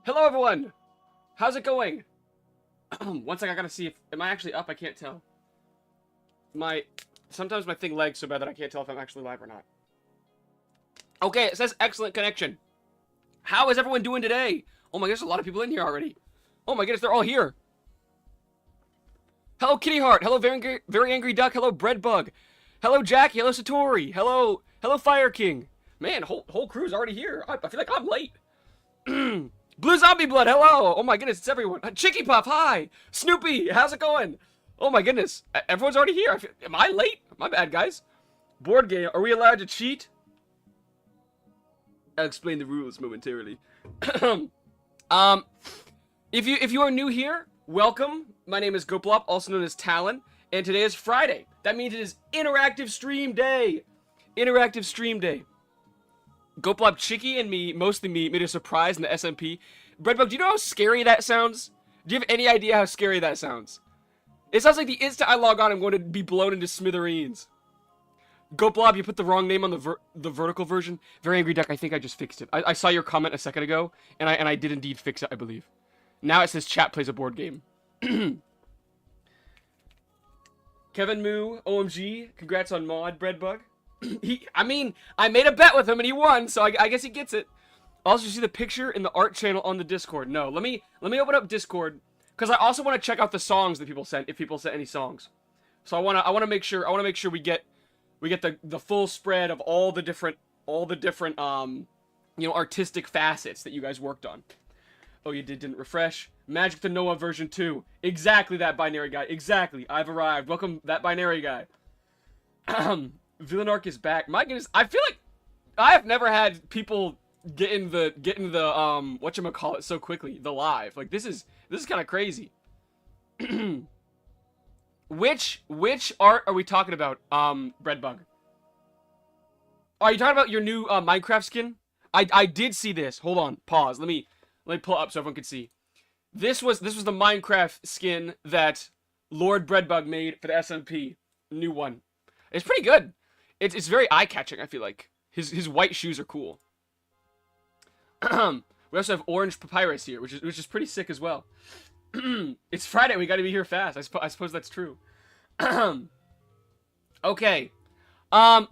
Hello, everyone! How's it going? One second, I gotta see if... Am I actually up? I can't tell. Sometimes my thing lags so bad that I can't tell if I'm actually live or not. Okay, it says excellent connection. How is everyone doing today? Oh my goodness, a lot of people in here already. Oh my goodness, they're all here. Hello, Kitty Heart. Hello, very angry Duck. Hello, Breadbug. Hello, Jackie. Hello, Satori. Hello, Fire King. Man, whole crew's already here. I feel like I'm late. Blue Zombie Blood, hello! Oh my goodness, it's everyone. Chicky Puff, hi! Snoopy, how's it going? Oh my goodness, everyone's already here. Am I late? My bad, guys. Board game, are we allowed to cheat? I'll explain the rules momentarily. If you are new here, welcome. My name is GoatBlob, also known as Talon, and today is Friday. That means it is interactive stream day. Interactive stream day. GoatBlob, Chicky, and me, mostly me, made a surprise in the SMP. Breadbug, do you know how scary that sounds? Do you have any idea how scary that sounds? It sounds like the instant I log on, I'm going to be blown into smithereens. GoatBlob, you put the wrong name on the vertical version. Very angry Duck, I think I just fixed it. I saw your comment a second ago, and I did indeed fix it, I believe. Now it says chat plays a board game. Kevin Moo, OMG, congrats on mod, Breadbug. I mean, I made a bet with him and he won, so I guess he gets it. Also, see the picture in the art channel on the Discord. No, let me open up Discord because I also want to check out the songs that people sent, if people sent any songs. So I want to make sure we get the full spread of all the different artistic facets that you guys worked on. Oh, you didn't refresh. Magic the Noah version 2. Exactly that binary guy. Exactly. I've arrived. Welcome that binary guy. Villanark is back. My goodness, I feel like I have never had people get in the whatchamacallit so quickly. The live. Like this is kind of crazy. Which art are we talking about? Breadbug. Are you talking about your new Minecraft skin? I did see this. Hold on. Pause. Let me pull it up so everyone can see. This was the Minecraft skin that Lord Breadbug made for the SMP. New one. It's pretty good. It's very eye-catching, I feel like. His white shoes are cool. We also have Orange Papyrus here, which is pretty sick as well. It's Friday, we gotta be here fast. I suppose that's true. Okay. I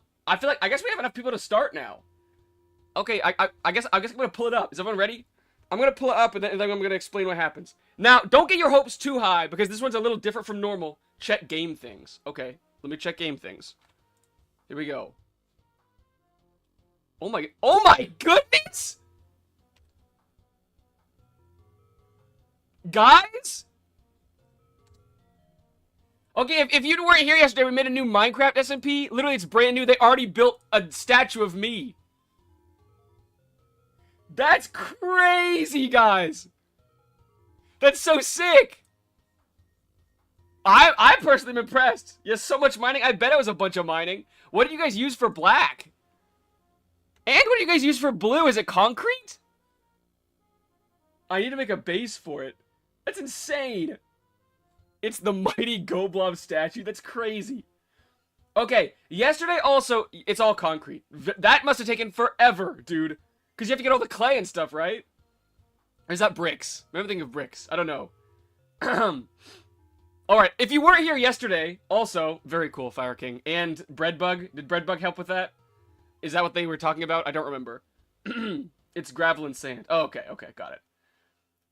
guess we have enough people to start now. Okay, I guess I'm gonna pull it up. Is everyone ready? I'm gonna pull it up and then I'm gonna explain what happens. Now, don't get your hopes too high, because this one's a little different from normal. Check game things. Okay, let me check game things. Here we go. Oh my goodness! Guys? Okay, if you weren't here yesterday, we made a new Minecraft SMP. Literally, it's brand new. They already built a statue of me. That's crazy, guys. That's so sick. I personally am impressed. Yes, so much mining. I bet it was a bunch of mining. What do you guys use for black? And what do you guys use for blue? Is it concrete? I need to make a base for it. That's insane. It's the mighty GoatBlob statue. That's crazy. Okay, yesterday also, it's all concrete. That must have taken forever, dude. Because you have to get all the clay and stuff, right? Or is that bricks? Maybe I'm thinking of bricks. I don't know. Alright, if you weren't here yesterday, also, very cool, Fire King. And Breadbug, did Breadbug help with that? Is that what they were talking about? I don't remember. It's gravel and sand. Oh, okay, got it.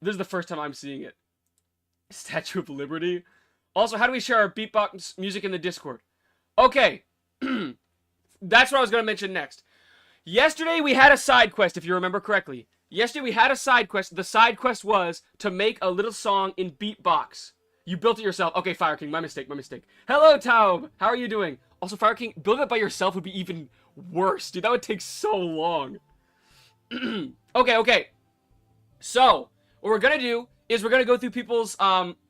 This is the first time I'm seeing it. Statue of Liberty. Also, how do we share our beatbox music in the Discord? Okay. That's what I was going to mention next. Yesterday, we had a side quest, if you remember correctly. Yesterday, we had a side quest. The side quest was to make a little song in beatbox. You built it yourself. Okay, Fire King, my mistake. Hello, Taub. How are you doing? Also, Fire King, building it by yourself would be even worse. Dude, that would take so long. Okay. So, what we're going to do is we're going to go through people's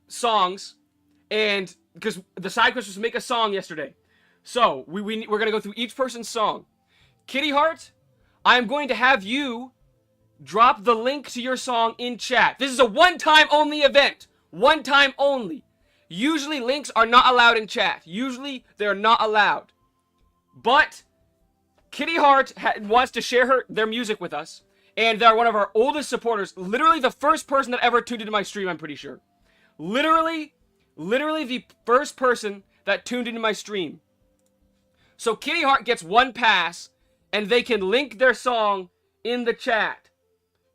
songs. And, because the side quest was to make a song yesterday. So, we're going to go through each person's song. Kitty Heart, I'm going to have you drop the link to your song in chat. This is a one-time only event. One time only. Usually links are not allowed in chat. Usually they're not allowed. But Kitty Heart wants to share their music with us. And they're one of our oldest supporters. Literally the first person that ever tuned into my stream, I'm pretty sure. Literally the first person that tuned into my stream. So Kitty Heart gets 1 pass, and they can link their song in the chat.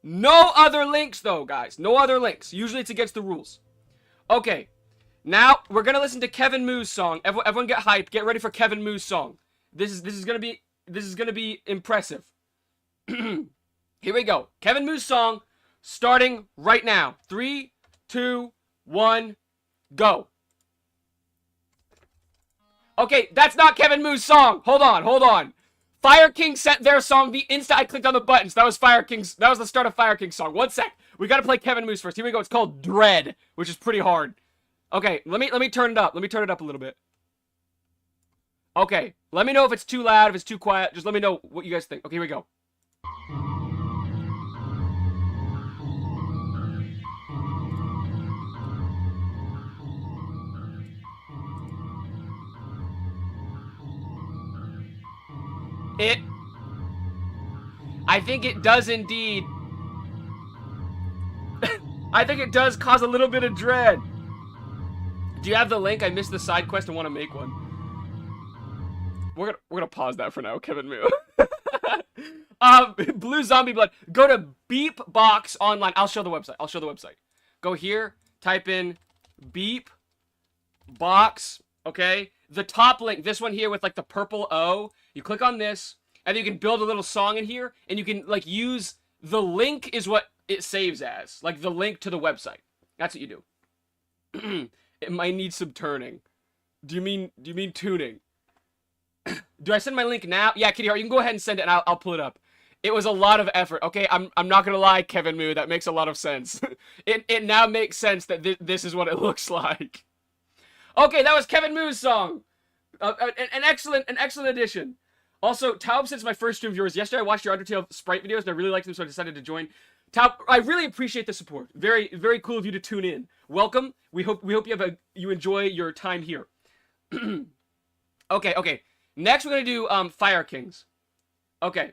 No other links, though, guys. No other links. Usually it's against the rules. Okay. Now, we're gonna listen to Kevin Moo's song. Everyone get hyped. Get ready for Kevin Moo's song. This is gonna be impressive. Here we go. Kevin Moo's song, starting right now. 3, 2, 1, go. Okay, that's not Kevin Moo's song. Hold on. Fire King sent their song the instant I clicked on the buttons. That was that was the start of Fire King's song. 1 sec. We gotta play Kevin Moo's first. Here we go. It's called Dread, which is pretty hard. Okay, let me turn it up. Let me turn it up a little bit. Okay, let me know if it's too loud, if it's too quiet. Just let me know what you guys think. Okay, here we go. I think it does indeed. I think it does cause a little bit of dread. Do you have the link? I missed the side quest and want to make one. We're gonna pause that for now, Kevin Moo. Blue Zombie Blood. Go to Beep Box Online. I'll show the website. Go here. Type in Beep Box. Okay. The top link. This one here with like the purple O. You click on this, and you can build a little song in here, and you can like use the link is what it saves as, like the link to the website. That's what you do. It might need some turning. Do you mean tuning? Do I send my link now? Yeah, Kitty Heart, you can go ahead and send it, and I'll pull it up. It was a lot of effort. Okay, I'm not gonna lie, Kevin Moo. That makes a lot of sense. it now makes sense that this is what it looks like. Okay, that was Kevin Moo's song. An excellent addition. Also, Taub, since my first stream of yours, yesterday I watched your Undertale Sprite videos and I really liked them, so I decided to join. Taub, I really appreciate the support. Very, very cool of you to tune in. Welcome. We hope you enjoy your time here. Okay. Next, we're gonna do Fire Kings. Okay.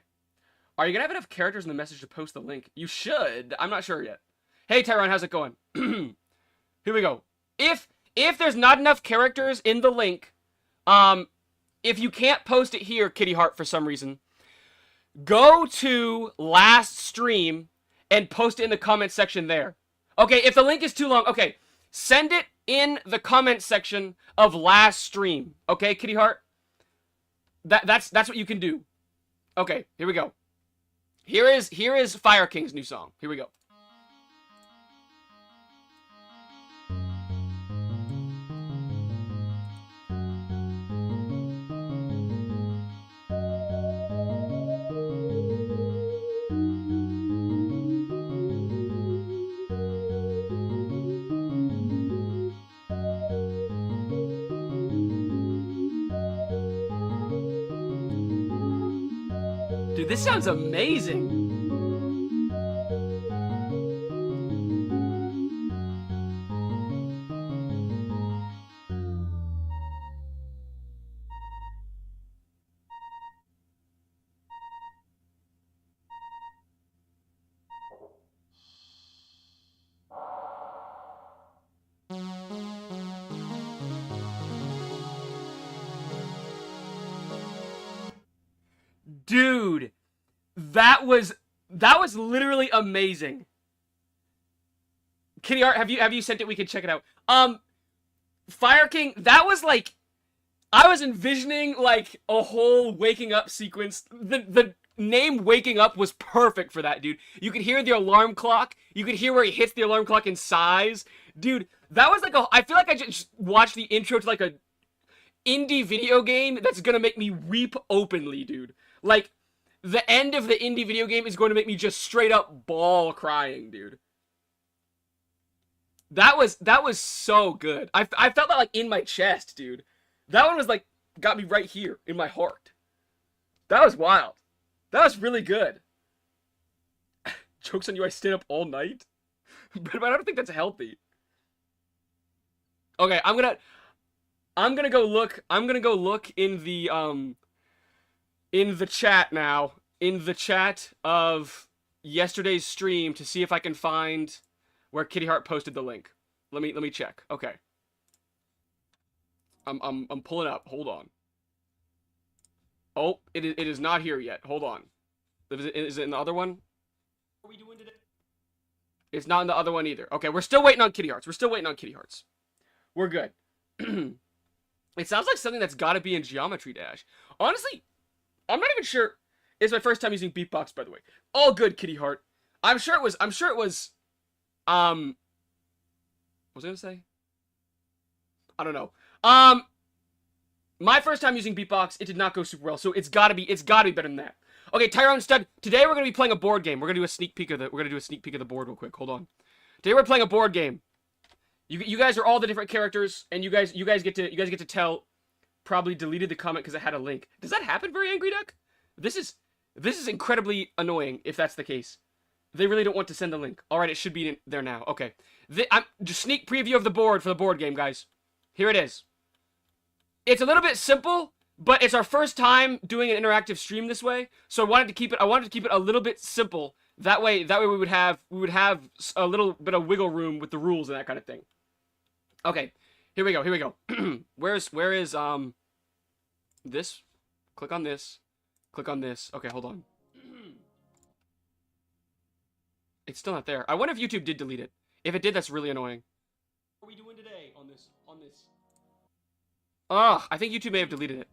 Are you gonna have enough characters in the message to post the link? You should. I'm not sure yet. Hey, Tyrone, how's it going? Here we go. If there's not enough characters in the link, if you can't post it here, Kitty Heart, for some reason, go to last stream and post it in the comment section there. Okay, if the link is too long, okay, send it in the comment section of last stream. Okay, Kitty Heart? That's what you can do. Okay, here we go. Here is Fire King's new song. Here we go. Dude, this sounds amazing. Dude, that was literally amazing. Kitty Art, have you sent it? We can check it out. Fire King, that was like, I was envisioning like a whole waking up sequence. The name Waking Up was perfect for that, dude. You could hear the alarm clock. You could hear where he hits the alarm clock in sighs. Dude, that was like I feel like I just watched the intro to like a indie video game that's gonna make me weep openly, dude. Like, the end of the indie video game is going to make me just straight up bawl crying, dude. That was so good. I felt that like in my chest, dude. That one was like got me right here in my heart. That was wild. That was really good. Joke's on you, I stayed up all night. But I don't think that's healthy. Okay, I'm gonna go look in the chat now. In the chat of yesterday's stream to see if I can find where Kitty Heart posted the link. Let me check. Okay. I'm pulling up. Hold on. Oh, it is not here yet. Hold on. Is it in the other one? What are we doing today? It's not in the other one either. Okay, we're still waiting on Kitty Hearts. We're still waiting on Kitty Hearts. We're good. It sounds like something that's got to be in Geometry Dash. Honestly, I'm not even sure. It's my first time using Beatbox, by the way. All good, Kitty Heart. I'm sure it was. What was I gonna say? I don't know. My first time using Beatbox, it did not go super well, so it's gotta be better than that. Okay, Tyrone Stud. Today we're gonna be playing a board game. We're gonna do a sneak peek of the board real quick. Hold on. Today we're playing a board game. You guys are all the different characters, and you guys get to tell. Probably deleted the comment because it had a link. Does that happen, Very Angry Duck? This is incredibly annoying if that's the case. They really don't want to send a link. All right, it should be in there now. Okay, I'm just sneak preview of the board for the board game, guys. Here it is. It's a little bit simple, but it's our first time doing an interactive stream this way, so I wanted to keep it a little bit simple. That way we would have a little bit of wiggle room with the rules and that kind of thing. Okay, here we go. Where is this? Click on this. Click on this. Okay, hold on. It's still not there. I wonder if YouTube did delete it. If it did, that's really annoying. What are we doing today on this? Ugh, I think YouTube may have deleted it.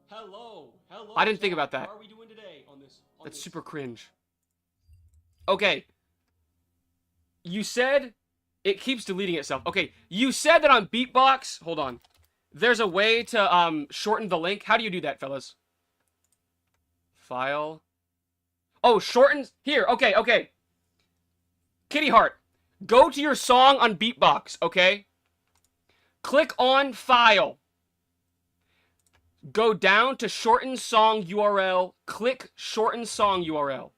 Hello. I didn't think about that. What are we doing today on this? That's super cringe. Okay. You said it keeps deleting itself. Okay, you said that on Beatbox. Hold on. There's a way to shorten the link. How do you do that, fellas? File. Oh, shorten. Here. Okay. Kitty Heart. Go to your song on Beatbox, okay? Click on File. Go down to Shorten Song URL. Click Shorten Song URL.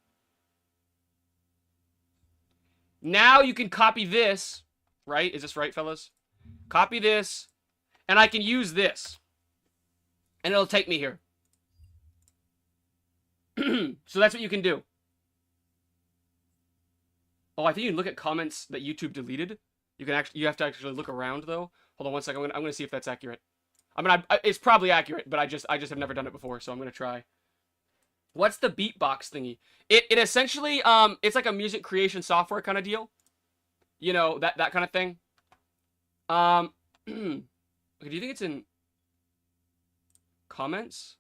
Now you can copy this, right? Is this right, fellas? Copy this, and I can use this. And it'll take me here. So that's what you can do. Oh, I think you can look at comments that YouTube deleted. You have to actually look around though. Hold on one second. I'm gonna see if that's accurate. I mean, it's probably accurate, but I just have never done it before, so I'm gonna try. What's the Beatbox thingy? It essentially it's like a music creation software kind of deal. You know, that kind of thing. Okay, do you think it's in comments?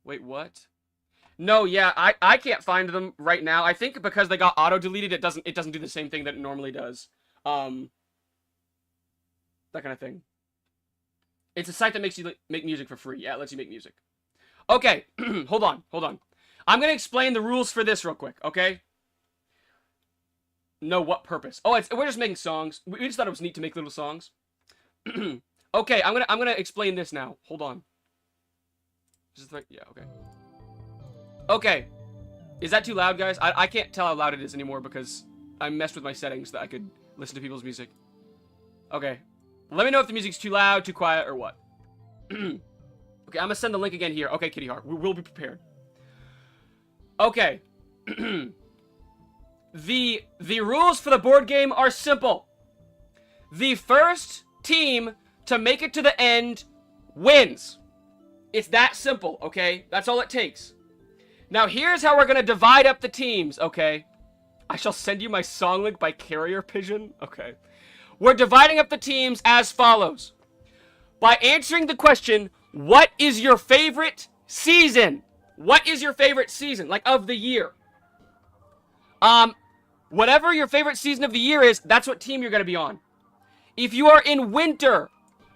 Wait, what? No, yeah, I can't find them right now. I think because they got auto deleted, it doesn't do the same thing that it normally does. That kind of thing. It's a site that makes you make music for free. Yeah, it lets you make music. Okay, hold on. I'm gonna explain the rules for this real quick, okay? No, what purpose? Oh, we're just making songs. We just thought it was neat to make little songs. Okay, I'm gonna explain this now. Hold on. Is this right? Yeah, okay. Okay. Is that too loud, guys? I can't tell how loud it is anymore because I messed with my settings that I could listen to people's music. Okay. Let me know if the music's too loud, too quiet, or what. Okay, I'm gonna send the link again here. Okay, Kitty Heart. We'll be prepared. Okay. The rules for the board game are simple. The first team to make it to the end wins. It's that simple, okay? That's all it takes. Now, here's how we're gonna divide up the teams, okay? I shall send you my song link by carrier pigeon. Okay. We're dividing up the teams as follows. By answering the question, what is your favorite season? What is your favorite season, like, of the year? Whatever your favorite season of the year is, that's what team you're gonna be on. If you are in winter,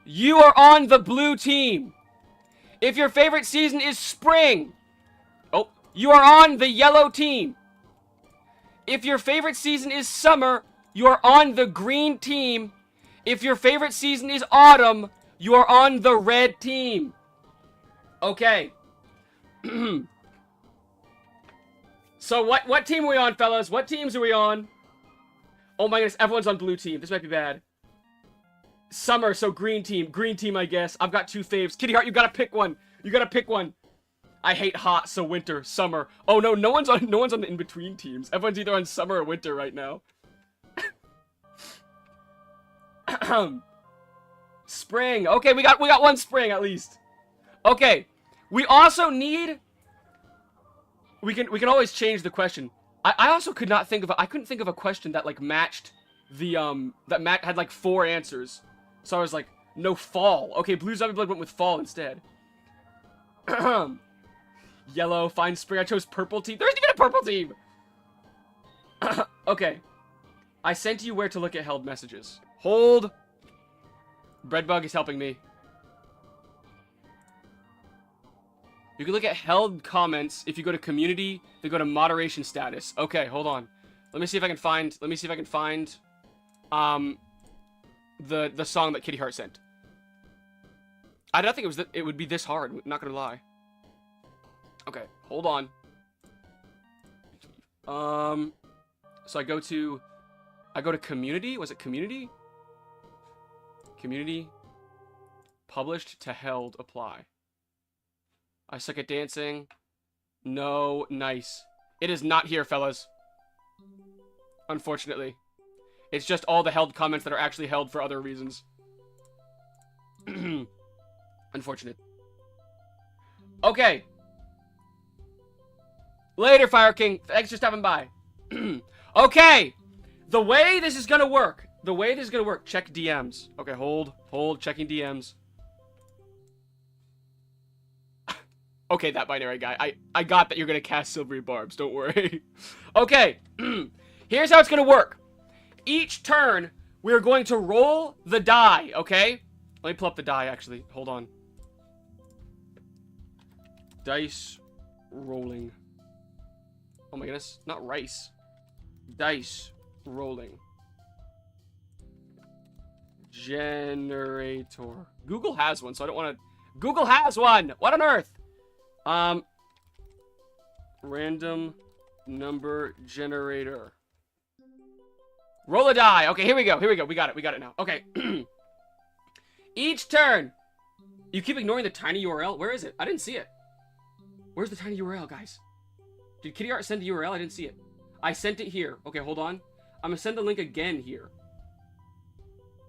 you are on the blue team. If your favorite season is spring, you are on the yellow team. If your favorite season is summer, you are on the green team. If your favorite season is autumn, you are on the red team. Okay. So what team are we on, fellas? What teams are we on? Oh my goodness, everyone's on blue team. This might be bad. Summer, so green team. Green team, I guess. I've got two faves. Kitty Heart, you gotta pick one. You gotta pick one. I hate hot, so winter, summer. Oh no, no one's on the in-between teams. Everyone's either on summer or winter right now. Spring. Okay, we got one spring at least. Okay. We also need. We can always change the question. I also could not think of I couldn't think of a question that like matched the had like 4 answers. So I was like, no, fall. Okay, Blue Zombie Blood went with fall instead. Yellow, find spring. I chose purple team. There isn't even a purple team. Okay. I sent you where to look at held messages. Hold. Breadbug is helping me. You can look at held comments if you go to community, then go to moderation status. Okay, hold on. Let me see if I can find the song that Kitty Heart sent. I don't think it would be this hard, not gonna lie. Okay, hold on. So I go to community. Was it community? Community. Published to held. Apply. I suck at dancing. No. Nice. It is not here, fellas. Unfortunately. It's just all the held comments that are actually held for other reasons. Unfortunate. Okay. Later, Fire King. Thanks for stopping by. Okay. The way this is gonna work. Check DMs. Okay, hold. Checking DMs. Okay, that binary guy. I got that you're gonna cast Silvery Barbs. Don't worry. Okay. Here's how it's gonna work. Each turn, we're going to roll the die, okay? Let me pull up the die, actually. Hold on. Dice rolling. Oh my goodness. Not rice. Dice rolling. Generator. Google has one, so I don't want to... Google has one! What on earth? Random number generator. Roll a die. Okay, here we go. We got it now. Okay. Each turn. You keep ignoring the tiny URL. Where is it? I didn't see it. Where's the tiny URL, guys? Did Kitty Art send the URL? I didn't see it. I sent it here. Okay, hold on. I'm gonna send the link again here.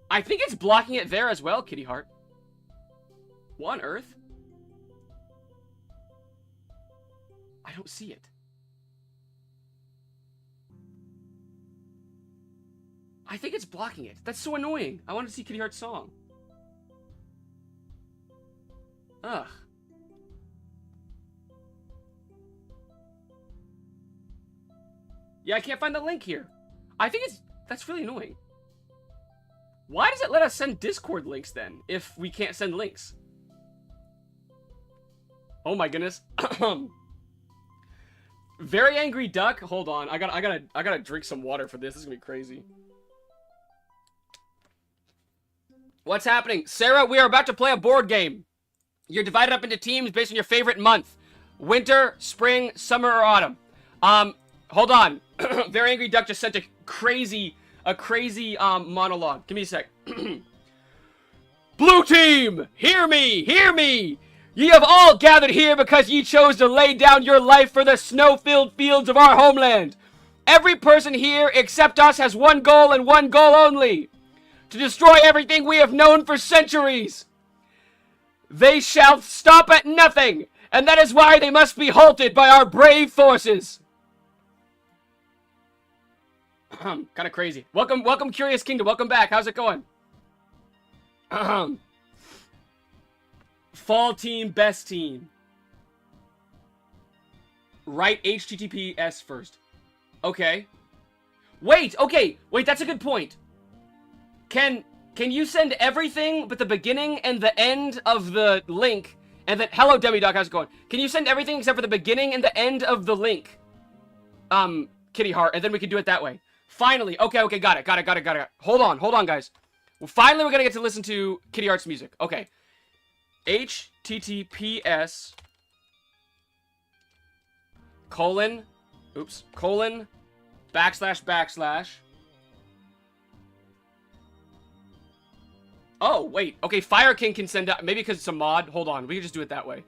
I think it's blocking it there as well, Kitty Heart. What on earth? I don't see it. I think it's blocking it. That's so annoying. I want to see Kitty Heart's song. Ugh. Yeah, I can't find the link here. I think that's really annoying. Why does it let us send Discord links then, if we can't send links? Oh my goodness. Very angry duck. Hold on. I gotta drink some water for this. This is gonna be crazy. What's happening? Sarah, we are about to play a board game. You're divided up into teams based on your favorite month. Winter, spring, summer, or autumn. Hold on. Very angry duck just sent a crazy monologue. Give me a sec. Blue team, hear me, hear me. Ye have all gathered here because ye chose to lay down your life for the snow-filled fields of our homeland. Every person here except us has one goal and one goal only. To destroy everything we have known for centuries. They shall stop at nothing, and that is why they must be halted by our brave forces. Kind of crazy. Welcome, Curious Kingdom. Welcome back. How's it going? Fall team, best team. Write HTTPS first. Okay. Wait, that's a good point. Can you send everything but the beginning and the end of the link, and then... Hello, Demidoc, how's it going? Can you send everything except for the beginning and the end of the link? Kitty Heart, and then we can do it that way. Finally. Okay, got it. Hold on, guys. Well, finally, we're gonna get to listen to Kitty Heart's music. Okay. HTTPS colon // Oh, wait. Okay, Fire King can send out... Maybe because it's a mod. Hold on. We can just do it that way.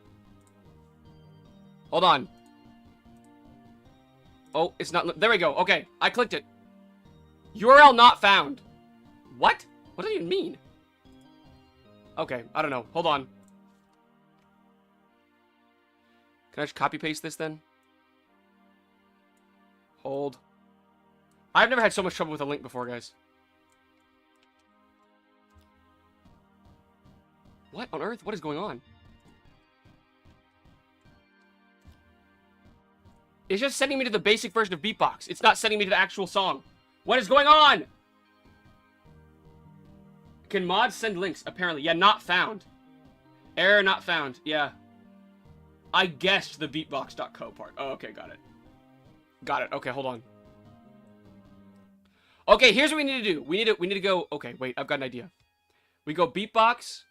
Hold on. Oh, it's not... There we go. Okay, I clicked it. URL not found. What? What does it even mean? Okay, I don't know. Hold on. Can I just copy-paste this then? Hold. I've never had so much trouble with a link before, guys. What on earth? What is going on? It's just sending me to the basic version of Beatbox. It's not sending me to the actual song. What is going on? Can mods send links? Apparently. Yeah, not found. Error not found. Yeah. I guessed the beatbox.co part. Oh, okay, got it. Got it. Okay, hold on. Okay, here's what we need to do. We need to go... Okay, wait, I've got an idea. We go Beatbox.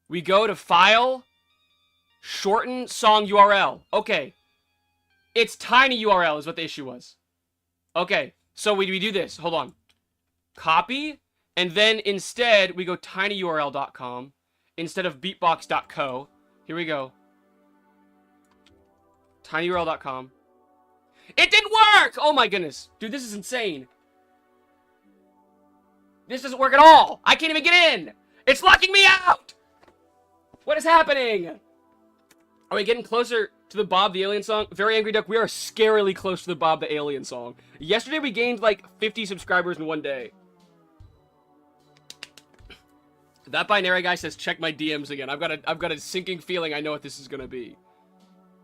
We go to File. Shorten Song URL. Okay. It's tiny URL is what the issue was. Okay, so we do this. Hold on. Copy. And then instead, we go tinyurl.com instead of beatbox.co. Here we go. tinyurl.com. It didn't work! Oh my goodness. Dude, this is insane. This doesn't work at all. I can't even get in. It's locking me out. What is happening? Are we getting closer to the Bob the Alien song? Very Angry Duck, we are scarily close to the Bob the Alien song. Yesterday we gained like 50 subscribers in one day. That binary guy says check my DMs again. I've got a sinking feeling I know what this is gonna be.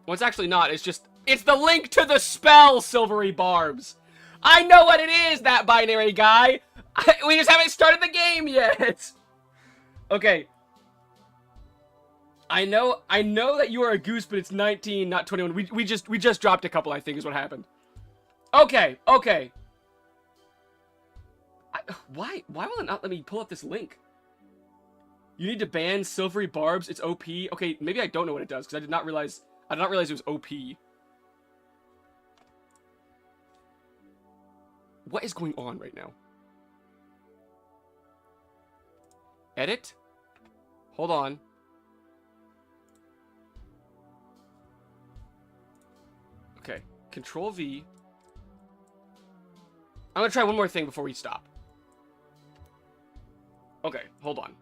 Well, it's actually not. It's just... It's the link to the spell, Silvery Barbs. I know what it is, that binary guy. We just haven't started the game yet. Okay. I know that you are a goose, but it's 19, not 21. We just dropped a couple, I think, is what happened. Okay. Why will it not let me pull up this link? You need to ban Silvery Barbs. It's OP. Okay, maybe I don't know what it does because I did not realize it was OP. What is going on right now? Edit? Hold on. Okay. Control V. I'm gonna try one more thing before we stop. Okay, hold on.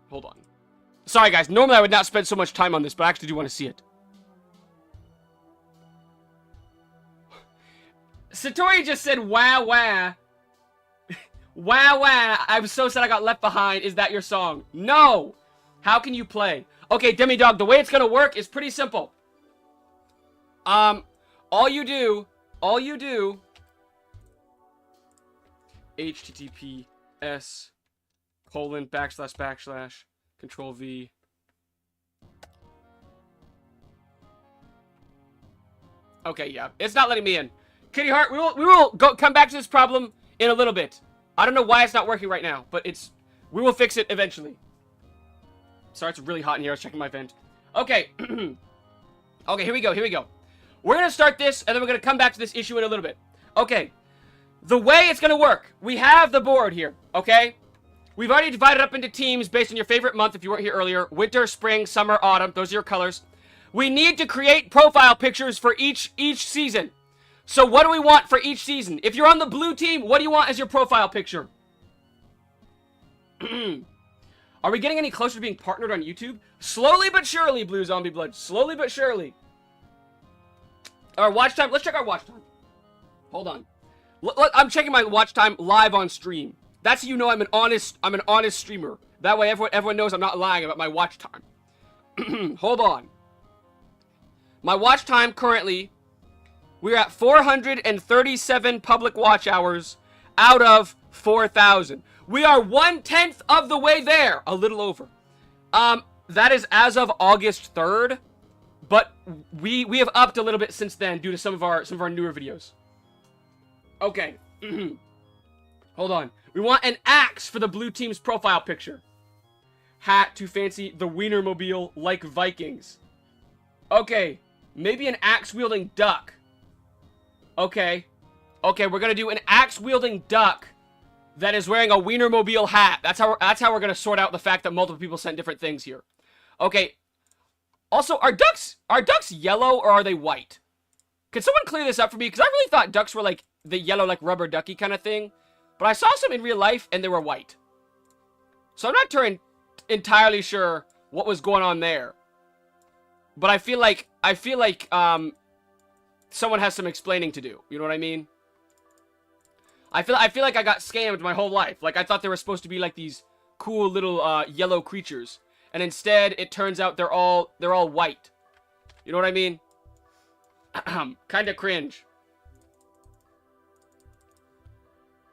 Sorry guys, normally I would not spend so much time on this, but I actually do want to see it. Satori just said, wah wah. Wah wah. I'm so sad I got left behind. Is that your song? No! How can you play? Okay, Demidog, the way it's gonna work is pretty simple. All you do, https:// Control V. Okay, yeah, it's not letting me in. Kitty Heart, we will come back to this problem in a little bit. I don't know why it's not working right now, but we will fix it eventually. Sorry, it's really hot in here. I was checking my vent. Okay. Okay, here we go. We're going to start this, and then we're going to come back to this issue in a little bit. Okay. The way it's going to work. We have the board here, okay? We've already divided up into teams based on your favorite month, if you weren't here earlier. Winter, spring, summer, autumn. Those are your colors. We need to create profile pictures for each season. So what do we want for each season? If you're on the blue team, what do you want as your profile picture? Are we getting any closer to being partnered on YouTube? Slowly but surely, Blue Zombie Blood. Slowly but surely. Our watch time. Let's check our watch time. Hold on. I'm checking my watch time live on stream. That's how you know I'm an honest streamer. That way everyone knows I'm not lying about my watch time. Hold on. My watch time currently, we're at 437 public watch hours out of 4,000. We are 1/10 of the way there. A little over. That is as of August 3rd. But we have upped a little bit since then due to some of our newer videos. Okay. Hold on. We want an axe for the blue team's profile picture. Hat, too fancy. The Wienermobile, like Vikings. Okay. Maybe an axe-wielding duck. Okay. Okay, we're gonna do an axe-wielding duck that is wearing a Wienermobile hat. That's how we're gonna sort out the fact that multiple people sent different things here. Okay. Also, are ducks yellow or are they white? Can someone clear this up for me? Because I really thought ducks were like the yellow, like rubber ducky kind of thing. But I saw some in real life and they were white. So I'm not entirely sure what was going on there. But I feel like someone has some explaining to do. You know what I mean? I feel like I got scammed my whole life. Like I thought they were supposed to be like these cool little yellow creatures, and instead it turns out they're all white. You know what I mean? Kind of cringe.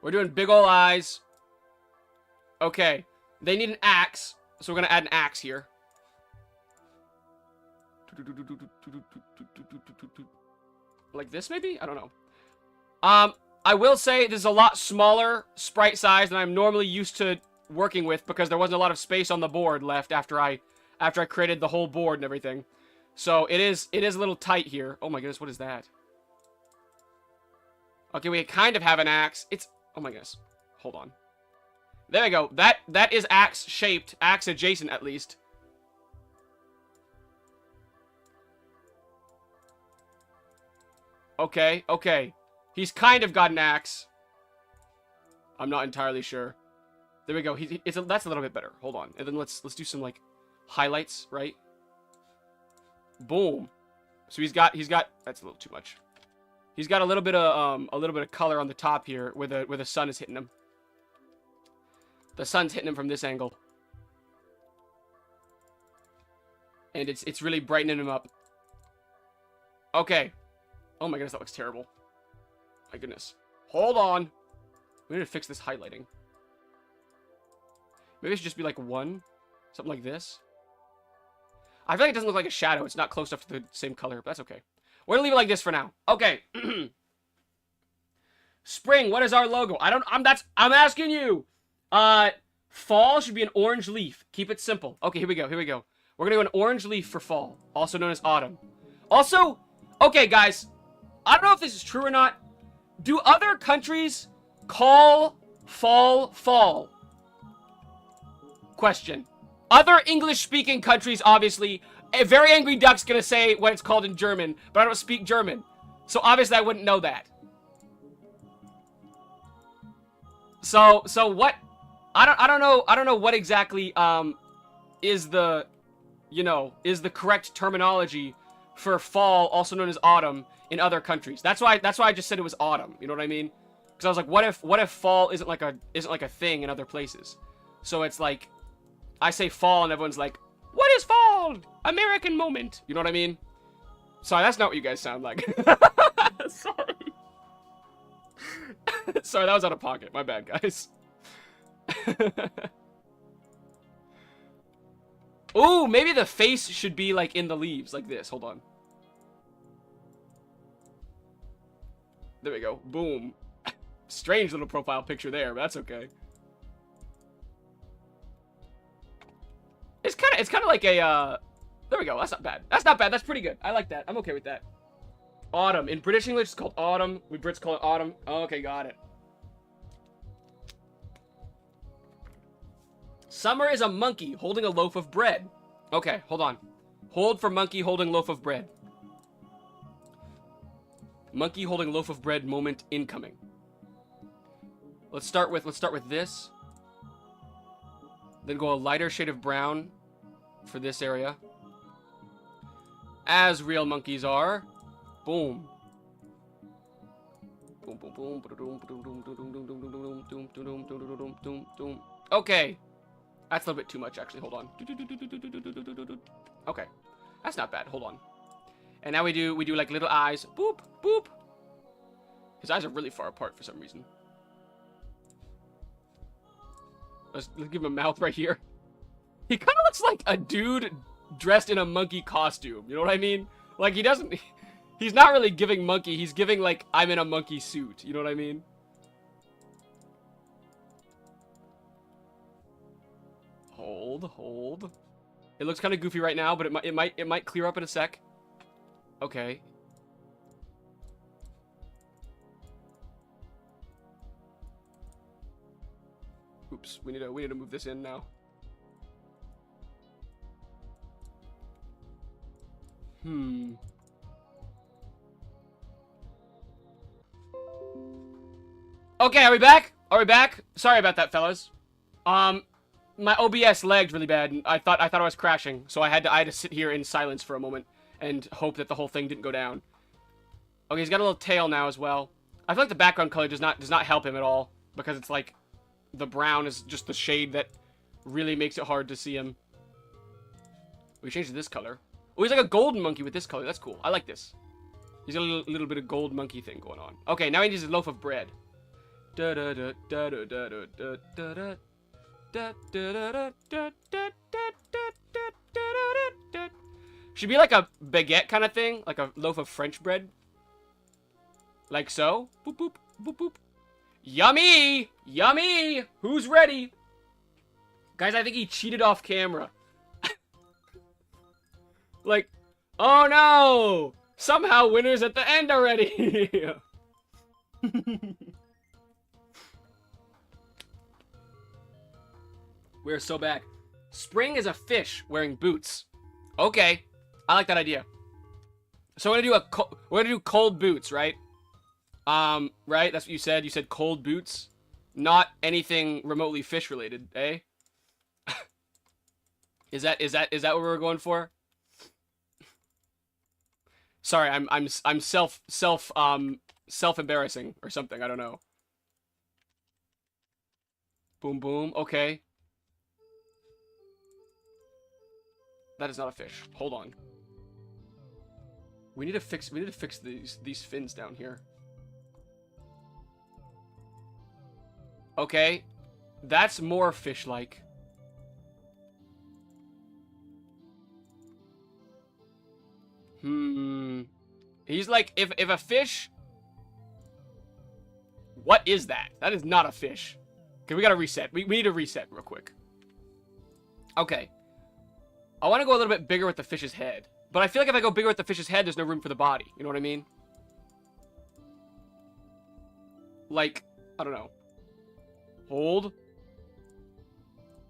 We're doing big ol' eyes. Okay, they need an axe, so we're gonna add an axe here. Like this, maybe? I don't know. I will say this is a lot smaller sprite size than I'm normally used to working with because there wasn't a lot of space on the board left after I created the whole board and everything. So it is a little tight here. Oh my goodness, what is that? Okay, we kind of have an axe. It's, oh my goodness. Hold on. There we go. That is axe shaped, axe adjacent at least. Okay, okay. He's kind of got an axe. I'm not entirely sure. There we go. That's a little bit better. Hold on. And then let's do some like highlights, right? Boom. So he's got that's a little too much. He's got a little bit of color on the top here where the sun is hitting him. The sun's hitting him from this angle. And it's really brightening him up. Okay. Oh my goodness, that looks terrible. My goodness. Hold on. We need to fix this highlighting. Maybe it should just be like one. Something like this. I feel like it doesn't look like a shadow. It's not close enough to the same color, but that's okay. We're gonna leave it like this for now. Okay. Spring, what is our logo? I'm asking you. Fall should be an orange leaf. Keep it simple. Okay, here we go. We're gonna go an orange leaf for fall, also known as autumn. Also, okay, guys, I don't know if this is true or not. Do other countries call fall fall? Question. Other English-speaking countries, obviously, a very angry duck's gonna say what it's called in German, but I don't speak German, so obviously I wouldn't know that. So what? I don't know what exactly is the correct terminology for fall, also known as autumn, in other countries. That's why I just said it was autumn. You know what I mean? Because I was like, what if fall isn't like a thing in other places? So it's like, I say fall and everyone's like, what is fall? American moment. You know what I mean? Sorry, that's not what you guys sound like. Sorry. Sorry, that was out of pocket. My bad, guys. Ooh, maybe the face should be like in the leaves, like this. Hold on. There we go. Boom. Strange little profile picture there, but that's okay. It's kind of like a, there we go. That's not bad. That's not bad. That's pretty good. I like that. I'm okay with that. Autumn. In British English, it's called autumn. We Brits call it autumn. Okay, got it. Summer is a monkey holding a loaf of bread. Okay, hold on. Hold for monkey holding loaf of bread. Monkey holding loaf of bread moment incoming. Let's start with this. Then go a lighter shade of brown for this area. As real monkeys are. Boom. Okay. That's a little bit too much, actually. Hold on. Okay. That's not bad. Hold on. And now we do like little eyes. Boop, boop. His eyes are really far apart for some reason. Let's give him a mouth right here. He kind of looks like a dude dressed in a monkey costume. You know what I mean? Like, he's not really giving monkey. He's giving, like, I'm in a monkey suit. You know what I mean? Hold. It looks kind of goofy right now, but it might clear up in a sec. Okay. Oops, we need to move this in now. Hmm. Okay, are we back? Are we back? Sorry about that, fellas. My OBS lagged really bad, and I thought I was crashing, so I had to sit here in silence for a moment and hope that the whole thing didn't go down. Okay, he's got a little tail now as well. I feel like the background color does not help him at all, because it's like the brown is just the shade that really makes it hard to see him. We changed to this color. Oh, he's like a golden monkey with this color. That's cool. I like this. He's got a little bit of gold monkey thing going on. Okay, now he needs a loaf of bread. Da da da da da da da da da da. Should be like a baguette kind of thing, like a loaf of French bread. Like so. Boop boop boop boop. Yummy! Yummy! Who's ready? Guys, I think he cheated off camera. Like, oh no! Somehow winner's at the end already! We're so back. Spring is a fish wearing boots. Okay, I like that idea. So we're gonna do cold boots, right? Right? That's what you said. You said cold boots, not anything remotely fish related, eh? Is that what we were going for? Sorry, I'm self embarrassing or something. I don't know. Boom boom. Okay. That is not a fish. Hold on. We need to fix these fins down here. Okay. That's more fish-like. He's like, if a fish... What is that? That is not a fish. Okay, we gotta reset. We need to reset real quick. Okay. I want to go a little bit bigger with the fish's head. But I feel like if I go bigger with the fish's head, there's no room for the body. You know what I mean? Like, I don't know. Hold.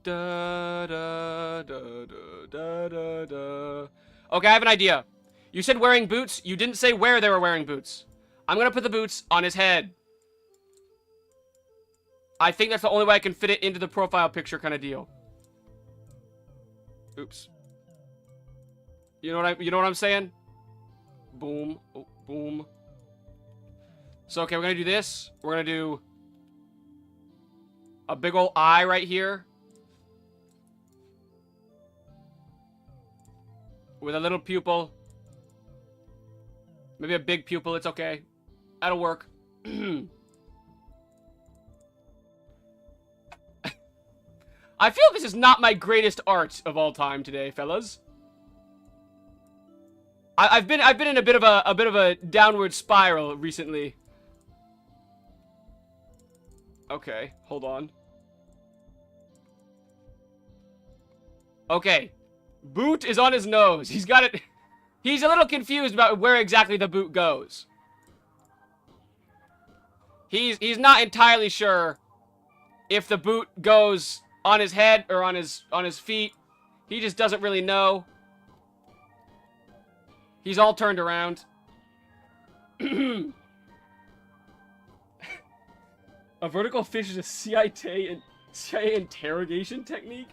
Da, da, da, da, da, da, da. Okay, I have an idea. You said wearing boots. You didn't say where they were wearing boots. I'm going to put the boots on his head. I think that's the only way I can fit it into the profile picture kind of deal. Oops. You know what I'm saying? Boom. Oh, boom. So, okay, we're going to do this. We're going to do a big old eye right here. With a little pupil. Maybe a big pupil. It's okay. That'll work. I feel this is not my greatest art of all time today, fellas. I've been in a bit of a downward spiral recently. Okay, hold on. Okay. Boot is on his nose. He's got it. He's a little confused about where exactly the boot goes. He's not entirely sure if the boot goes on his head or on his feet. He just doesn't really know. He's all turned around. A vertical fish is a CIA interrogation technique?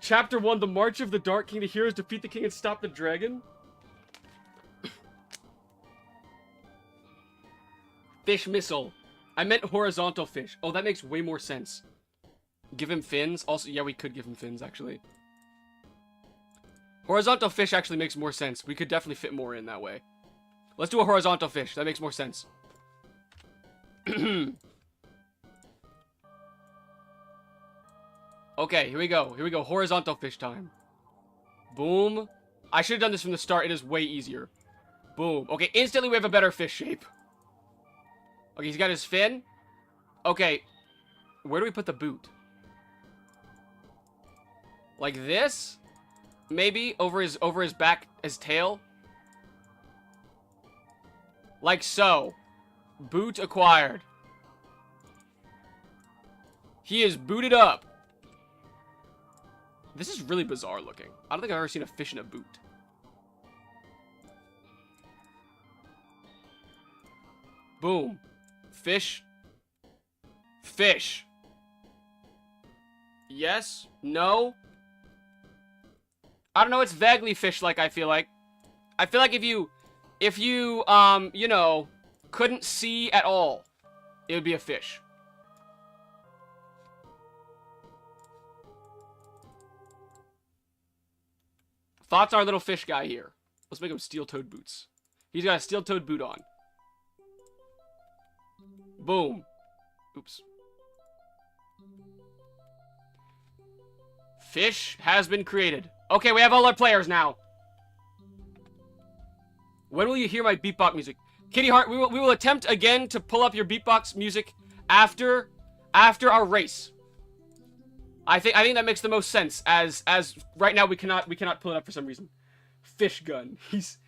Chapter 1, The March of the Dark King. The heroes defeat the king and stop the dragon. Fish missile. I meant horizontal fish. Oh, that makes way more sense. Give him fins? Also, yeah, we could give him fins, actually. Horizontal fish actually makes more sense. We could definitely fit more in that way. Let's do a horizontal fish. That makes more sense. Okay, here we go. Here we go. Horizontal fish time. Boom. I should have done this from the start. It is way easier. Boom. Okay, instantly we have a better fish shape. Okay, he's got his fin. Okay. Where do we put the boot? Like this? Maybe over his back, his tail. Like so. Boot acquired. He is booted up. This is really bizarre looking. I don't think I've ever seen a fish in a boot. Boom. Fish. Fish. Yes. No. I don't know. It's vaguely fish-like, I feel like. I feel like if you, you know, couldn't see at all, it would be a fish. Thoughts on our little fish guy here. Let's make him steel-toed boots. He's got a steel-toed boot on. Boom. Oops. Fish has been created. Okay, we have all our players now. When will you hear my beatbox music? Kitty Heart, we will attempt again to pull up your beatbox music after our race. I think that makes the most sense, as right now we cannot pull it up for some reason. Fish gun. He's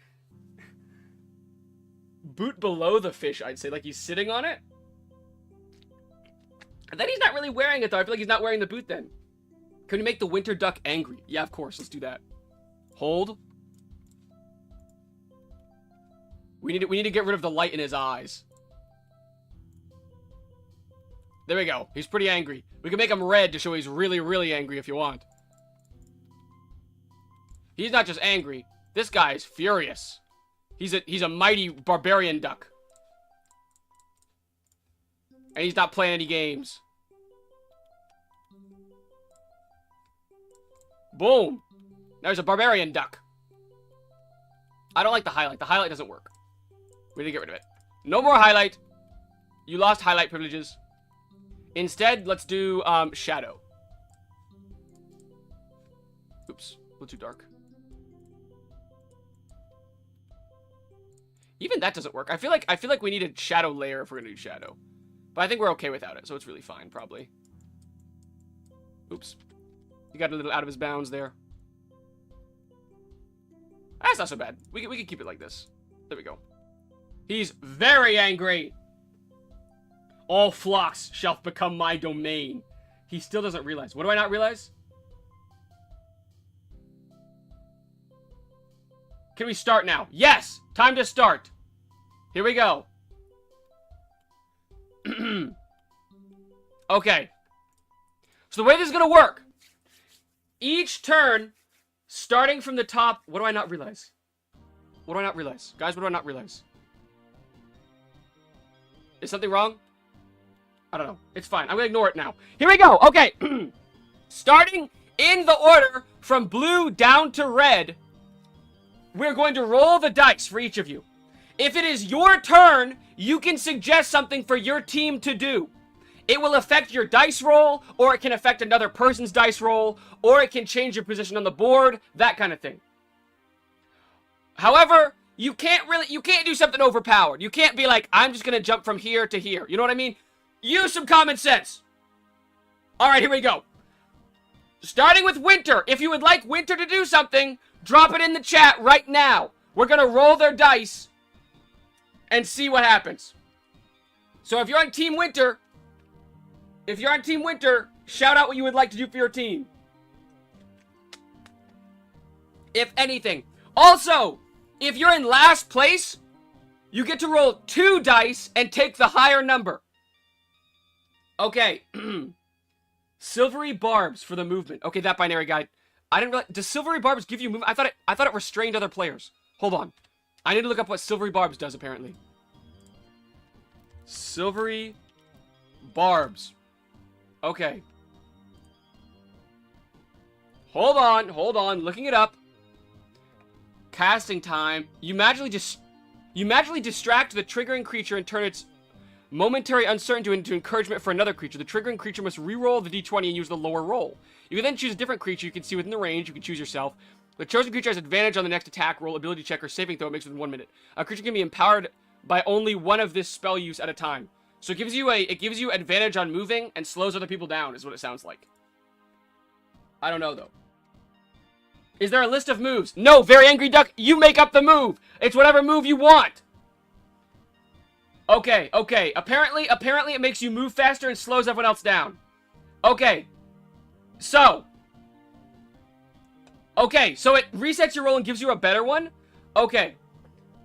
boot below the fish, I'd say, like he's sitting on it. And then he's not really wearing it though. I feel like he's not wearing the boot then. Can we make the winter duck angry? Yeah, of course. Let's do that. Hold. We need to get rid of the light in his eyes. There we go. He's pretty angry. We can make him red to show he's really, really angry if you want. He's not just angry. This guy is furious. He's a mighty barbarian duck. And he's not playing any games. Boom. Now he's a barbarian duck. I don't like the highlight. The highlight doesn't work. We need to get rid of it. No more highlight. You lost highlight privileges. Instead, let's do shadow. Oops, a little too dark. Even that doesn't work. I feel like we need a shadow layer if we're gonna do shadow. But I think we're okay without it, so it's really fine, probably. Oops. He got a little out of his bounds there. That's not so bad. We can keep it like this. There we go. He's very angry. All flocks shall become my domain. He still doesn't realize. What do I not realize? Can we start now? Yes! Time to start. Here we go. Okay. So the way this is gonna work. Each turn, starting from the top... What do I not realize? What do I not realize? Guys, what do I not realize? Is something wrong? I don't know. It's fine. I'm gonna ignore it now. Here we go. Okay. Starting in the order from blue down to red, we're going to roll the dice for each of you. If it is your turn, you can suggest something for your team to do. It will affect your dice roll, or it can affect another person's dice roll, or it can change your position on the board, that kind of thing. However, you can't do something overpowered. You can't be like, I'm just gonna jump from here to here. You know what I mean? Use some common sense. All right, here we go. Starting with Winter. If you would like Winter to do something, drop it in the chat right now. We're gonna roll their dice and see what happens. So if you're on Team Winter, shout out what you would like to do for your team. If anything. Also, if you're in last place, you get to roll 2 dice and take the higher number. Okay. Silvery barbs for the movement. Okay, that binary guide. I didn't realize. Does silvery barbs give you movement? I thought it restrained other players. Hold on. I need to look up what silvery barbs does, apparently. Silvery barbs. Okay. Hold on. Looking it up. Casting time. You magically distract the triggering creature and turn its momentary uncertainty into encouragement for another creature. The triggering creature must re-roll the d20 and use the lower roll. You can then choose a different creature you can see within the range. You can choose yourself. The chosen creature has advantage on the next attack roll, ability check, or saving throw it makes within 1 minute. A creature can be empowered by only one of this spell use at a time. So it gives you advantage on moving and slows other people down, is what it sounds like. I don't know though. Is there a list of moves? No, Very Angry Duck, you make up the move. It's whatever move you want. Okay. Apparently it makes you move faster and slows everyone else down. Okay, so it resets your roll and gives you a better one? Okay.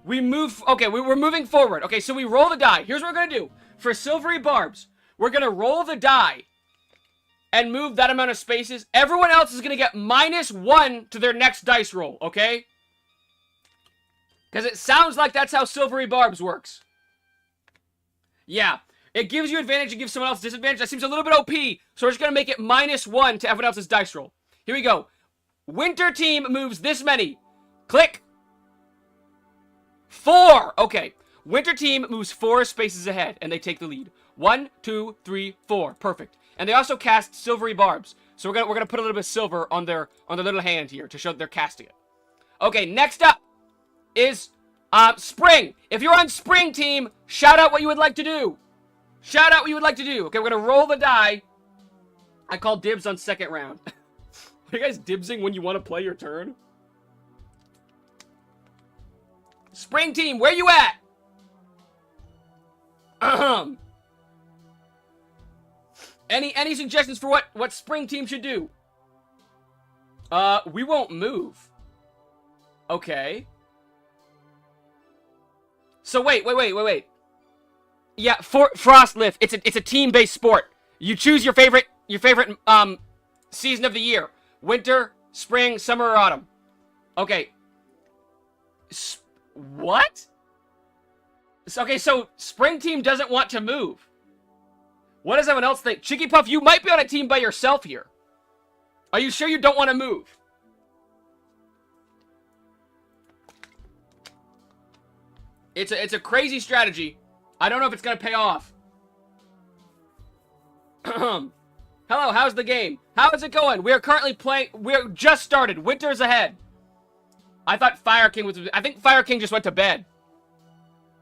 We move... Okay, we're moving forward. Okay, so we roll the die. Here's what we're going to do. For silvery barbs, we're going to roll the die and move that amount of spaces. Everyone else is going to get -1 to their next dice roll, okay? Because it sounds like that's how silvery barbs works. Yeah. It gives you advantage and gives someone else disadvantage. That seems a little bit OP, so we're just going to make it -1 to everyone else's dice roll. Here we go. Winter team moves this many. Click. 4. Okay. Winter team moves 4 spaces ahead, and they take the lead. 1, 2, 3, 4. Perfect. And they also cast silvery barbs. So we're gonna put a little bit of silver on their little hand here to show that they're casting it. Okay, next up is spring. If you're on spring team, shout out what you would like to do. Shout out what you would like to do. Okay, we're gonna roll the die. I call dibs on second round. Are you guys dibsing when you want to play your turn? Spring team, where you at? Any suggestions for what spring team should do? We won't move. Okay. So wait. Yeah, Frost Lift. It's a team-based sport. You choose your favorite season of the year. Winter, spring, summer, or autumn. Okay. What? Okay, so spring team doesn't want to move. What does everyone else think? Chicky Puff, you might be on a team by yourself here. Are you sure you don't want to move? It's a crazy strategy. I don't know if it's gonna pay off. Hello, how's the game? How is it going? We are currently playing. We're just started. Winter's ahead. I thought Fire King was. I think Fire King just went to bed.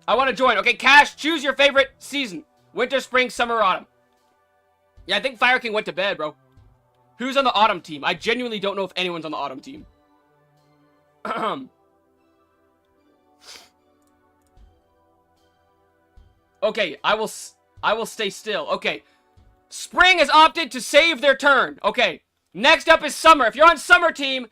I want to join. Okay, Cash, choose your favorite season. Winter, spring, summer, autumn. Yeah, I think Fire King went to bed, bro. Who's on the autumn team? I genuinely don't know if anyone's on the autumn team. Okay, I will stay still. Okay. Spring has opted to save their turn. Okay. Next up is summer. If you're on summer team,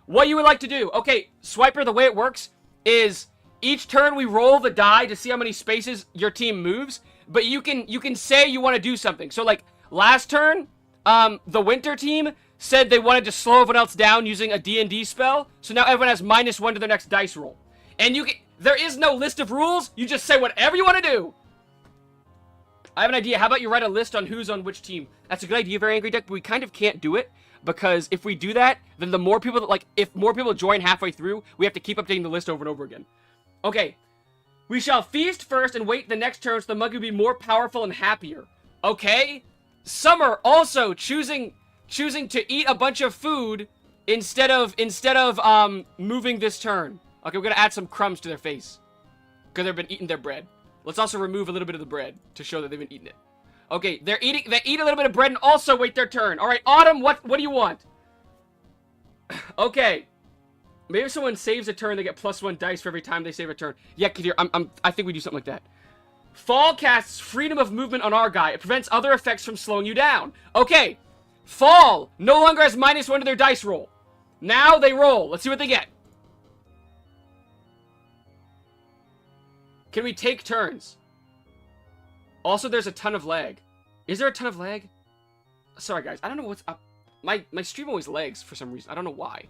what you would like to do? Okay, Swiper, the way it works is each turn we roll the die to see how many spaces your team moves, but you can say you want to do something. So like last turn, the winter team said they wanted to slow everyone else down using a D&D spell, so now everyone has -1 to their next dice roll. And there is no list of rules, you just say whatever you want to do. I have an idea. How about you write a list on who's on which team? That's a good idea, Very Angry Duck, but we kind of can't do it, because if we do that, then the more people that, if more people join halfway through, we have to keep updating the list over and over again. Okay. We shall feast first and wait the next turn so the mug will be more powerful and happier. Okay. Summer also choosing to eat a bunch of food instead of moving this turn. Okay, we're gonna add some crumbs to their face because they've been eating their bread. Let's also remove a little bit of the bread to show that they've been eating it. Okay, they eat a little bit of bread and also wait their turn. All right, Autumn, what do you want? Okay. Maybe if someone saves a turn, they get +1 dice for every time they save a turn. Yeah, Kadir, I think we do something like that. Fall casts freedom of movement on our guy. It prevents other effects from slowing you down. Okay. Fall no longer has -1 to their dice roll. Now they roll. Let's see what they get. Can we take turns? Also, there's a ton of lag. Is there a ton of lag? Sorry, guys. I don't know what's up. My stream always lags for some reason. I don't know why.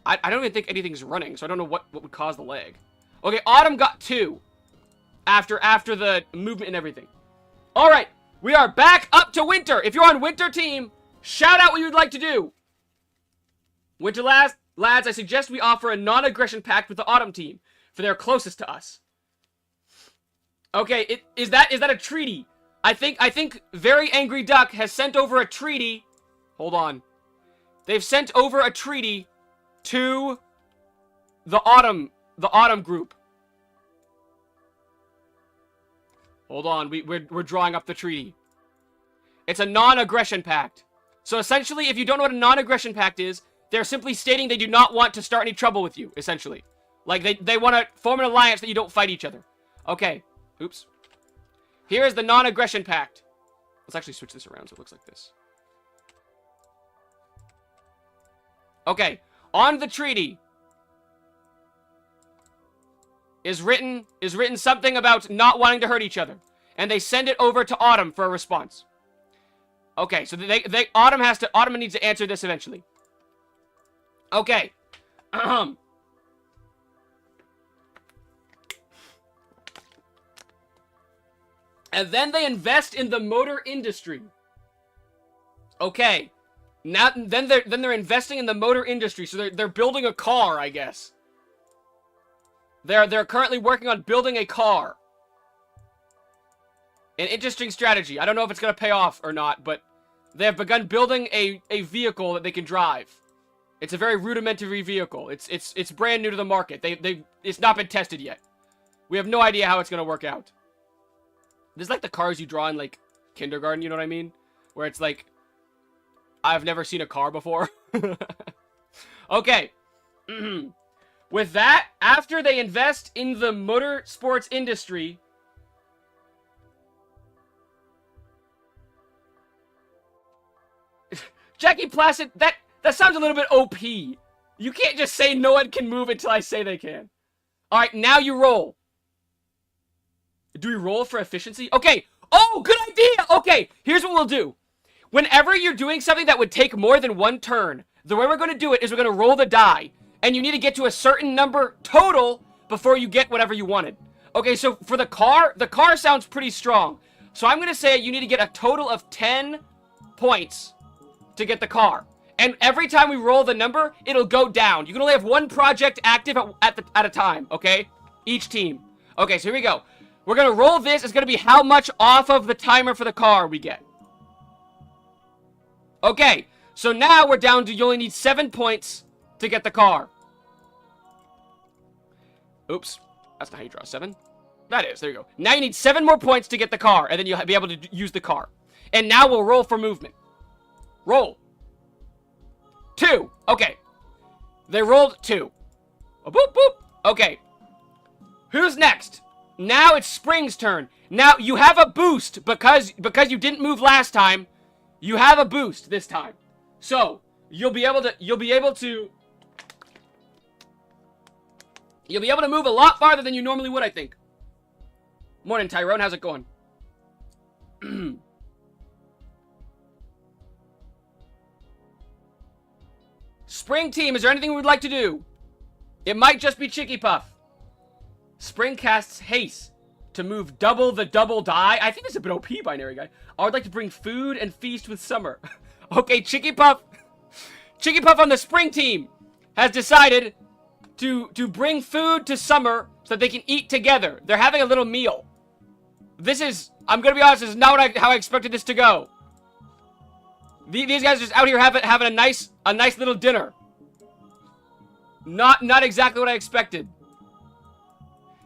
I don't even think anything's running, so I don't know what would cause the lag. Okay, Autumn got 2. After the movement and everything. Alright, we are back up to Winter. If you're on Winter team, shout out what you would like to do. Winter lads, I suggest we offer a non-aggression pact with the Autumn team, for they're closest to us. Okay, is that a treaty? I think Very Angry Duck has sent over a treaty. Hold on. They've sent over a treaty to the Autumn group. Hold on, we're drawing up the treaty. It's a non-aggression pact. So essentially, if you don't know what a non-aggression pact is, they're simply stating they do not want to start any trouble with you, essentially. Like, they want to form an alliance that you don't fight each other. Okay. Oops. Here is the non-aggression pact. Let's actually switch this around so it looks like this. Okay. On the treaty. is written something about not wanting to hurt each other. And they send it over to Autumn for a response. Okay, so Autumn needs to answer this eventually. Okay. And then they invest in the motor industry. Okay. Now then they're investing in the motor industry, so they're building a car, I guess. They're currently working on building a car. An interesting strategy. I don't know if it's gonna pay off or not, but they have begun building a vehicle that they can drive. It's a very rudimentary vehicle. It's brand new to the market. It's not been tested yet. We have no idea how it's gonna work out. This is like the cars you draw in like kindergarten, you know what I mean? Where it's like, I've never seen a car before. Okay. With that, after they invest in the motorsports industry, Jackie Placid, that sounds a little bit OP. You can't just say no one can move until I say they can. Alright, now you roll. Do we roll for efficiency? Okay. Oh, good idea! Okay, here's what we'll do. Whenever you're doing something that would take more than one turn, the way we're going to do it is we're going to roll the die. And you need to get to a certain number total before you get whatever you wanted. Okay, so for the car sounds pretty strong. So I'm going to say you need to get a total of 10 points to get the car. And every time we roll the number, it'll go down. You can only have one project active at a time, okay? Each team. Okay, so here we go. We're going to roll this. It's going to be how much off of the timer for the car we get. Okay, so now we're down to you only need 7 points to get the car. Oops, that's not how you draw 7. That is, there you go. Now you need 7 more points to get the car, and then you'll be able to use the car. And now we'll roll for movement. Roll. 2. Okay. They rolled 2. Oh, boop, boop. Okay. Who's next? Now it's Spring's turn. Now you have a boost because you didn't move last time. You have a boost this time. So, you'll be able to move a lot farther than you normally would, I think. Morning, Tyrone. How's it going? Spring team, is there anything we would like to do? It might just be Chicky Puff. Spring casts haste to move double the double die. I think this is a bit OP, binary guy. I would like to bring food and feast with Summer. Okay, Chicky Puff on the Spring team has decided to bring food to Summer so that they can eat together. They're having a little meal. This is, I'm gonna be honest, this is not how I expected this to go. These guys are just out here having a nice little dinner. Not exactly what I expected.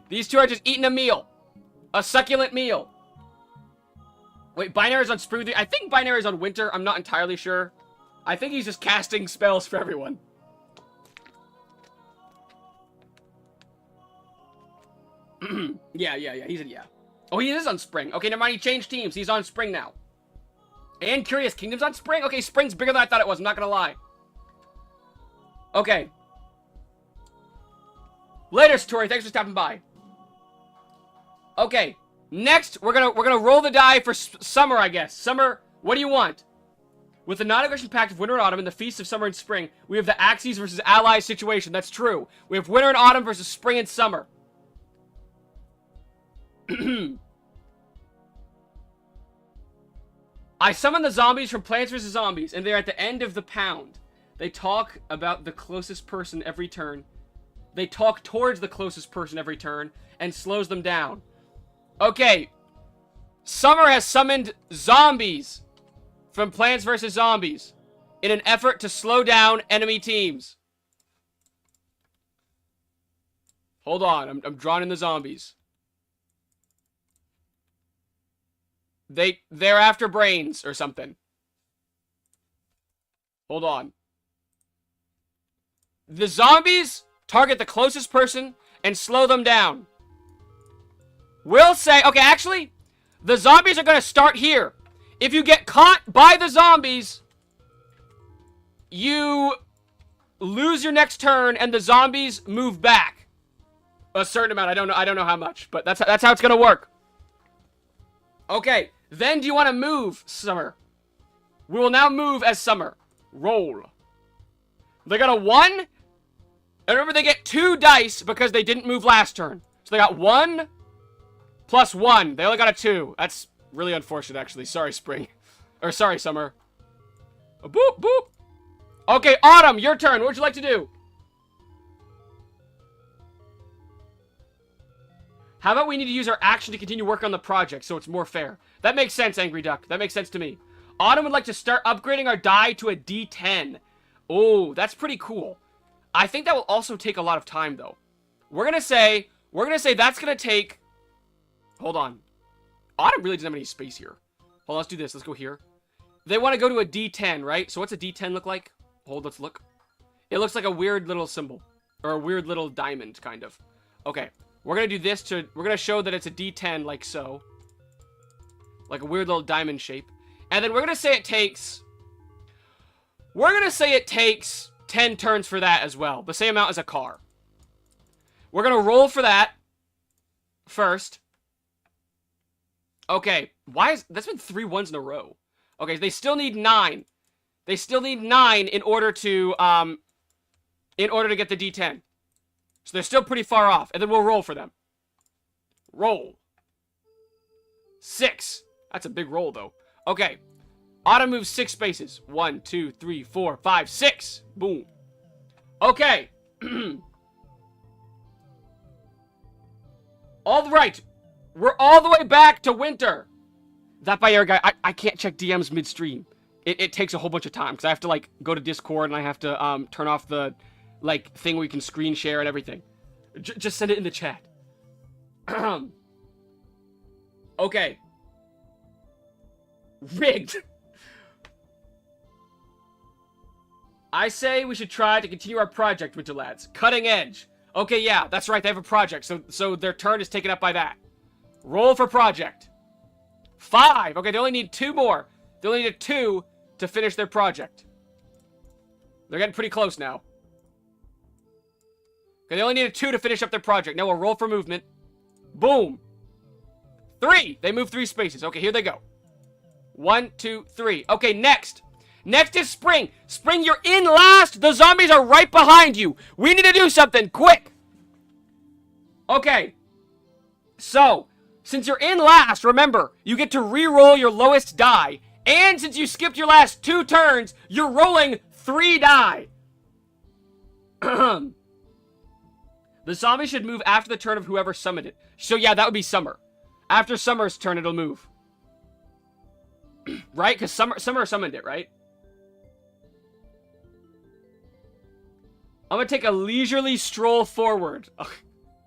These two are just eating a meal. A succulent meal. Wait, Binary's on Spring. I think Binary's on Winter. I'm not entirely sure. I think he's just casting spells for everyone. Yeah. He's in, yeah. Oh, he is on Spring. Okay, never mind. He changed teams. He's on Spring now. And Curious Kingdom's on Spring? Okay, Spring's bigger than I thought it was. I'm not gonna lie. Okay. Later, Satori. Thanks for stopping by. Okay. Next, we're gonna roll the die for Summer, I guess. Summer, what do you want? With the non-aggression pact of Winter and Autumn and the Feast of Summer and Spring, we have the Axes versus Allies situation. That's true. We have Winter and Autumn versus Spring and Summer. I summon the zombies from Plants vs. Zombies, and they're at the end of the pound. They talk about the closest person every turn. They talk towards the closest person every turn, and slows them down. Okay. Summer has summoned zombies from Plants vs. Zombies in an effort to slow down enemy teams. Hold on, I'm drawing in the zombies. They're after brains or something. Hold on. The zombies target the closest person and slow them down. We'll say, okay, actually, the zombies are going to start here. If you get caught by the zombies, you lose your next turn and the zombies move back. A certain amount. I don't know how much, but that's how it's gonna work. Okay. Then do you want to move, Summer? We will now move as Summer. Roll. They got a 1. And remember, they get 2 dice because they didn't move last turn. So they got 1 plus 1. They only got a 2. That's really unfortunate, actually. Sorry, Spring. Or sorry, Summer. Boop, boop. Okay, Autumn, your turn. What would you like to do? How about we need to use our action to continue work on the project so it's more fair? That makes sense, Angry Duck. That makes sense to me. Autumn would like to start upgrading our die to a D10. Oh, that's pretty cool. I think that will also take a lot of time, though. We're gonna say that's gonna take... Hold on. Autumn really doesn't have any space here. Hold on, let's do this. Let's go here. They want to go to a D10, right? So what's a D10 look like? Hold, let's look. It looks like a weird little symbol. Or a weird little diamond, kind of. Okay. We're gonna do this to... We're gonna show that it's a D10, like so. Like a weird little diamond shape. And then we're gonna say it takes... We're gonna say it takes 10 turns for that as well. The same amount as a car. We're gonna roll for that. First. Okay. Why is... That's been 3 ones in a row. Okay, they still need 9. They still need 9 in order to get the D10. So they're still pretty far off. And then we'll roll for them. Roll. 6. That's a big roll, though. Okay. Autumn moves 6 spaces. 1, 2, 3, 4, 5, 6. Boom. Okay. All right. We're all the way back to winter. That by air guy, I can't check DMs midstream. It takes a whole bunch of time because I have to like go to Discord and I have to turn off the like thing where you can screen share and everything. Just send it in the chat. Okay. Rigged. I say we should try to continue our project, Winter Lads. Cutting edge. Okay, yeah, that's right. They have a project, so their turn is taken up by that. Roll for project. 5. Okay, they only need 2 more. They only need 2 to finish their project. They're getting pretty close now. Okay, they only need 2 to finish up their project. Now we'll roll for movement. Boom. 3. They move 3 spaces. Okay, here they go. 1, 2, 3. Okay, next. Next is Spring. Spring, you're in last. The zombies are right behind you. We need to do something quick. Okay. So, since you're in last, remember, you get to re-roll your lowest die. And since you skipped your last 2 turns, you're rolling 3 die. The zombie should move after the turn of whoever summoned it. So yeah, that would be Summer. After Summer's turn, it'll move. Right? Because Summer summoned it, right? I'm gonna take a leisurely stroll forward. I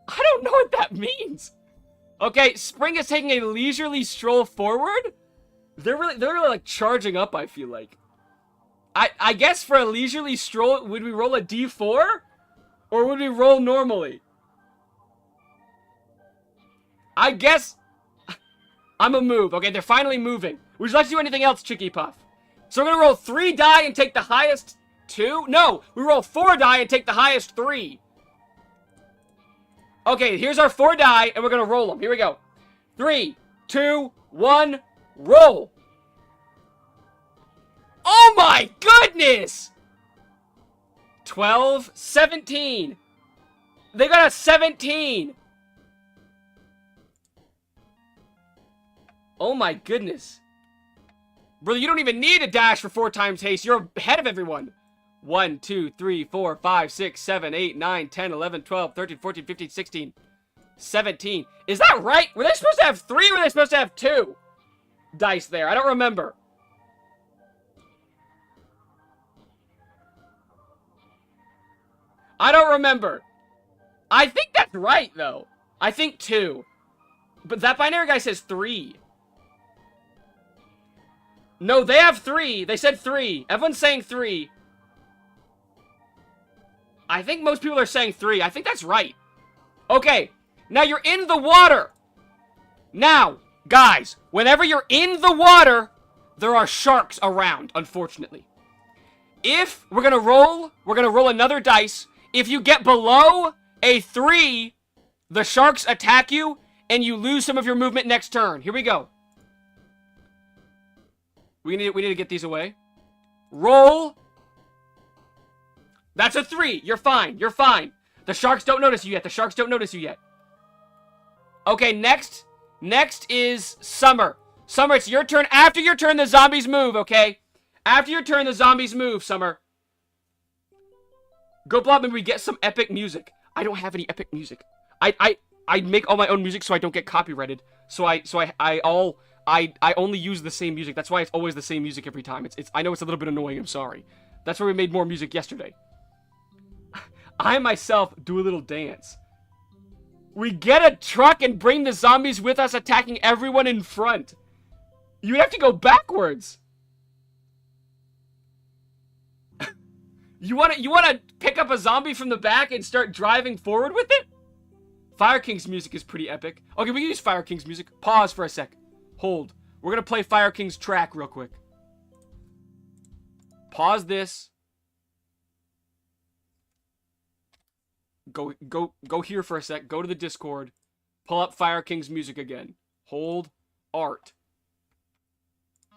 don't know what that means. Okay, Spring is taking a leisurely stroll forward? They're really like charging up, I feel like. I guess for a leisurely stroll, would we roll a D4? Or would we roll normally? I guess I'm a move. Okay, they're finally moving. Would you like to do anything else, Chicky Puff? So we're gonna roll 3 die and take the highest 2? No, we roll 4 die and take the highest 3. Okay, here's our 4 die, and we're gonna roll them. Here we go. 3, 2, 1, roll. Oh my goodness! 12, 17. They got a 17. Oh my goodness. Brother, you don't even need a dash for 4 times haste. You're ahead of everyone. 1, 2, 3, 4, 5, 6, 7, 8, 9, 10, 11, 12, 13, 14, 15, 16, 17. Is that right? Were they supposed to have 3 or were they supposed to have 2 dice there? I don't remember. I don't remember. I think that's right, though. I think 2. But that binary guy says 3. No, they have 3. They said 3. Everyone's saying 3. I think most people are saying 3. I think that's right. Okay. Now you're in the water. Now, guys, whenever you're in the water, there are sharks around, unfortunately. If we're gonna roll another dice. If you get below a 3, The sharks attack you, and you lose some of your movement next turn. Here we go. We need to get these away. Roll. That's a 3. You're fine. You're fine. The sharks don't notice you yet. The sharks don't notice you yet. Okay, next. Next is Summer. Summer, it's your turn. After your turn, the zombies move, okay? After your turn, the zombies move, Summer. GoatBlob, maybe we get some epic music. I don't have any epic music. I make all my own music so I don't get copyrighted. So I only use the same music. That's why it's always the same music every time. I know it's a little bit annoying. I'm sorry. That's why we made more music yesterday. I myself do a little dance. We get a truck and bring the zombies with us, attacking everyone in front. You have to go backwards. You wanna pick up a zombie from the back and start driving forward with it? Fire King's music is pretty epic. Okay, we can use Fire King's music. Pause for a sec. Hold. We're gonna play Fire King's track real quick. Pause this. Go here for a sec. Go to the Discord. Pull up Fire King's music again. Hold. Art.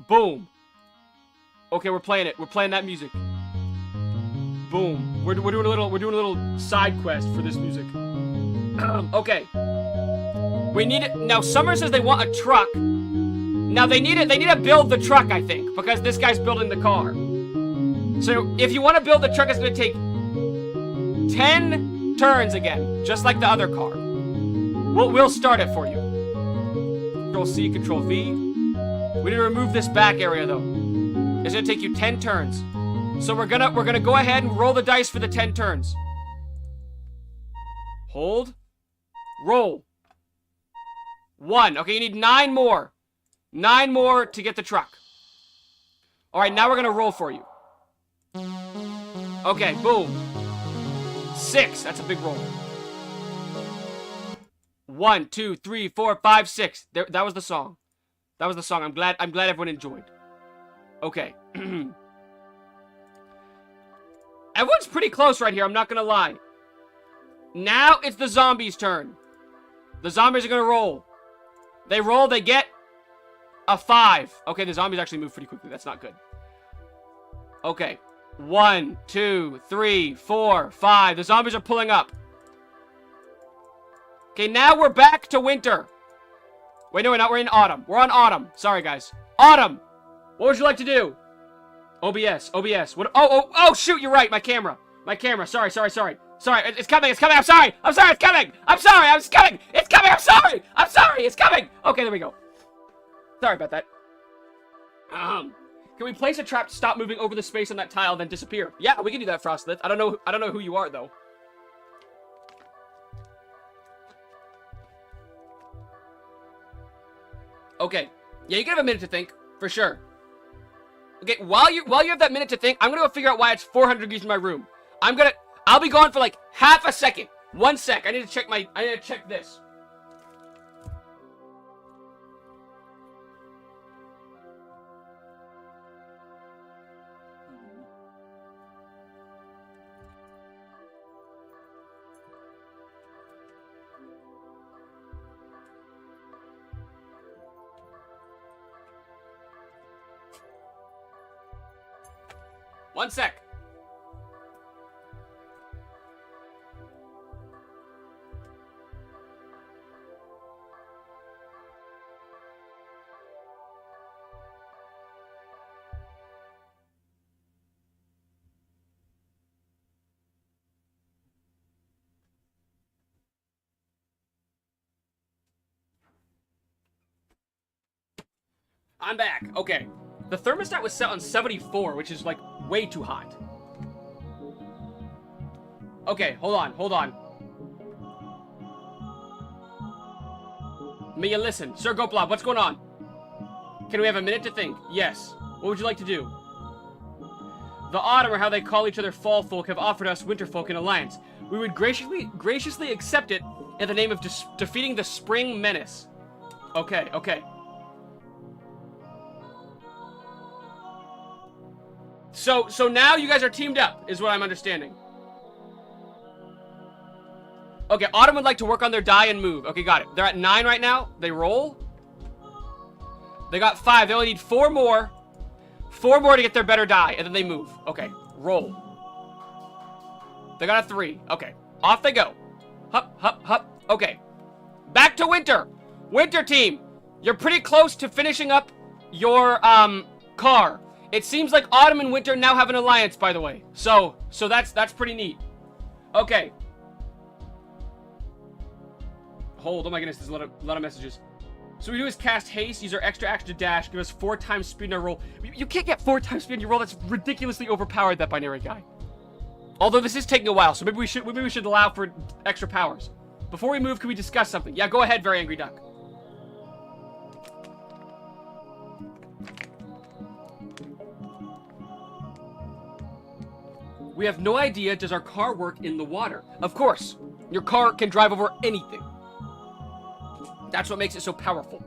Boom. Okay, we're playing it. We're playing that music. Boom. We're doing a little side quest for this music. Okay. We need it. Now, Summer says they want a truck. Now, they need to build the truck, I think, because this guy's building the car. So, if you want to build the truck, it's going to take 10 turns again, just like the other car. We'll start it for you. Control C, Control V. We need to remove this back area, though. It's going to take you 10 turns. So we're gonna go ahead and roll the dice for the 10 turns. Hold. Roll. 1. Okay, you need 9 more. 9 more to get the truck. Alright, now we're gonna roll for you. Okay, boom. 6. That's a big roll. 1, 2, 3, 4, 5, 6. That was the song. That was the song. I'm glad everyone enjoyed. Okay. Everyone's pretty close right here, I'm not gonna lie. Now it's the zombies' turn. The zombies are gonna roll. They roll, they get a 5. Okay, the zombies actually move pretty quickly. That's not good. Okay. 1, 2, 3, 4, 5. The zombies are pulling up. Okay, now we're back to winter. Wait, no, we're not. We're in autumn. We're on autumn. Sorry, guys. Autumn! What would you like to do? OBS. What? Oh, shoot, you're right. My camera. Sorry. It's coming. I'm sorry. It's coming. It's coming. Okay, there we go. Sorry about that. Can we place a trap to stop moving over the space on that tile, then disappear? Yeah, we can do that, Frostlith. I don't know who you are, though. Okay. Yeah, you can have a minute to think, for sure. Okay, while you have that minute to think, I'm gonna go figure out why it's 400 degrees in my room. I'll be gone for like half a second. 1 sec. I need to check this. One sec. I'm back. Okay. The thermostat was set on 74, which is like way too hot. Okay, hold on. Mia, listen. Sir GoatBlob, what's going on? Can we have a minute to think? Yes. What would you like to do? The autumn, or how they call each other fall folk, have offered us winter folk an alliance. We would graciously accept it in the name of defeating the spring menace. Okay. So now you guys are teamed up, is what I'm understanding. Okay, Autumn would like to work on their die and move. Okay, got it. They're at 9 right now. They roll. They got 5. They only need 4 more. 4 more to get their better die, and then they move. Okay, roll. They got a 3. Okay, off they go. Hup, hup, hup. Okay, back to Winter. Winter team, you're pretty close to finishing up your car. It seems like Autumn and Winter now have an alliance, by the way. So that's pretty neat. Okay. Hold, oh my goodness, there's a lot of messages. So what we do is cast haste, use our extra action to dash, give us 4 times speed in our roll. You can't get 4 times speed in your roll. That's ridiculously overpowered, that binary guy. Although this is taking a while, so maybe we should allow for extra powers. Before we move, can we discuss something? Yeah, go ahead, Very Angry Duck. We have no idea, does our car work in the water? Of course, your car can drive over anything. That's what makes it so powerful.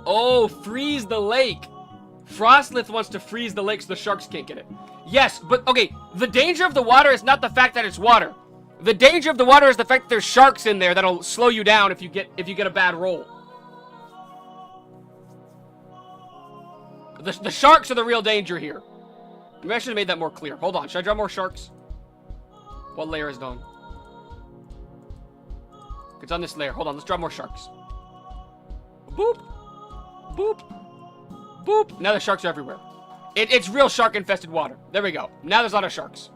Oh, freeze the lake. Frostlith wants to freeze the lake so the sharks can't get it. Yes, but okay, the danger of the water is not the fact that it's water. The danger of the water is the fact that there's sharks in there that'll slow you down if you get a bad roll. The sharks are the real danger here. Maybe I should have made that more clear. Hold on, should I draw more sharks? What layer is done? It's on this layer. Hold on, let's draw more sharks. Boop. Boop. Boop. Now the sharks are everywhere. It's real shark-infested water. There we go. Now there's a lot of sharks.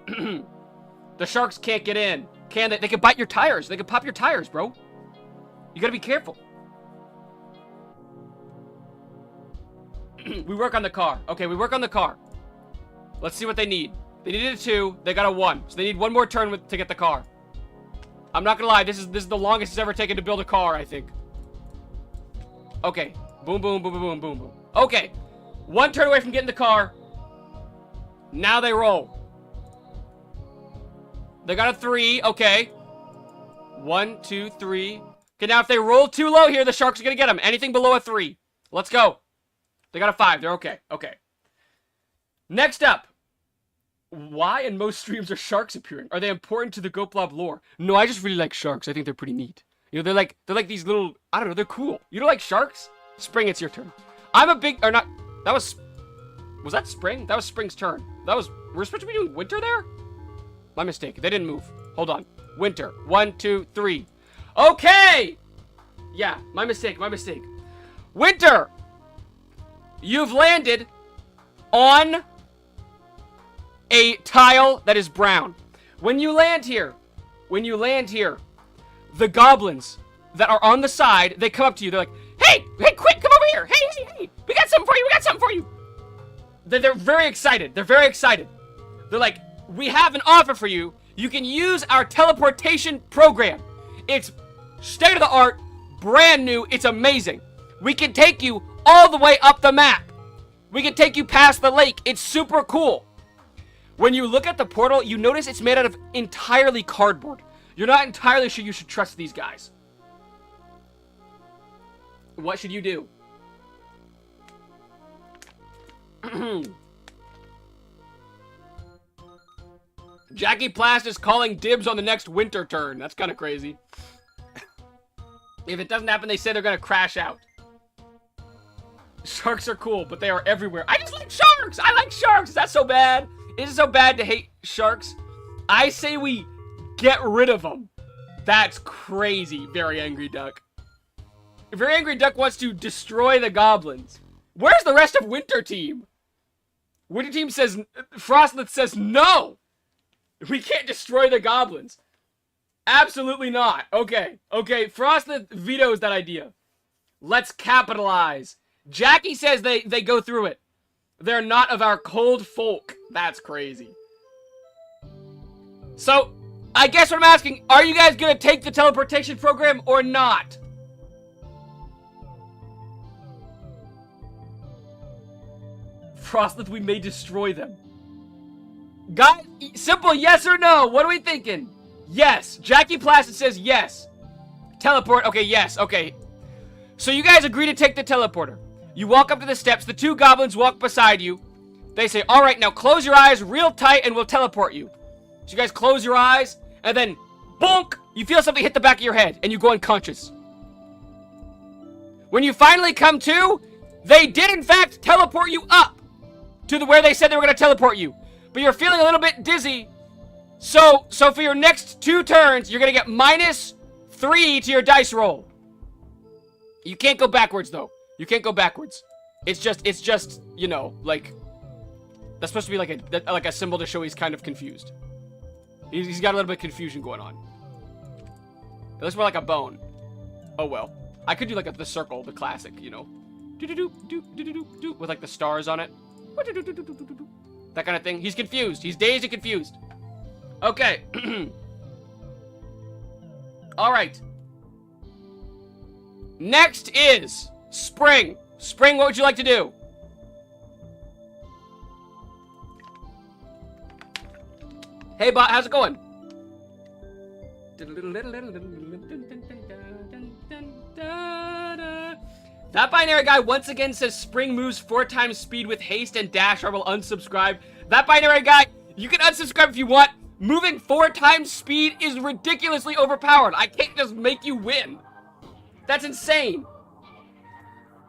The sharks can't get in. Can they? They can bite your tires. They can pop your tires, bro. You gotta be careful. We work on the car. Okay, we work on the car. Let's see what they need. They needed a 2. They got a 1. So they need 1 more turn to get the car. I'm not gonna lie, this is the longest it's ever taken to build a car, I think. Okay. Boom, boom, boom, boom, boom, boom, boom. Okay. 1 turn away from getting the car. Now they roll. They got a 3. Okay. 1, 2, 3. Okay, now if they roll too low here, the sharks are gonna get them. Anything below a 3. Let's go. They got a 5. They're okay. Okay. Next up. Why in most streams are sharks appearing? Are they important to the GoatBlob lore? No, I just really like sharks. I think they're pretty neat. You know, they're like these little, I don't know, they're cool. You don't like sharks? Spring, it's your turn. I'm a big, or not, that was that Spring? That was Spring's turn. We're supposed to be doing Winter there? My mistake. They didn't move. Hold on. Winter. 1, 2, 3. Okay! Yeah, my mistake, my mistake. Winter! You've landed on a tile that is brown. When you land here, the goblins that are on the side, they come up to you. They're like, hey, quick, come over here. Hey, we got something for you. They're very excited. They're like, we have an offer for you. You can use our teleportation program. It's state of the art, brand new. It's amazing. We can take you all the way up the map. We can take you past the lake. It's super cool. When you look at the portal, you notice it's made out of entirely cardboard. You're not entirely sure you should trust these guys. What should you do? Jackie Plast is calling dibs on the next Winter turn. That's kind of crazy. If it doesn't happen, they say they're going to crash out. Sharks are cool, but they are everywhere. I just like sharks! I like sharks! Is that so bad? Is it so bad to hate sharks? I say we get rid of them. That's crazy, Very Angry Duck. Very Angry Duck wants to destroy the goblins. Where's the rest of Winter Team? Winter Team says, Frostlith says no! We can't destroy the goblins. Absolutely not. Okay, Frostlith vetoes that idea. Let's capitalize. Jackie says they go through it. They're not of our cold folk. That's crazy. So, I guess what I'm asking, are you guys gonna take the teleportation program or not? Frostlith, we may destroy them. Guys, simple yes or no. What are we thinking? Yes. Jackie Placid says yes. Teleport. Okay, yes. Okay. So you guys agree to take the teleporter. You walk up to the steps. The 2 goblins walk beside you. They say, all right, now close your eyes real tight and we'll teleport you. So you guys close your eyes, and then, bonk, you feel something hit the back of your head, and you go unconscious. When you finally come to, they did in fact teleport you up to where they said they were going to teleport you. But you're feeling a little bit dizzy. So for your next 2 turns, you're going to get -3 to your dice roll. You can't go backwards, though. You can't go backwards. It's just, you know, like, that's supposed to be like a symbol to show he's kind of confused. He's got a little bit of confusion going on. It looks more like a bone. Oh, well. I could do like the circle, the classic, you know. With like the stars on it. That kind of thing. He's confused. He's dazed and confused. Okay. Alright. Next is Spring. Spring, what would you like to do? Hey, bot, how's it going? That binary guy once again says Spring moves 4 times speed with haste and dash or will unsubscribe. That binary guy, you can unsubscribe if you want. Moving 4 times speed is ridiculously overpowered. I can't just make you win. That's insane.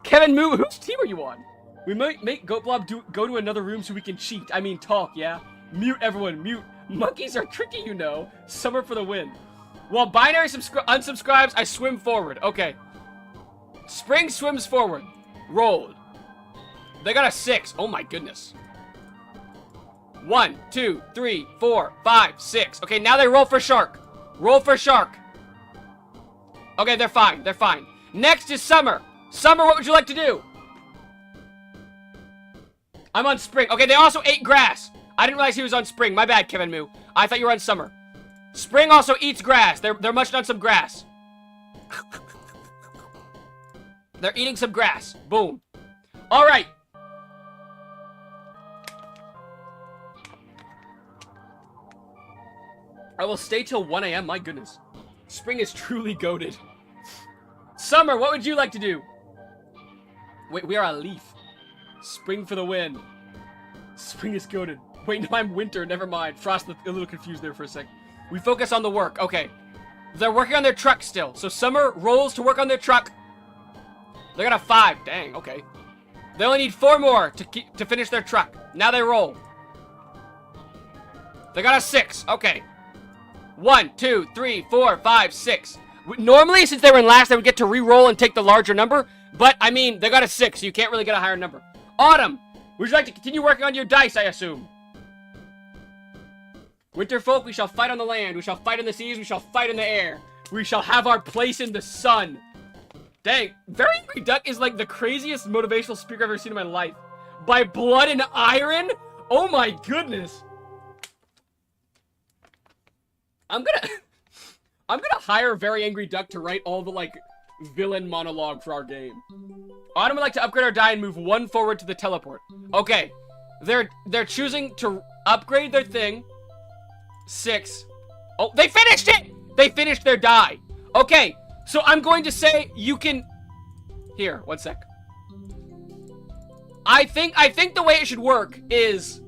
Kevin Moo, whose team are you on? We might make GoatBlob go to another room so we can cheat. I mean talk, yeah? Mute everyone, mute. Monkeys are tricky, you know. Summer for the win. While binary unsubscribes, I swim forward. Okay. Spring swims forward. Rolled. They got a 6. Oh my goodness. 1, 2, 3, 4, 5, 6. Okay, now they roll for shark. Roll for shark. Okay, they're fine. They're fine. Next is Summer. Summer, what would you like to do? I'm on Spring. Okay, they also ate grass. I didn't realize he was on Spring. My bad, Kevin Moo. I thought you were on Summer. Spring also eats grass. They're munching on some grass. They're eating some grass. Boom. All right. I will stay till 1 a.m. My goodness. Spring is truly goated. Summer, what would you like to do? Wait, we are a leaf. Spring for the win. Spring is goated. Wait, no, I'm winter. Never mind. Frost a little confused there for a sec. We focus on the work. Okay. They're working on their truck still. So Summer rolls to work on their truck. They got a 5. Dang, okay. They only need 4 more to finish their truck. Now they roll. They got a 6. Okay. 1, 2, 3, 4, 5, 6. Normally, since they were in last, they would get to re-roll and take the larger number. But, I mean, they got a 6, so you can't really get a higher number. Autumn, would you like to continue working on your dice, I assume? Winterfolk, we shall fight on the land. We shall fight in the seas. We shall fight in the air. We shall have our place in the sun. Dang, Very Angry Duck is like the craziest motivational speaker I've ever seen in my life. By blood and iron? Oh my goodness. I'm gonna hire Very Angry Duck to write all the, like, villain monologue for our game. Autumn would like to upgrade our die and move 1 forward to the teleport. Okay. They're choosing to upgrade their thing. 6. Oh, they finished it! They finished their die. Okay, so I'm going to say you can... Here, 1 sec. I think the way it should work is...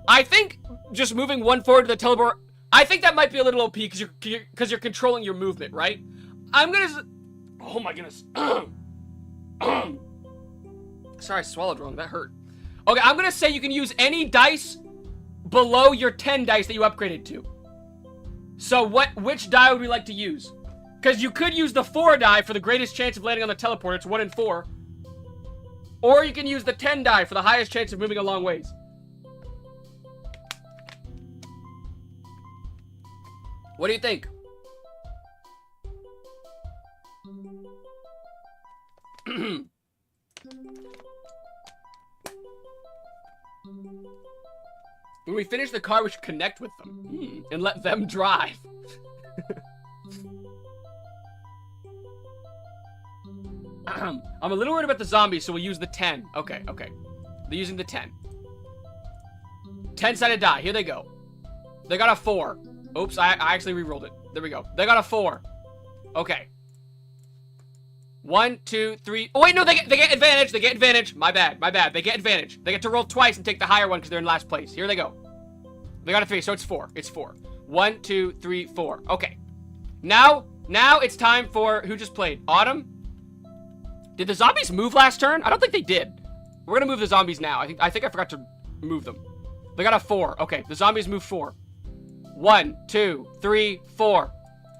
I think just moving 1 forward to the teleport... I think that might be a little OP because you're controlling your movement, right? I'm gonna... Oh my goodness. Sorry, I swallowed wrong. That hurt. Okay, I'm gonna say you can use any dice below your 10 dice that you upgraded to. So which die would we like to use? Because you could use the 4 die for the greatest chance of landing on the teleporter. It's 1 in 4. Or you can use the 10 die for the highest chance of moving a long ways. What do you think? When we finish the car, we should connect with them. And let them drive. I'm a little worried about the zombies, so we'll use the 10. Okay, okay. They're using the 10. 10-sided die. Here they go. They got a 4. Oops, I actually re-rolled it. There we go. They got a 4. Okay. 1, 2, 3. Oh, wait, no, they get advantage. They get advantage. My bad. They get advantage. They get to roll twice and take the higher one because they're in last place. Here they go. They got a 3, so it's 4. It's 4. 1, 2, 3, 4. Okay. Now it's time for who just played? Autumn? Did the zombies move last turn? I don't think they did. We're gonna move the zombies now. I think I forgot to move them. They got a 4. Okay, the zombies move 4. 1, 2, 3, 4.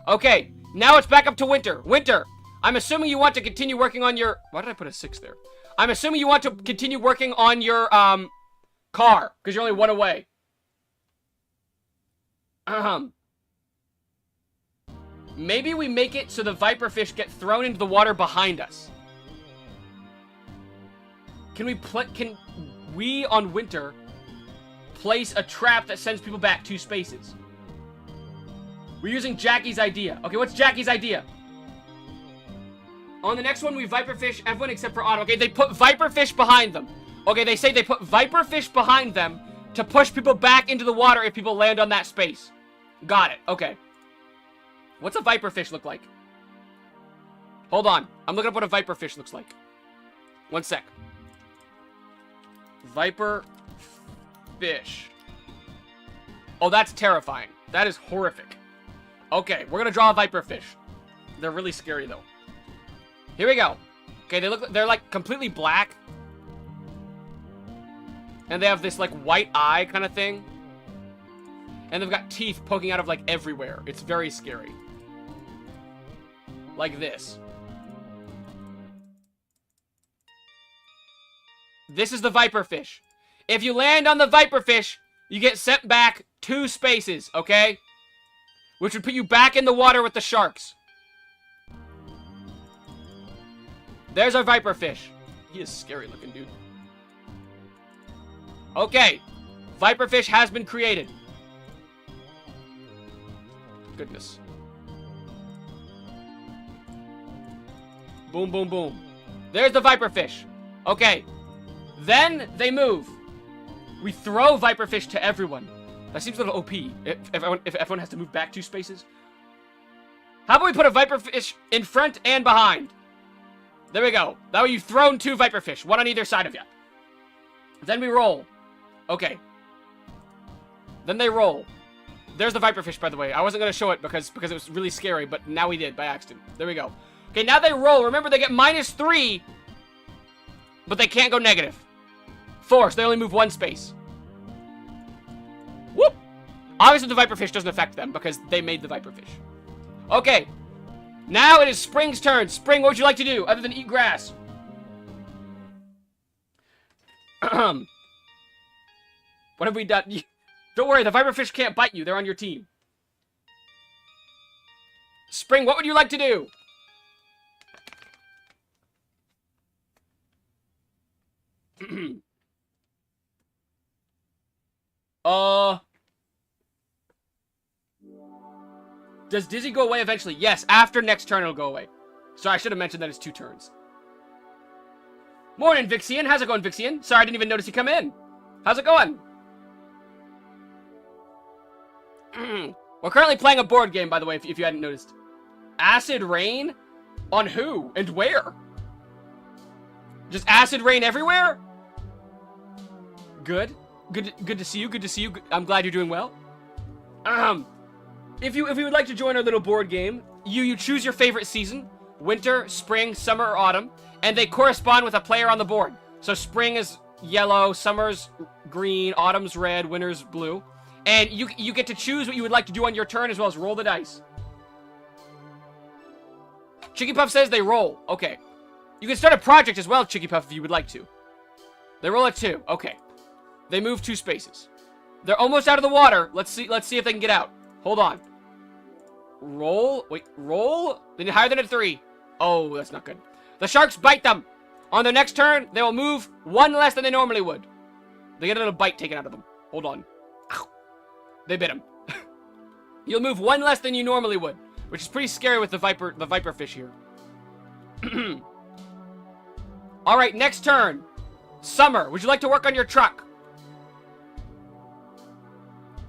Okay, now it's back up to Winter. Winter, I'm assuming you want to continue working on your... Why did I put a 6 there? I'm assuming you want to continue working on your, car, because you're only 1 away. Maybe we make it so the viperfish get thrown into the water behind us. Can we on Winter place a trap that sends people back 2 spaces? We're using Jackie's idea. Okay, what's Jackie's idea? On the next one, we viperfish everyone except for Autumn. Okay, they put viperfish behind them. Okay, they say they put viperfish behind them to push people back into the water if people land on that space. Got it. Okay. What's a viperfish look like? Hold on. I'm looking up what a viperfish looks like. 1 sec. Viperfish. Oh, that's terrifying. That is horrific. Okay, we're gonna draw a viperfish. They're really scary, though. Here we go. Okay, they're like completely black. And they have this like white eye kind of thing. And they've got teeth poking out of like everywhere. It's very scary. Like this. This is the viperfish. If you land on the viperfish, you get sent back 2 spaces, okay? Which would put you back in the water with the sharks. There's our viperfish. He is scary looking, dude. Okay. Viperfish has been created. Goodness. Boom, boom, boom. There's the viperfish. Okay. Then they move. We throw viperfish to everyone. That seems a little OP. If everyone has to move back 2 spaces. How about we put a viperfish in front and behind? There we go. That way you've thrown 2 viperfish. 1 on either side of you. Then we roll. Okay. Then they roll. There's the viperfish, by the way. I wasn't going to show it because it was really scary, but now we did by accident. There we go. Okay, now they roll. Remember, they get -3, but they can't go negative. 4, so they only move 1 space. Whoop! Obviously, the viperfish doesn't affect them because they made the viperfish. Okay. Now it is Spring's turn. Spring, what would you like to do other than eat grass? What have we done? Don't worry, the viperfish can't bite you. They're on your team. Spring, what would you like to do? Does Dizzy go away eventually? Yes, after next turn it'll go away. Sorry, I should have mentioned that it's 2 turns. Morning, Vixian. How's it going, Vixian? Sorry, I didn't even notice you come in. How's it going? We're currently playing a board game, by the way, if you hadn't noticed. Acid rain? On who? And where? Just acid rain everywhere? Good. Good to see you. Good to see you. I'm glad you're doing well. If you would like to join our little board game, you choose your favorite season. Winter, spring, summer, or autumn. And they correspond with a player on the board. So spring is yellow, summer's green, autumn's red, winter's blue. And you get to choose what you would like to do on your turn as well as roll the dice. Chicky Puff says they roll. Okay. You can start a project as well, Chicky Puff, if you would like to. They roll at 2. Okay. They move 2 spaces. They're almost out of the water. Let's see if they can get out. Hold on. Roll. Wait, roll? They need higher than a 3. Oh, that's not good. The sharks bite them. On their next turn, they will move 1 less than they normally would. They get a little bite taken out of them. Hold on. Ow. They bit him. You'll move 1 less than you normally would, which is pretty scary with the viperfish here. All right, next turn. Summer, would you like to work on your truck?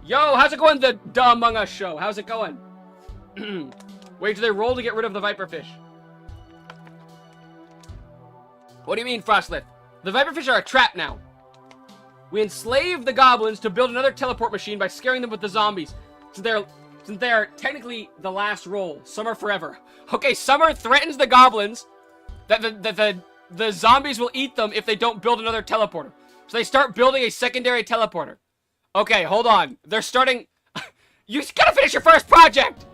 Yo, how's it going, the Duh Among Us show? How's it going? Wait, do they roll to get rid of the viperfish? What do you mean, Frostlift? The Viperfish are a trap now. We enslave the goblins to build another teleport machine by scaring them with the zombies. Since they're technically the last roll. Summer forever. Okay, Summer threatens the goblins that the zombies will eat them if they don't build another teleporter. So they start building a secondary teleporter. Okay, hold on. They're starting... You gotta finish your first project!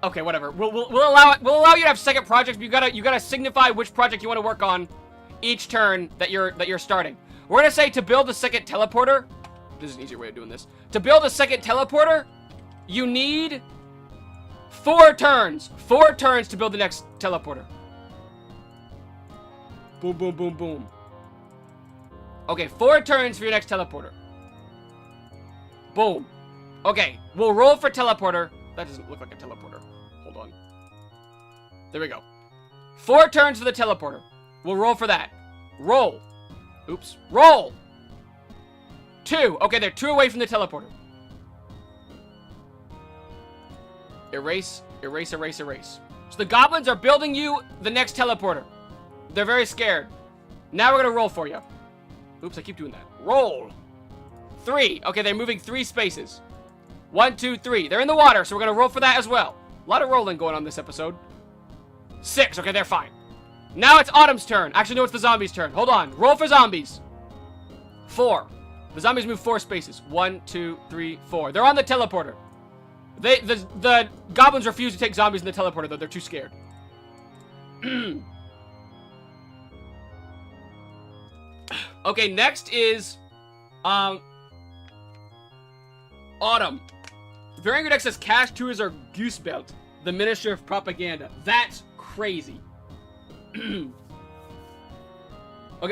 Okay, whatever. We'll allow it. We'll allow you to have second projects, but you gotta signify which project you want to work on each turn that you're starting. We're gonna say to build a second teleporter. This is an easier way of doing this. To build a second teleporter, you need 4 turns. 4 turns to build the next teleporter. Boom, boom, boom, boom. Okay, 4 turns for your next teleporter. Boom. Okay, we'll roll for teleporter. That doesn't look like a teleporter. Hold on. There we go. 4 turns for the teleporter. We'll roll for that. Roll. Oops. Roll. 2. Okay, they're 2 away from the teleporter. Erase, erase, erase, erase. So the goblins are building you the next teleporter. They're very scared. Now we're gonna roll for you. Oops, I keep doing that. Roll. 3. Okay, they're moving 3 spaces. 1, 2, 3. They're in the water, so we're gonna roll for that as well. A lot of rolling going on this episode. 6. Okay, they're fine. Now it's Autumn's turn. Actually, no, it's the zombies' turn. Hold on. Roll for zombies. 4. The zombies move 4 spaces. 1, 2, 3, 4. They're on the teleporter. The goblins refuse to take zombies in the teleporter, though. They're too scared. Okay, next is Autumn. Very good. Next says Cash Tours or Goose Belt, the Minister of Propaganda. That's crazy. Okay,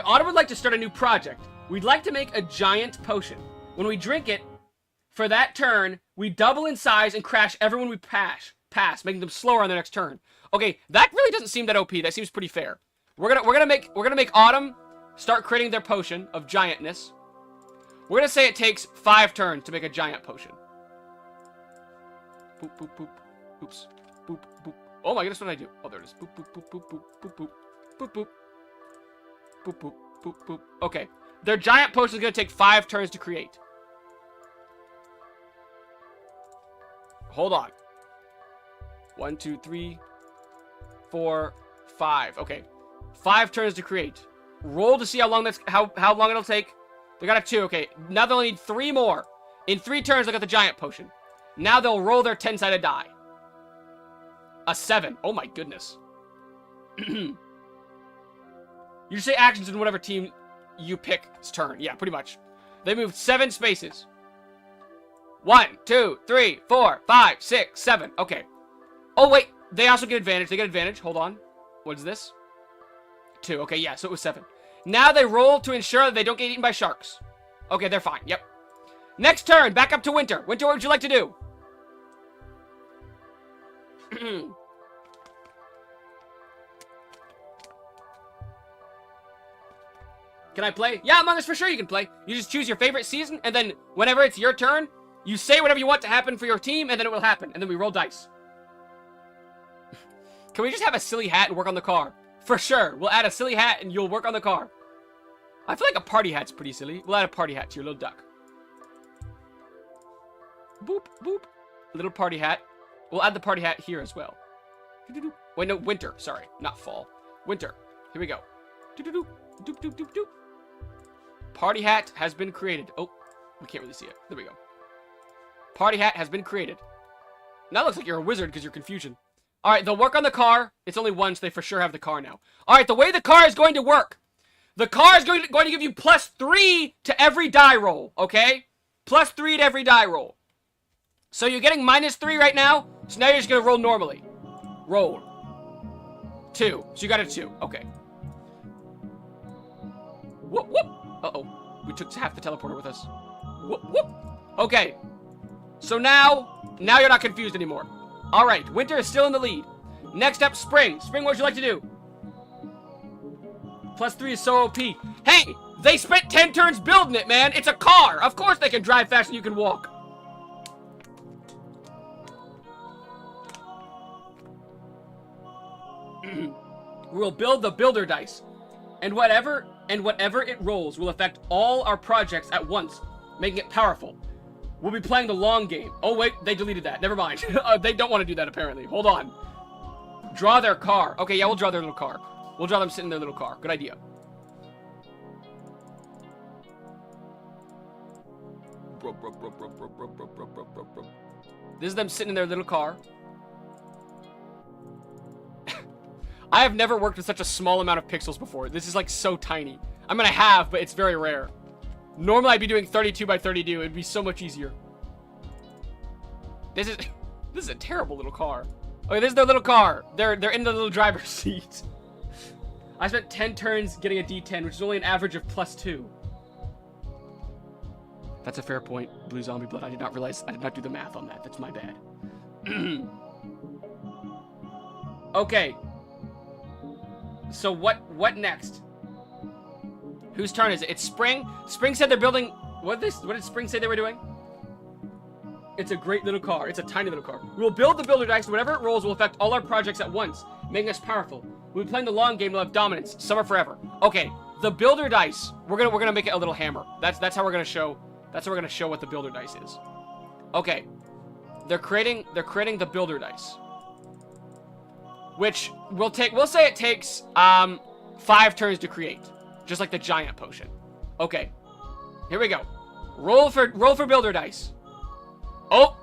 Autumn would like to start a new project. We'd like to make a giant potion. When we drink it, for that turn, we double in size and crash everyone we pass, making them slower on their next turn. Okay, that really doesn't seem that OP. That seems pretty fair. We're gonna make Autumn start creating their potion of giantness. We're gonna say it takes 5 turns to make a giant potion. Boop, boop, boop. Oops. Boop, boop. Oh my goodness, what did I do? Oh, there it is. Boop, boop, boop, boop, boop, boop, boop. Boop, boop. Boop, boop, boop, boop. Okay. Their giant potion is gonna take 5 turns to create. Hold on. 1, 2, 3, 4, 5. Okay. 5 turns to create. Roll to see how long how long it'll take. They got a 2. Okay. Now they'll need 3 more. In 3 turns, they got the giant potion. Now they'll roll their 10-sided die. A 7. Oh my goodness. You just say actions in whatever team you pick's turn. Yeah, pretty much. They moved 7 spaces. 1, 2, 3, 4, 5, 6, 7. Okay. Oh, wait. They also get advantage. They get advantage. Hold on. What is this? 2. Okay, yeah, so it was 7. Now they roll to ensure that they don't get eaten by sharks. Okay, they're fine. Yep. Next turn. Back up to Winter. Winter, what would you like to do? Can I play? Yeah, Among Us, for sure you can play. You just choose your favorite season, and then whenever it's your turn, you say whatever you want to happen for your team, and then it will happen. And then we roll dice. Can we just have a silly hat and work on the car? For sure. We'll add a silly hat, and you'll work on the car. I feel like a party hat's pretty silly. We'll add a party hat to your little duck. Boop, boop. Little party hat. We'll add the party hat here as well. Wait, no, winter. Sorry, not fall. Winter. Here we go. Doop, doop, doop, doop. Party hat has been created. Oh, we can't really see it. There we go. Party hat has been created. Now it looks like you're a wizard because you're confusion. All right, they'll work on the car. It's only one, so they for sure have the car now. All right, the way the car is going to work. The car is going to give you +3 to every die roll, okay? +3 to every die roll. So you're getting -3 right now, so now you're just going to roll normally. Roll. 2. So you got a 2. Okay. Whoop, whoop. Uh-oh. We took half the teleporter with us. Whoop, whoop. Okay. So now you're not confused anymore. All right. Winter is still in the lead. Next up, Spring. Spring, what would you like to do? +3 is so OP. Hey, they spent 10 turns building it, man. It's a car. Of course they can drive faster than you can walk. We'll build the builder dice. And whatever it rolls will affect all our projects at once, making it powerful. We'll be playing the long game. Oh wait, they deleted that. Never mind. They don't want to do that apparently. Hold on. Draw their car. Okay, yeah, we'll draw their little car. We'll draw them sitting in their little car. Good idea. This is them sitting in their little car. I have never worked with such a small amount of pixels before. This is like so tiny. I mean, I have, but it's very rare. Normally, I'd be doing 32 by 32. It'd be so much easier. This is a terrible little car. Okay, this is their little car. They're in the little driver's seat. I spent 10 turns getting a D10, which is only an average of +2. That's a fair point, Blue Zombie Blood. I did not realize. I did not do the math on that. That's my bad. Okay. So what next? Whose turn is it? It's Spring. Spring said they're building. What did Spring say they were doing? It's a great little car. It's a tiny little car. We will build the builder dice. Whatever it rolls will affect all our projects at once, making us powerful. We'll be playing the long game. We'll have dominance. Summer forever. Okay. The builder dice. We're gonna make it a little hammer. That's how we're gonna show. That's how we're gonna show what the builder dice is. Okay. They're creating the builder dice. Which we'll say it takes 5 turns to create. Just like the giant potion. Okay. Here we go. Roll for builder dice. Oh!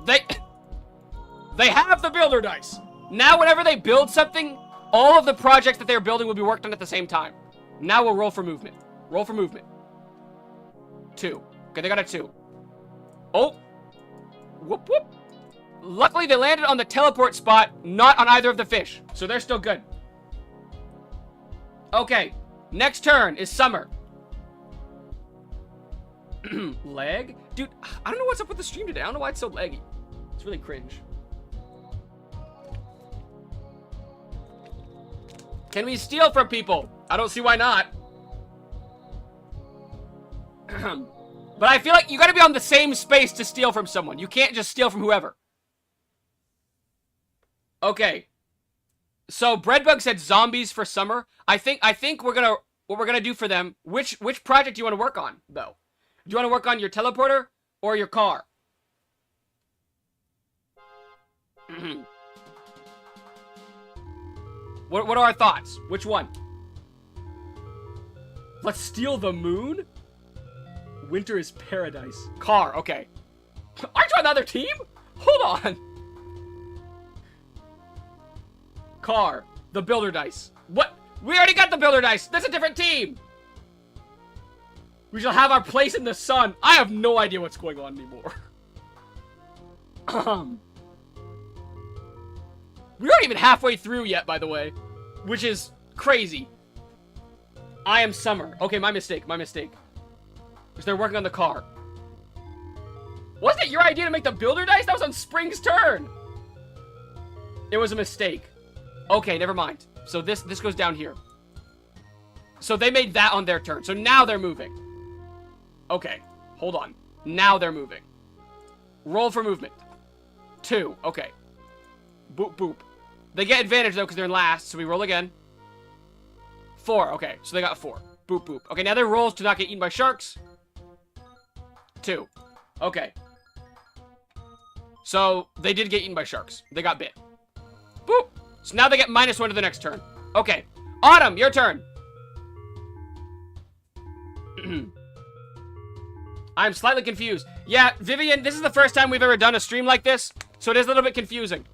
They have the builder dice. Now whenever they build something, all of the projects that they're building will be worked on at the same time. Now we'll roll for movement. Roll for movement. 2. Okay, they got a 2. Oh! Whoop whoop. Luckily, they landed on the teleport spot, not on either of the fish. So they're still good. Okay. Next turn is Summer. Lag? Dude, I don't know what's up with the stream today. I don't know why it's so laggy. It's really cringe. Can we steal from people? I don't see why not. But I feel like you gotta be on the same space to steal from someone. You can't just steal from whoever. Okay. So Breadbug said zombies for Summer. I think what we're gonna do for them. Which project do you want to work on though? Do you want to work on your teleporter or your car? What are our thoughts? Which one? Let's steal the moon? Winter is paradise. Car, okay. Aren't you on the other team? Hold on. Car. The builder dice. What? We already got the builder dice. That's a different team. We shall have our place in the sun. I have no idea what's going on anymore. We aren't even halfway through yet, by the way. Which is crazy. I am Summer. Okay, my mistake. My mistake. Because they're working on the car. Wasn't it your idea to make the builder dice? That was on Spring's turn. It was a mistake. Okay, never mind. So this goes down here. So they made that on their turn. So now they're moving. Okay, hold on. Now they're moving. Roll for movement. 2. Okay. Boop, boop. They get advantage, though, because they're in last. So we roll again. 4. Okay, so they got 4. Boop, boop. Okay, now their rolls to not get eaten by sharks. 2. Okay. So they did get eaten by sharks. They got bit. Boop. So now they get -1 to the next turn. Okay. Autumn, your turn. I'm slightly confused. Yeah, Vivian, this is the first time we've ever done a stream like this, so it is a little bit confusing.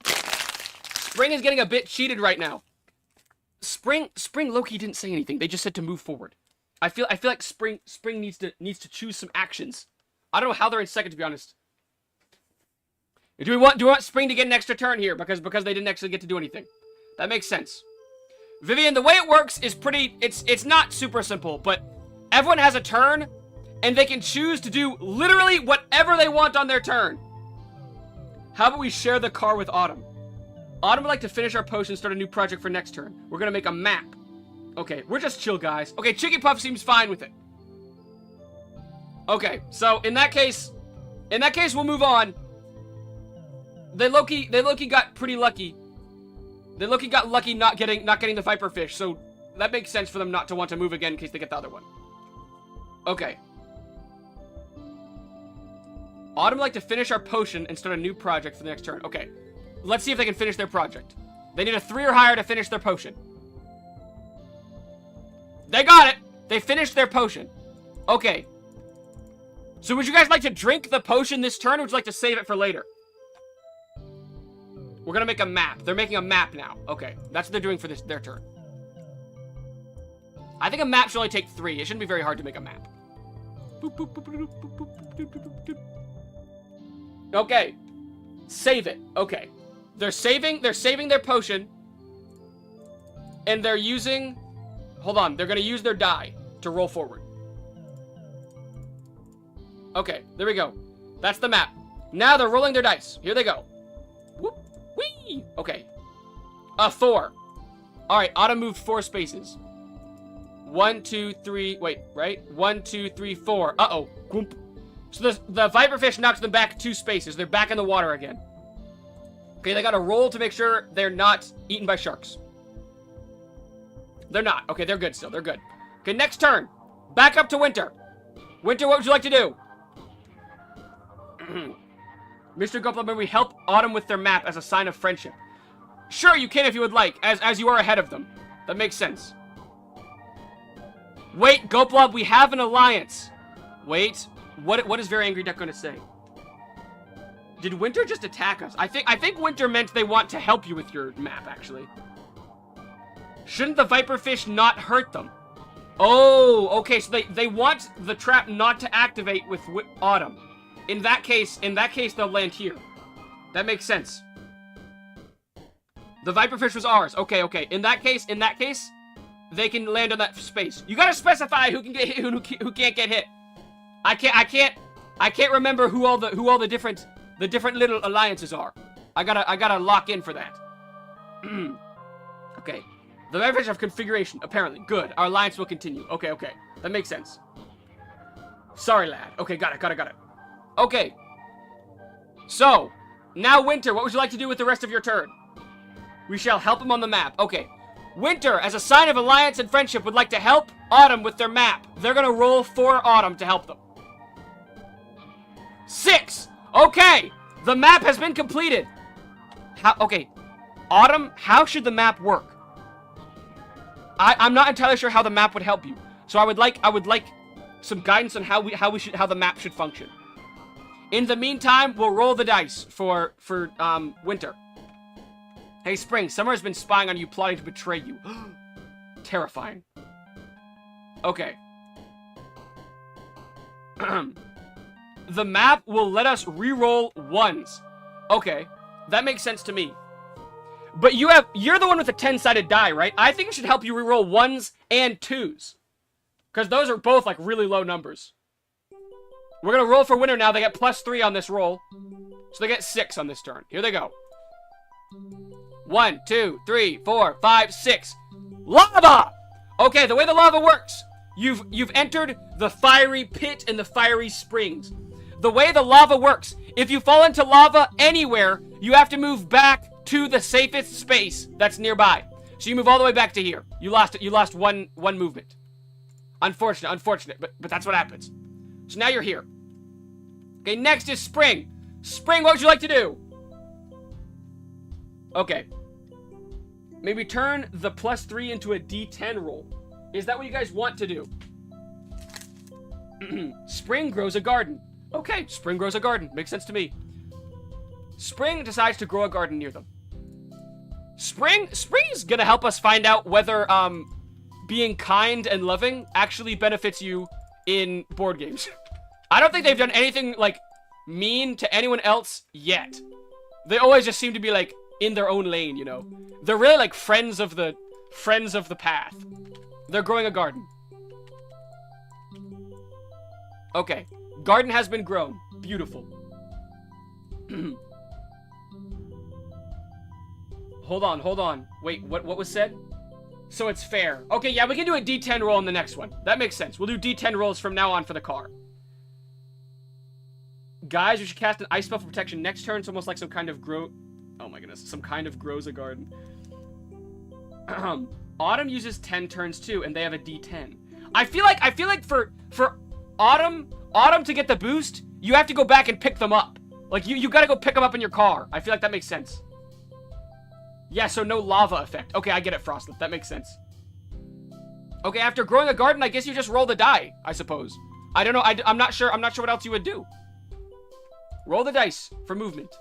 Spring is getting a bit cheated right now. Spring low-key didn't say anything. They just said to move forward. I feel like Spring needs to choose some actions. I don't know how they're in second, to be honest. Do we want Spring to get an extra turn here because they didn't actually get to do anything? That makes sense. Vivian, the way it works is it's not super simple, but everyone has a turn, and they can choose to do literally whatever they want on their turn. How about we share the car with Autumn? Autumn would like to finish our potion and start a new project for next turn. We're gonna make a map. Okay, we're just chill, guys. Okay, Chicky Puff seems fine with it. Okay, so in that case, we'll move on. They low-key got pretty lucky. They got lucky not getting the Viper Fish, so that makes sense for them not to want to move again in case they get the other one. Okay. Autumn would like to finish our potion and start a new project for the next turn. Okay. Let's see if they can finish their project. They need a 3 or higher to finish their potion. They got it! They finished their potion. Okay. So would you guys like to drink the potion this turn, or would you like to save it for later? We're gonna make a map. They're making a map now. Okay. That's what they're doing for their turn. I think a map should only take 3. It shouldn't be very hard to make a map. Okay. Save it. Okay. They're saving their potion. And they're using... Hold on. They're going to use their die to roll forward. Okay. There we go. That's the map. Now they're rolling their dice. Here they go. Whoop. Whee! Okay. 4. Alright. Autumn moved 4 spaces. 1, 2, 3... Wait. Right? 1, 2, 3, 4. Uh-oh. Goomp. So the Viperfish knocks them back 2 spaces. They're back in the water again. Okay, they gotta roll to make sure they're not eaten by sharks. They're not. Okay, they're good still. They're good. Okay, next turn. Back up to Winter. Winter, what would you like to do? Mr. GoatBlob, may we help Autumn with their map as a sign of friendship? Sure, you can if you would like, as you are ahead of them. That makes sense. Wait, GoatBlob, we have an alliance. Wait, what is Very Angry Duck going to say? Did Winter just attack us? I think Winter meant they want to help you with your map, actually. Shouldn't the Viperfish not hurt them? Oh, okay, so they want the trap not to activate with Autumn. In that case, they'll land here. That makes sense. The Viperfish was ours. Okay. In that case, they can land on that space. You gotta specify who can get hit, who can't get hit. I can't remember who all the different little alliances are. I gotta lock in for that. Okay. The Viperfish have configuration, apparently. Good. Our alliance will continue. Okay. That makes sense. Sorry, lad. Okay, got it. Okay. So, now Winter, what would you like to do with the rest of your turn? We shall help him on the map. Okay. Winter, as a sign of alliance and friendship, would like to help Autumn with their map. They're gonna roll for Autumn to help them. 6! Okay! The map has been completed. Okay. Autumn, how should the map work? I'm not entirely sure how the map would help you. So I would like some guidance on how the map should function. In the meantime, we'll roll the dice for Winter. Hey, Spring, Summer has been spying on you, plotting to betray you. Terrifying. Okay. The map will let us re-roll 1s. Okay. That makes sense to me. But you're the one with the 10-sided die, right? I think it should help you re-roll 1s and 2s. Because those are both, like, really low numbers. We're gonna roll for Winter now. They get +3 on this roll. So they get 6 on this turn. Here they go. 1, 2, 3, 4, 5, 6. Lava! Okay, the way the lava works. You've entered the fiery pit and the fiery springs. The way the lava works, if you fall into lava anywhere, you have to move back to the safest space that's nearby. So you move all the way back to here. You lost one movement. Unfortunate, but that's what happens. So now you're here. Okay, next is Spring. Spring, what would you like to do? Okay. Maybe turn the +3 into a D10 roll. Is that what you guys want to do? Spring grows a garden. Okay, Spring grows a garden. Makes sense to me. Spring decides to grow a garden near them. Spring's gonna help us find out whether being kind and loving actually benefits you in board games. I don't think they've done anything like mean to anyone else yet. They always just seem to be like in their own lane, you know. They're really like friends of the path. They're growing a garden. Okay, garden has been grown. Beautiful. Hold on. Wait, what was said? So it's fair. Okay, yeah, we can do a D10 roll in the next one. That makes sense. We'll do D10 rolls from now on for the car. Guys, we should cast an ice spell for protection next turn. It's almost like some kind of Oh my goodness. Some kind of grows a garden. Autumn uses 10 turns too, and they have a D10. I feel like for Autumn to get the boost, you have to go back and pick them up. Like, you gotta go pick them up in your car. I feel like that makes sense. Yeah, so no lava effect. Okay, I get it, Frostlip. That makes sense. Okay, after growing a garden, I guess you just roll the die, I suppose. I don't know. I'm not sure. I'm not sure what else you would do. Roll the dice for movement.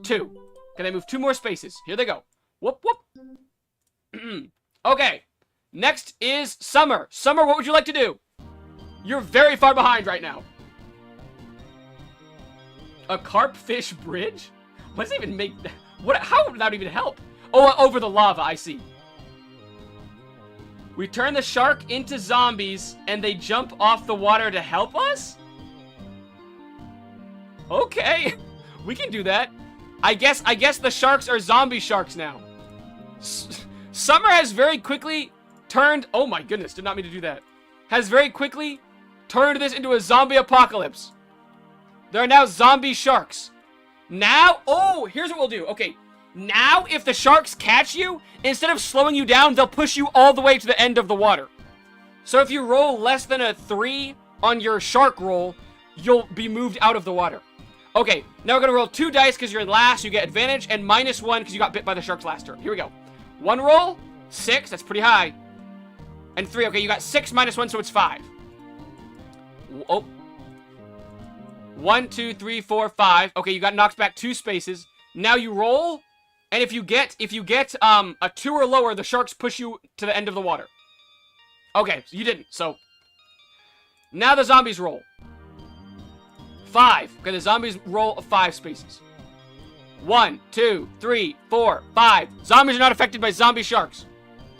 2. Can they move 2 more spaces? Here they go. Whoop, whoop. Okay. Next is Summer. Summer, what would you like to do? You're very far behind right now. A carp-fish bridge? What does it even make... How would that even help? Oh, over the lava, I see. We turn the shark into zombies, and they jump off the water to help us? Okay. We can do that. I guess the sharks are zombie sharks now. Summer has very quickly turned... Oh my goodness, did not mean to do that. Has very quickly turned this into a zombie apocalypse. There are now zombie sharks. Now, oh, here's what we'll do. Okay, now if the sharks catch you, instead of slowing you down, they'll push you all the way to the end of the water. So if you roll less than a 3 on your shark roll, you'll be moved out of the water. Okay, now we're gonna roll 2 dice because you're last, you get advantage, and -1 because you got bit by the sharks last turn. Here we go. 1 roll, 6, that's pretty high. And 3, okay, you got 6 -1, so it's 5. Oh. 1, 2, 3, 4, 5. Okay, you got knocked back 2 spaces. Now you roll, and if you get a 2 or lower, the sharks push you to the end of the water. Okay, so you didn't. So now the zombies roll. 5. Okay, the zombies roll 5 spaces. 1, 2, 3, 4, 5. Zombies are not affected by zombie sharks.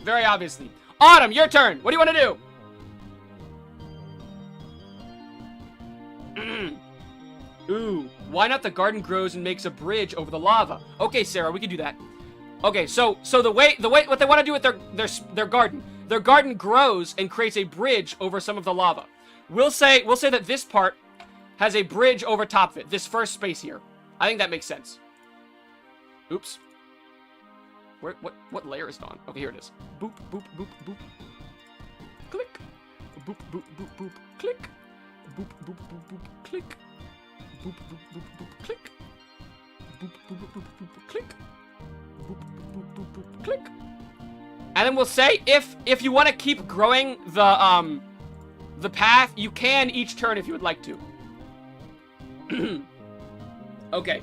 Very obviously. Autumn, your turn. What do you want to do? Ooh, why not the garden grows and makes a bridge over the lava? Okay, Sarah, we can do that. Okay, so the way what they want to do with their garden grows and creates a bridge over some of the lava. We'll say that this part has a bridge over top of it. This first space here. I think that makes sense. Oops. What layer is it on? Okay, here it is. Boop, boop, boop, boop. Click. Boop, boop, boop, boop. Click. Boop, boop, boop, boop. Click. Boop, boop, boop, boop. Click. Boop, boop, boop, boop, boop. Click. Boop, boop, boop, boop, boop. Click. And then we'll say if you want to keep growing the path, you can each turn if you would like to. Okay.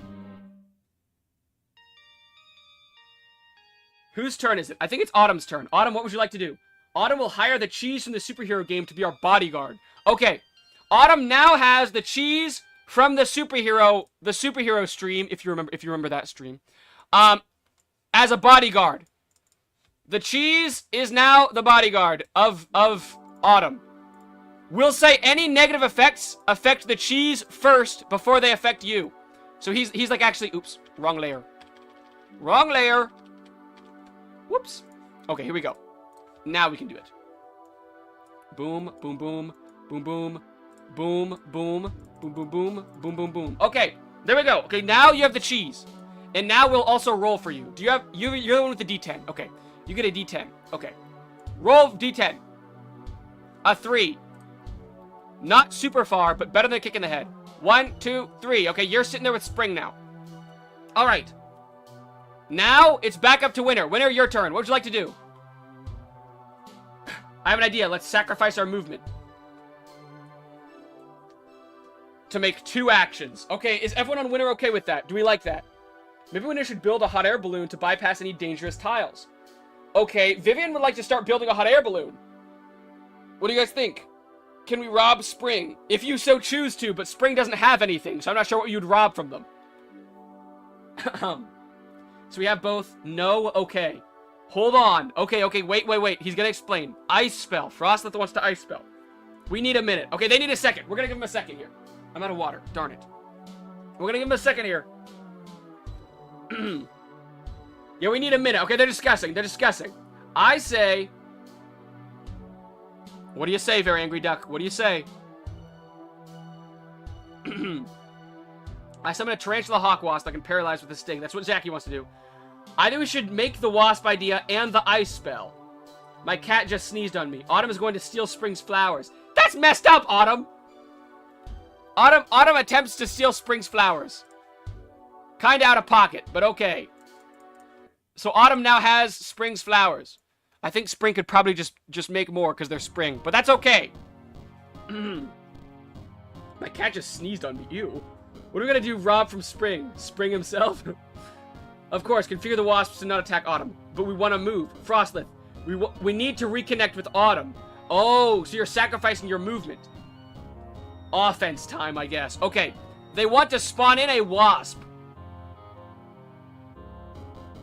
Whose turn is it? I think it's Autumn's turn. Autumn, what would you like to do? Autumn will hire the cheese from the superhero game to be our bodyguard. Okay. Autumn now has the cheese from the superhero stream, if you remember that stream, as a bodyguard. The cheese is now the bodyguard of Autumn. We'll say any negative effects affect the cheese first before they affect you. So he's like actually, oops, wrong layer. Wrong layer. Whoops. Okay, here we go. Now we can do it. Boom, boom, boom, boom, boom, boom, boom, boom, boom, boom, boom, boom, boom. Okay, there we go. Okay, now you have the cheese. And now we'll also roll for you. Do you have, you're the one with the D10. Okay, you get a D10. Okay. Roll D10. A 3. Not super far, but better than a kick in the head. 1, 2, 3. Okay, you're sitting there with Spring now. All right. Now, it's back up to Winter. Winter, your turn. What would you like to do? I have an idea. Let's sacrifice our movement to make 2 actions. Okay, is everyone on Winter okay with that? Do we like that? Maybe Winter should build a hot air balloon to bypass any dangerous tiles. Okay, Vivian would like to start building a hot air balloon. What do you guys think? Can we rob Spring? If you so choose to, but Spring doesn't have anything, so I'm not sure what you'd rob from them. So we have both no, okay. Hold on. Okay, wait. He's gonna explain. Ice spell. Frostlet wants to ice spell. We need a minute. Okay, they need a second. We're gonna give him a second here. I'm out of water. Darn it. We're gonna give him a second here. Yeah, we need a minute. Okay, they're discussing. I say... What do you say, Very Angry Duck? What do you say? I summon a tarantula hawk wasp that can paralyze with a sting. That's what Zachy wants to do. I think we should make the wasp idea and the ice spell. My cat just sneezed on me. Autumn is going to steal Spring's flowers. That's messed up, Autumn! Autumn attempts to steal Spring's flowers. Kinda out of pocket, but okay. So Autumn now has Spring's flowers. I think Spring could probably just make more because they're Spring, but that's okay. My cat just sneezed on me. Ew. What are we gonna do? Rob from Spring? Spring himself? Of course, configure the wasps to not attack Autumn, but we want to move. Frostlet. We need to reconnect with Autumn. Oh, so you're sacrificing your movement. Offense time, I guess. Okay. They want to spawn in a wasp.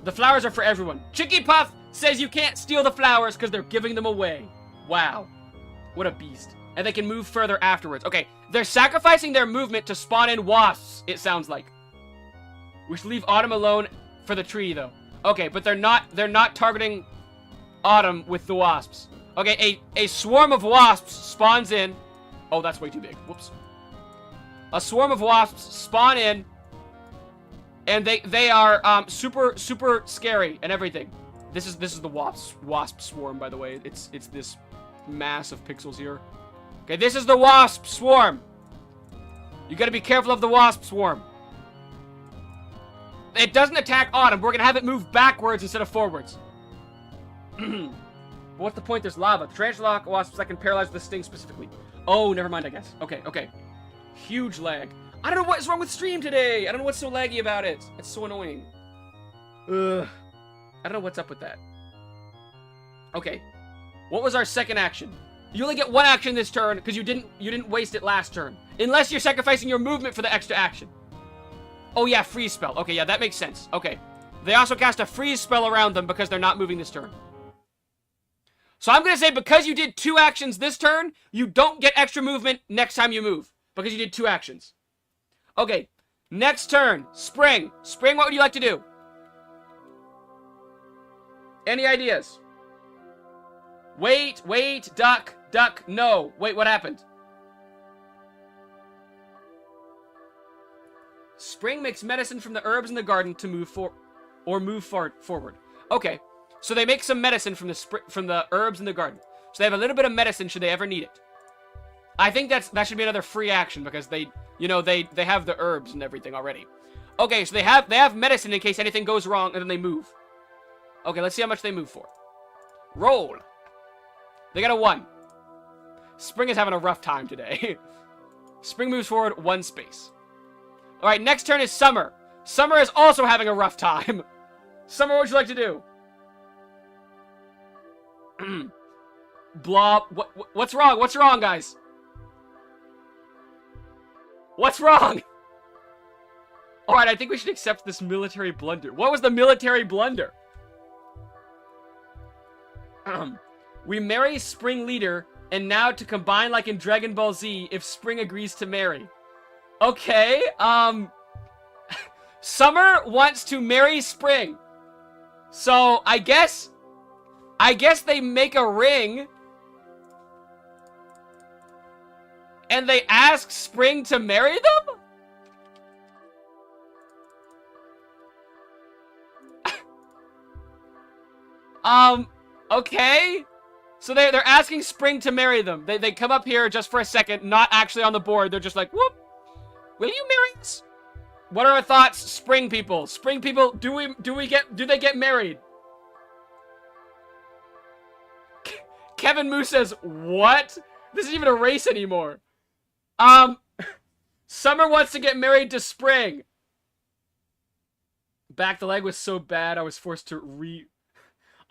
The flowers are for everyone. Chicky Puff says you can't steal the flowers because they're giving them away. Wow. What a beast. And they can move further afterwards. Okay. They're sacrificing their movement to spawn in wasps, it sounds like. We should leave Autumn alone for the tree, though. Okay, but they're not targeting Autumn with the wasps. Okay, a swarm of wasps spawns in. Oh, that's way too big. Whoops. A swarm of wasps spawn in, and they are super scary and everything. This is the wasp swarm, by the way. It's this mass of pixels here. Okay, this is the wasp swarm. You gotta be careful of the wasp swarm. It doesn't attack Autumn. We're gonna have it move backwards instead of forwards. What's the point? There's lava. The tarantula wasps that can paralyze the sting specifically. Oh, never mind, I guess. Okay. Huge lag. I don't know what is wrong with stream today. I don't know what's so laggy about it. It's so annoying. Ugh. I don't know what's up with that. Okay. What was our second action? You only get one action this turn because you didn't waste it last turn. Unless you're sacrificing your movement for the extra action. Oh yeah, freeze spell. Okay, yeah, that makes sense. Okay. They also cast a freeze spell around them because they're not moving this turn. So I'm going to say because you did 2 actions this turn, you don't get extra movement next time you move. Because you did 2 actions. Okay. Next turn. Spring. Spring, what would you like to do? Any ideas? Wait, duck, no. Wait, what happened? Spring makes medicine from the herbs in the garden to move forward. Okay. So they make some medicine from the herbs in the garden. So they have a little bit of medicine should they ever need it. I think that should be another free action because they have the herbs and everything already. Okay, so they have medicine in case anything goes wrong and then they move. Okay, let's see how much they move for. Roll. They got a 1. Spring is having a rough time today. Spring moves forward 1 space. All right, next turn is Summer. Summer is also having a rough time. Summer, what would you like to do? Blob. What's wrong? What's wrong, guys? What's wrong? Alright, I think we should accept this military blunder. What was the military blunder? We marry Spring leader, and now to combine like in Dragon Ball Z if Spring agrees to marry. Okay, Summer wants to marry Spring. So, I guess they make a ring. And they ask Spring to marry them? Okay. So they're asking Spring to marry them. They come up here just for a second, not actually on the board. They're just like, whoop. Will you marry us? What are our thoughts, Spring people? Spring people, do they get married? Kevin Moose says, what? This isn't even a race anymore. Summer wants to get married to Spring. Back the leg was so bad I was forced to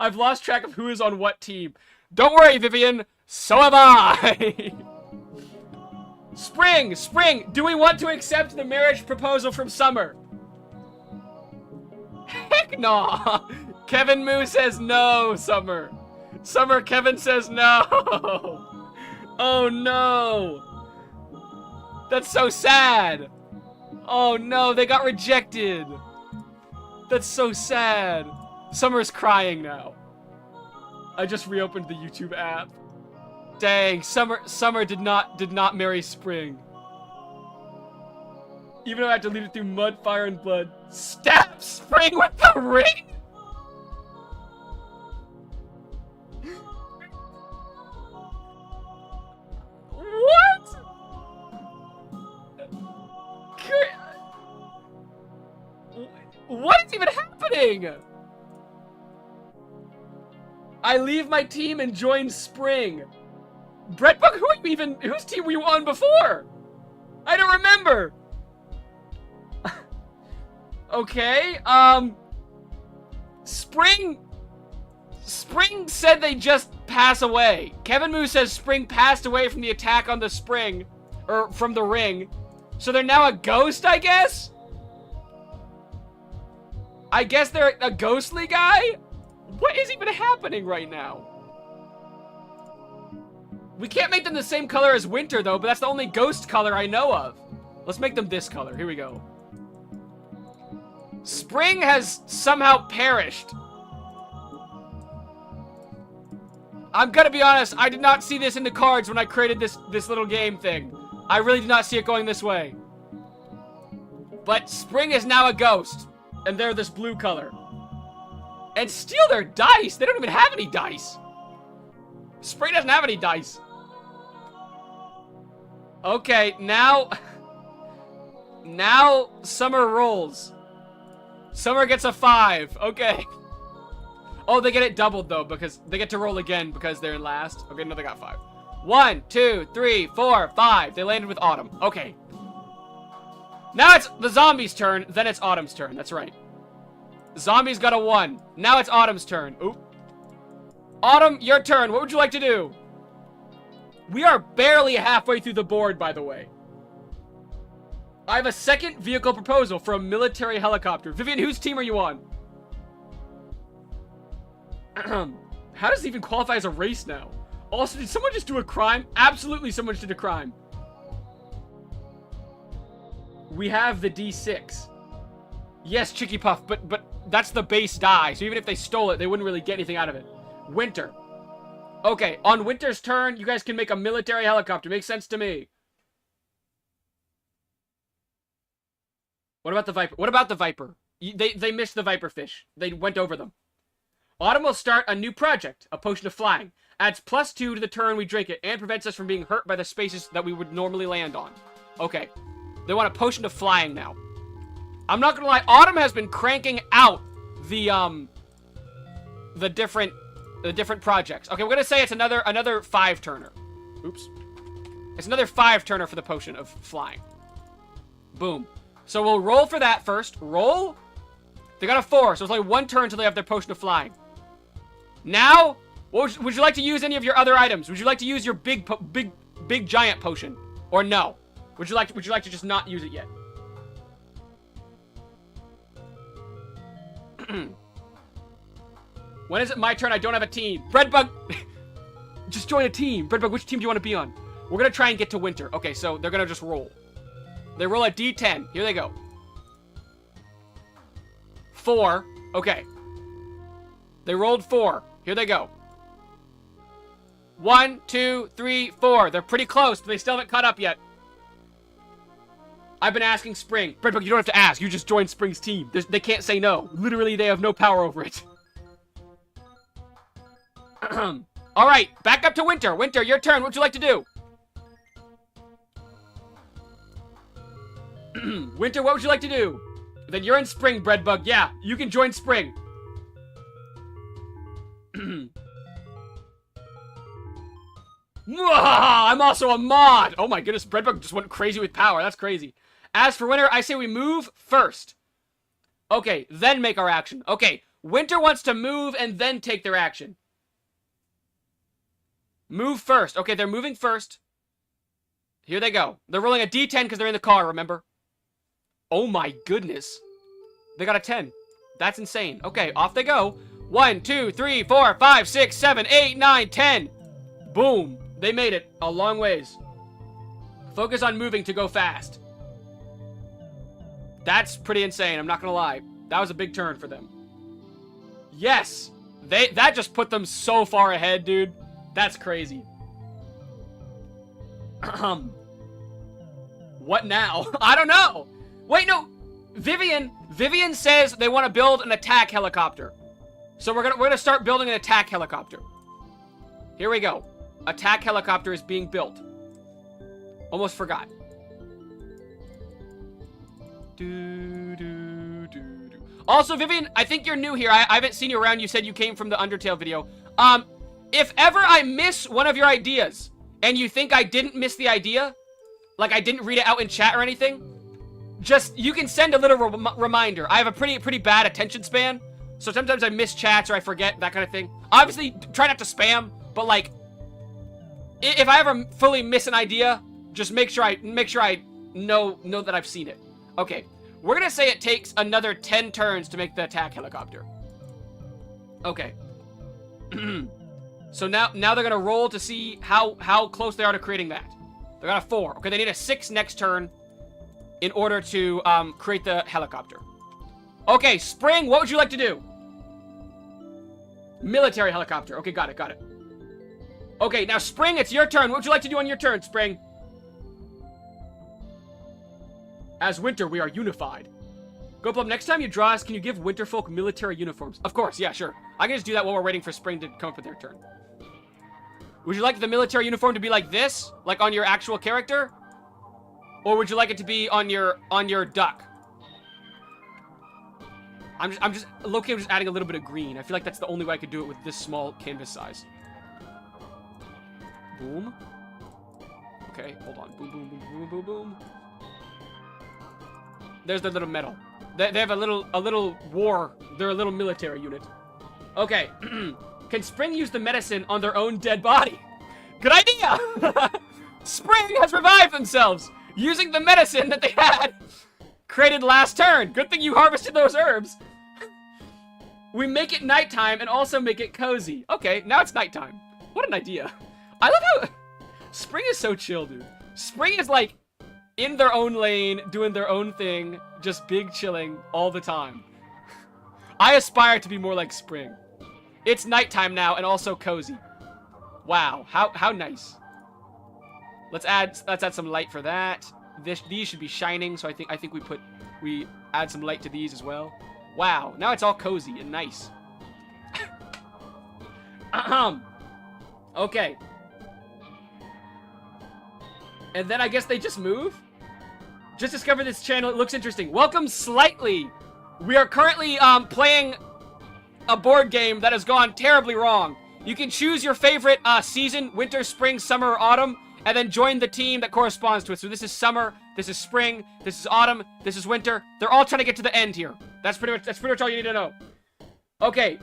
I've lost track of who is on what team. Don't worry, Vivian. So have I. Spring, do we want to accept the marriage proposal from Summer? Heck no. Kevin Moo says no, Summer. Kevin says no. Oh no. That's so sad. Oh no, they got rejected. That's so sad. Summer's crying now. I just reopened the YouTube app. Dang, Summer did not marry Spring. Even though I had to lead it through mud, fire, and blood. Stab Spring with the ring? What is even happening? I leave my team and join Spring. Breadbug, who are you even? Whose team were you on before? I don't remember. Okay, Spring said they just pass away. Kevin Moo says Spring passed away from the attack on the Spring, or from the ring. So they're now a ghost, I guess? I guess they're a ghostly guy? What is even happening right now? We can't make them the same color as Winter, though, but that's the only ghost color I know of. Let's make them this color. Here we go. Spring has somehow perished. I'm gonna be honest, I did not see this in the cards when I created this little game thing. I really did not see it going this way. But Spring is now a ghost, and they're this blue color. And steal their dice! They don't even have any dice! Spring doesn't have any dice. Okay, now Summer rolls. Summer gets a 5. Okay. Oh, they get it doubled, though, because they get to roll again because they're in last. Okay, no, they got 5. 1, 2, 3, 4, 5. They landed with Autumn. Okay. Now it's the zombies' turn, then it's Autumn's turn. That's right. Zombies got a 1. Now it's Autumn's turn. Oop. Autumn, your turn. What would you like to do? We are barely halfway through the board, by the way. I have a second vehicle proposal for a military helicopter. Vivian, whose team are you on? How does it even qualify as a race now? Also, did someone just do a crime? Absolutely someone just did a crime. We have the D6. Yes, Chicky Puff, but that's the base die. So even if they stole it, they wouldn't really get anything out of it. Winter. Okay, on Winter's turn, you guys can make a military helicopter. Makes sense to me. What about the Viper? What about the Viper? They missed the Viper fish. They went over them. Autumn will start a new project, a potion of flying. Adds +2 to the turn we drink it, and prevents us from being hurt by the spaces that we would normally land on. Okay. They want a potion of flying now. I'm not gonna lie, Autumn has been cranking out the different projects. Okay, we're gonna say it's another 5-turner. Oops. It's another 5-turner for the potion of flying. Boom. So we'll roll for that first. Roll. They got a 4, so it's only 1 turn until they have their potion of flying. Now, would you like to use any of your other items? Would you like to use your big giant potion, or no? Would you like to just not use it yet? When is it my turn? I don't have a team. Breadbug, just join a team. Breadbug, which team do you want to be on? We're gonna try and get to Winter. Okay, so they're gonna just roll. They roll a D10. Here they go. 4. Okay. They rolled 4. Here they go. 1, 2, 3, 4. They're pretty close, but they still haven't caught up yet. I've been asking Spring. Breadbug, you don't have to ask. You just join Spring's team. They can't say no. Literally, they have no power over it. Alright, back up to Winter. Winter, your turn. What would you like to do? Winter, what would you like to do? Then you're in Spring, Breadbug. Yeah, you can join Spring. I'm also a mod. Oh my goodness, Breadbug just went crazy with power. That's crazy. As for Winter, I say we move first. Okay, then make our action. Okay, Winter wants to move and then take their action. Move first. Okay, they're moving first. Here they go. They're rolling a D10 because they're in the car, remember? Oh my goodness. They got a 10. That's insane. Okay, off they go. 1, 2, 3, 4, 5, 6, 7, 8, 9, 10. Boom. They made it a long ways. Focus on moving to go fast. That's pretty insane, I'm not gonna lie. That was a big turn for them. Yes! That just put them so far ahead, dude. That's crazy. What now? I don't know. Wait, no. Vivian says they want to build an attack helicopter. So we're gonna start building an attack helicopter. Here we go. Attack helicopter is being built. Almost forgot. Also, Vivian, I think you're new here. I haven't seen you around. You said you came from the Undertale video. If ever I miss one of your ideas, and you think I didn't miss the idea, like I didn't read it out in chat or anything, just, you can send a little reminder. I have a pretty bad attention span, so sometimes I miss chats or I forget, that kind of thing. Obviously, try not to spam, but like, if I ever fully miss an idea, just make sure I know that I've seen it. Okay, we're gonna say it takes another 10 turns to make the attack helicopter. Okay. So now they're gonna roll to see how close they are to creating that. They got a 4. Okay, they need a 6 next turn in order to create the helicopter. Okay, Spring, what would you like to do? Military helicopter. Okay, got it. Okay, now Spring, it's your turn. What would you like to do on your turn, Spring? As Winter, we are unified. GoatBlob, next time you draw us, can you give Winterfolk military uniforms? Of course, yeah, sure. I can just do that while we're waiting for Spring to come up with their turn. Would you like the military uniform to be like this? Like on your actual character? Or would you like it to be on your duck? I'm just adding a little bit of green. I feel like that's the only way I could do it with this small canvas size. Boom. Okay, hold on. Boom. There's their little medal. They have a little war. They're a little military unit. Okay. Can Spring use the medicine on their own dead body? Good idea! Spring has revived themselves using the medicine that they had created last turn. Good thing you harvested those herbs. We make it nighttime and also make it cozy. Okay, now it's nighttime. What an idea. I love how Spring is so chill, dude. Spring is like in their own lane, doing their own thing, just big chilling all the time. I aspire to be more like Spring. It's nighttime now and also cozy. Wow, how nice. Let's add some light for that. These should be shining, so I think we add some light to these as well. Wow, now it's all cozy and nice. Okay. And then I guess they just move? Just discovered this channel, it looks interesting. Welcome Slightly. We are currently playing a board game that has gone terribly wrong. You can choose your favorite season, winter, spring, summer, or autumn, and then join the team that corresponds to it. So this is summer, this is spring, this is autumn, this is winter. They're all trying to get to the end here. That's pretty much all you need to know. Okay,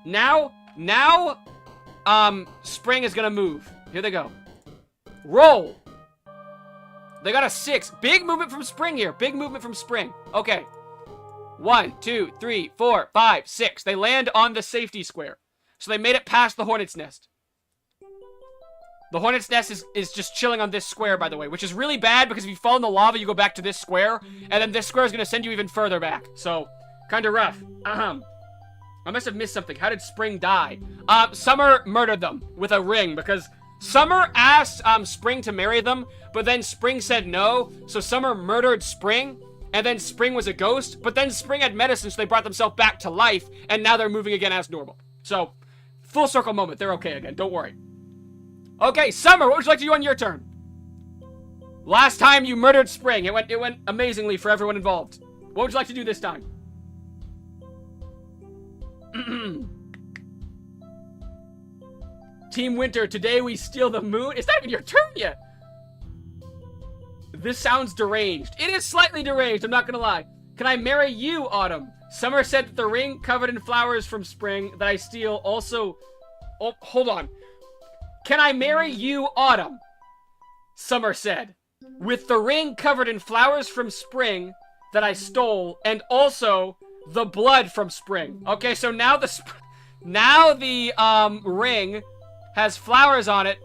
now, Spring is gonna move. Here they go. Roll. They got a 6. Big movement from Spring here. Big movement from Spring. Okay. 1, 2, 3, 4, 5, 6. They land on the safety square. So they made it past the hornet's nest. The hornet's nest is just chilling on this square, by the way, which is really bad because if you fall in the lava, you go back to this square, and then this square is going to send you even further back. So, kind of rough. I must have missed something. How did Spring die? Summer murdered them with a ring because Summer asked Spring to marry them, but then Spring said no, so Summer murdered Spring, and then Spring was a ghost, but then Spring had medicine, so they brought themselves back to life, and now they're moving again as normal. So, full circle moment. They're okay again. Don't worry. Okay, Summer, what would you like to do on your turn? Last time you murdered Spring. It went amazingly for everyone involved. What would you like to do this time? Team Winter, today we steal the moon. It's not even your turn yet. This sounds deranged. It is slightly deranged, I'm not gonna lie. Can I marry you, Autumn? Summer said that the ring covered in flowers from Spring that I steal also... Oh, hold on. Can I marry you, Autumn? Summer said. With the ring covered in flowers from Spring that I stole, and also the blood from Spring. Okay, so now the ring has flowers on it,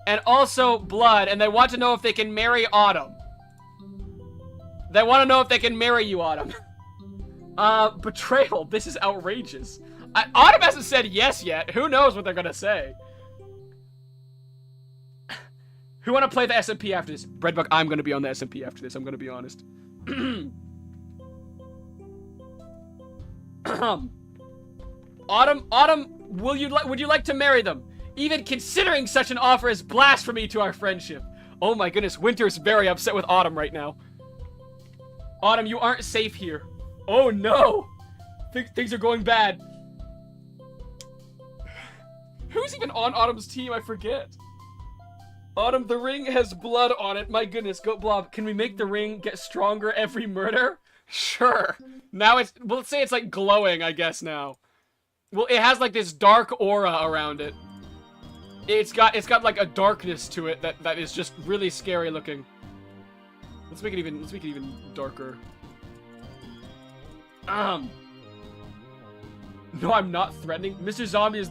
and also blood, and they want to know if they can marry Autumn. They want to know if they can marry you, Autumn. Betrayal. This is outrageous. Autumn hasn't said yes yet. Who knows what they're gonna say? Who want to play the SMP after this? Breadbug, I'm gonna be on the SMP after this. I'm gonna be honest. Autumn, would you like to marry them? Even considering such an offer is blasphemy to our friendship. Oh my goodness, Winter's very upset with Autumn right now. Autumn, you aren't safe here. Oh no! Things are going bad. Who's even on Autumn's team? I forget. Autumn, the ring has blood on it. My goodness, GoatBlob, can we make the ring get stronger every murder? Sure. Now it's, well, let's say it's like glowing, I guess now. Well, it has like this dark aura around it. It's got like a darkness to it that is just really scary looking. Let's make it even darker. No, I'm not threatening. Mr. Zombie is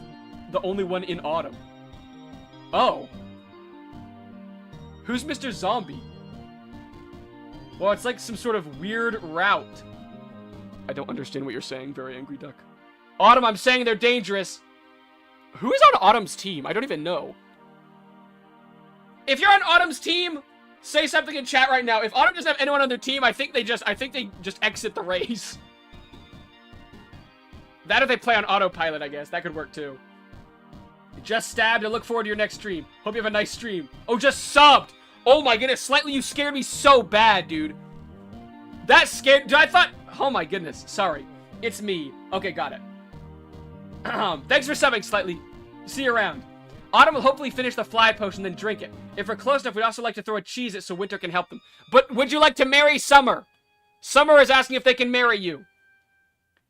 the only one in Autumn. Oh. Who's Mr. Zombie? Well, it's like some sort of weird route. I don't understand what you're saying, very angry duck. Autumn, I'm saying they're dangerous. Who is on Autumn's team? I don't even know. If you're on Autumn's team, say something in chat right now. If Autumn doesn't have anyone on their team, I think they just exit the race. That or they play on autopilot, I guess. That could work too. Just stabbed. I look forward to your next stream. Hope you have a nice stream. Oh, just subbed. Oh my goodness, Slightly, you scared me so bad, dude. That scared... Dude, I thought... Oh my goodness, sorry. It's me. Okay, got it. Thanks for subbing, Slightly. See you around. Autumn will hopefully finish the fly potion, then drink it. If we're close enough, we'd also like to throw a cheese at so Winter can help them. But would you like to marry Summer? Summer is asking if they can marry you.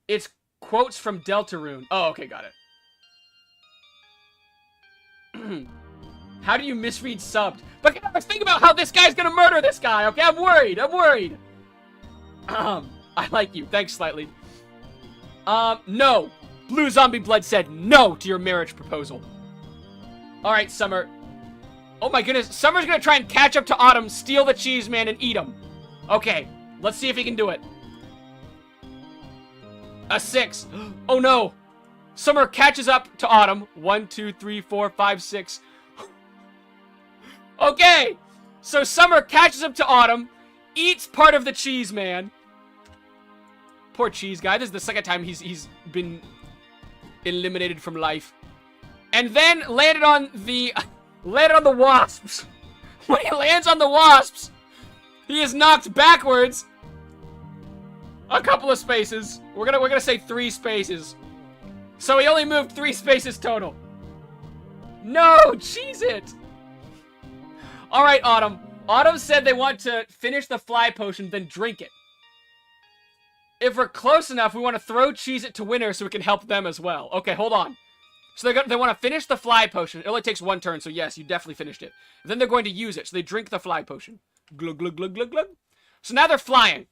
It's quotes from Deltarune. Oh, okay, got it. How do you misread subbed? But I was thinking about how this guy's gonna murder this guy, okay? I'm worried. I like you. Thanks, Slightly. No. Blue Zombie Blood said no to your marriage proposal. Alright, Summer. Oh my goodness. Summer's gonna try and catch up to Autumn, steal the cheese man, and eat him. Okay. Let's see if he can do it. A 6. Oh no. Summer catches up to Autumn. 1, 2, 3, 4, 5, 6. Okay. So Summer catches up to Autumn, eats part of the cheese man. Poor cheese guy. This is the second time he's been eliminated from life. And then landed on the wasps. When he lands on the wasps, he is knocked backwards a couple of spaces. We're gonna say 3 spaces. So he only moved 3 spaces total. No, cheese it. All right, Autumn. Autumn said they want to finish the fly potion, then drink it. If we're close enough, we want to throw cheese it to Winter so we can help them as well. Okay, hold on. So they want to finish the fly potion. It only takes 1 turn, so yes, you definitely finished it. Then they're going to use it, so they drink the fly potion. Glug, glug, glug, glug, glug. So now they're flying.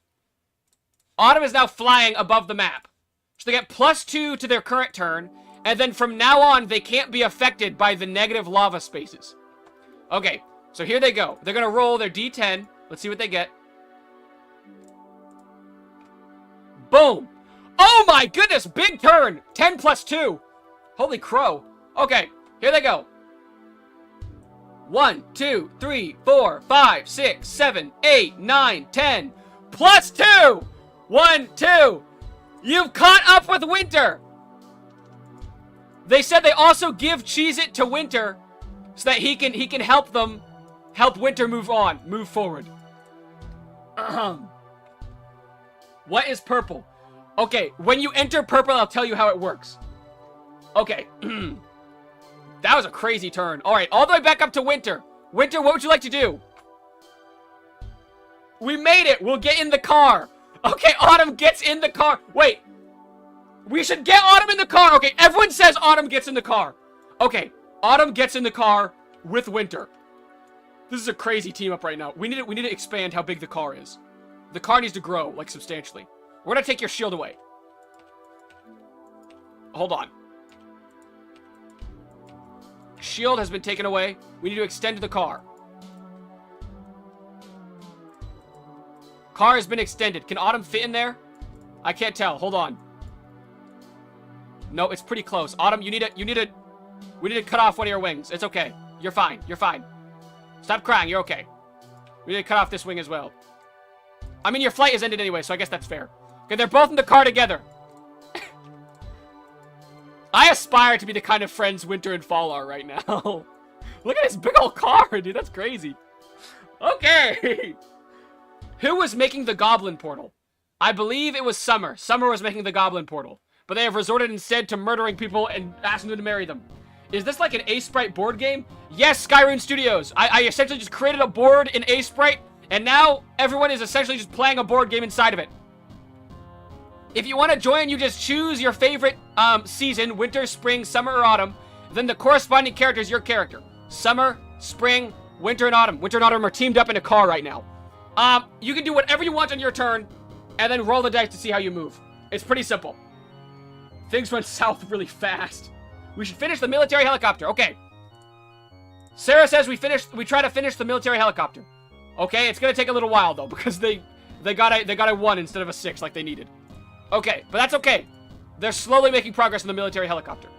Autumn is now flying above the map. So they get +2 to their current turn, and then from now on, they can't be affected by the negative lava spaces. Okay, so here they go. They're going to roll their D10. Let's see what they get. Boom. Oh my goodness, big turn. 10 + 2. Holy crow. Okay, here they go. 1, 2, 3, 4, 5, 6, 7, 8, 9, 10. +2. 1, 2. You've caught up with Winter. They said they also give Cheez-It to Winter so that he can help Winter move forward. What is purple? Okay, when you enter purple, I'll tell you how it works. Okay. That was a crazy turn. All right, all the way back up to Winter. Winter, what would you like to do? We made it. We'll get in the car. Okay, Autumn gets in the car. Wait. We should get Autumn in the car. Okay, everyone says Autumn gets in the car. Okay, Autumn gets in the car with Winter. This is a crazy team up right now. We need to expand how big the car is. The car needs to grow, like, substantially. We're gonna take your shield away. Hold on. Shield has been taken away. We need to extend the car. Car has been extended. Can Autumn fit in there? I can't tell. Hold on. No, it's pretty close. Autumn, we need to cut off one of your wings. It's okay. You're fine. You're fine. Stop crying. You're okay. We need to cut off this wing as well. I mean, your flight is ended anyway, so I guess that's fair. Okay, they're both in the car together. I aspire to be the kind of friends Winter and Fall are right now. Look at this big old car, dude. That's crazy. Okay. Who was making the goblin portal? I believe it was Summer. Summer was making the goblin portal. But they have resorted instead to murdering people and asking them to marry them. Is this like an A-Sprite board game? Yes, Skyrim Studios. I essentially just created a board in A-Sprite, and now everyone is essentially just playing a board game inside of it. If you want to join, you just choose your favorite season, winter, spring, summer, or autumn. Then the corresponding character is your character. Summer, spring, winter, and autumn. Winter and autumn are teamed up in a car right now. You can do whatever you want on your turn, and then roll the dice to see how you move. It's pretty simple. Things went south really fast. We should finish the military helicopter. Okay. Sarah says we try to finish the military helicopter. Okay, it's gonna take a little while though, because they got a 1 instead of a 6 like they needed. Okay, but that's okay. They're slowly making progress in the military helicopter.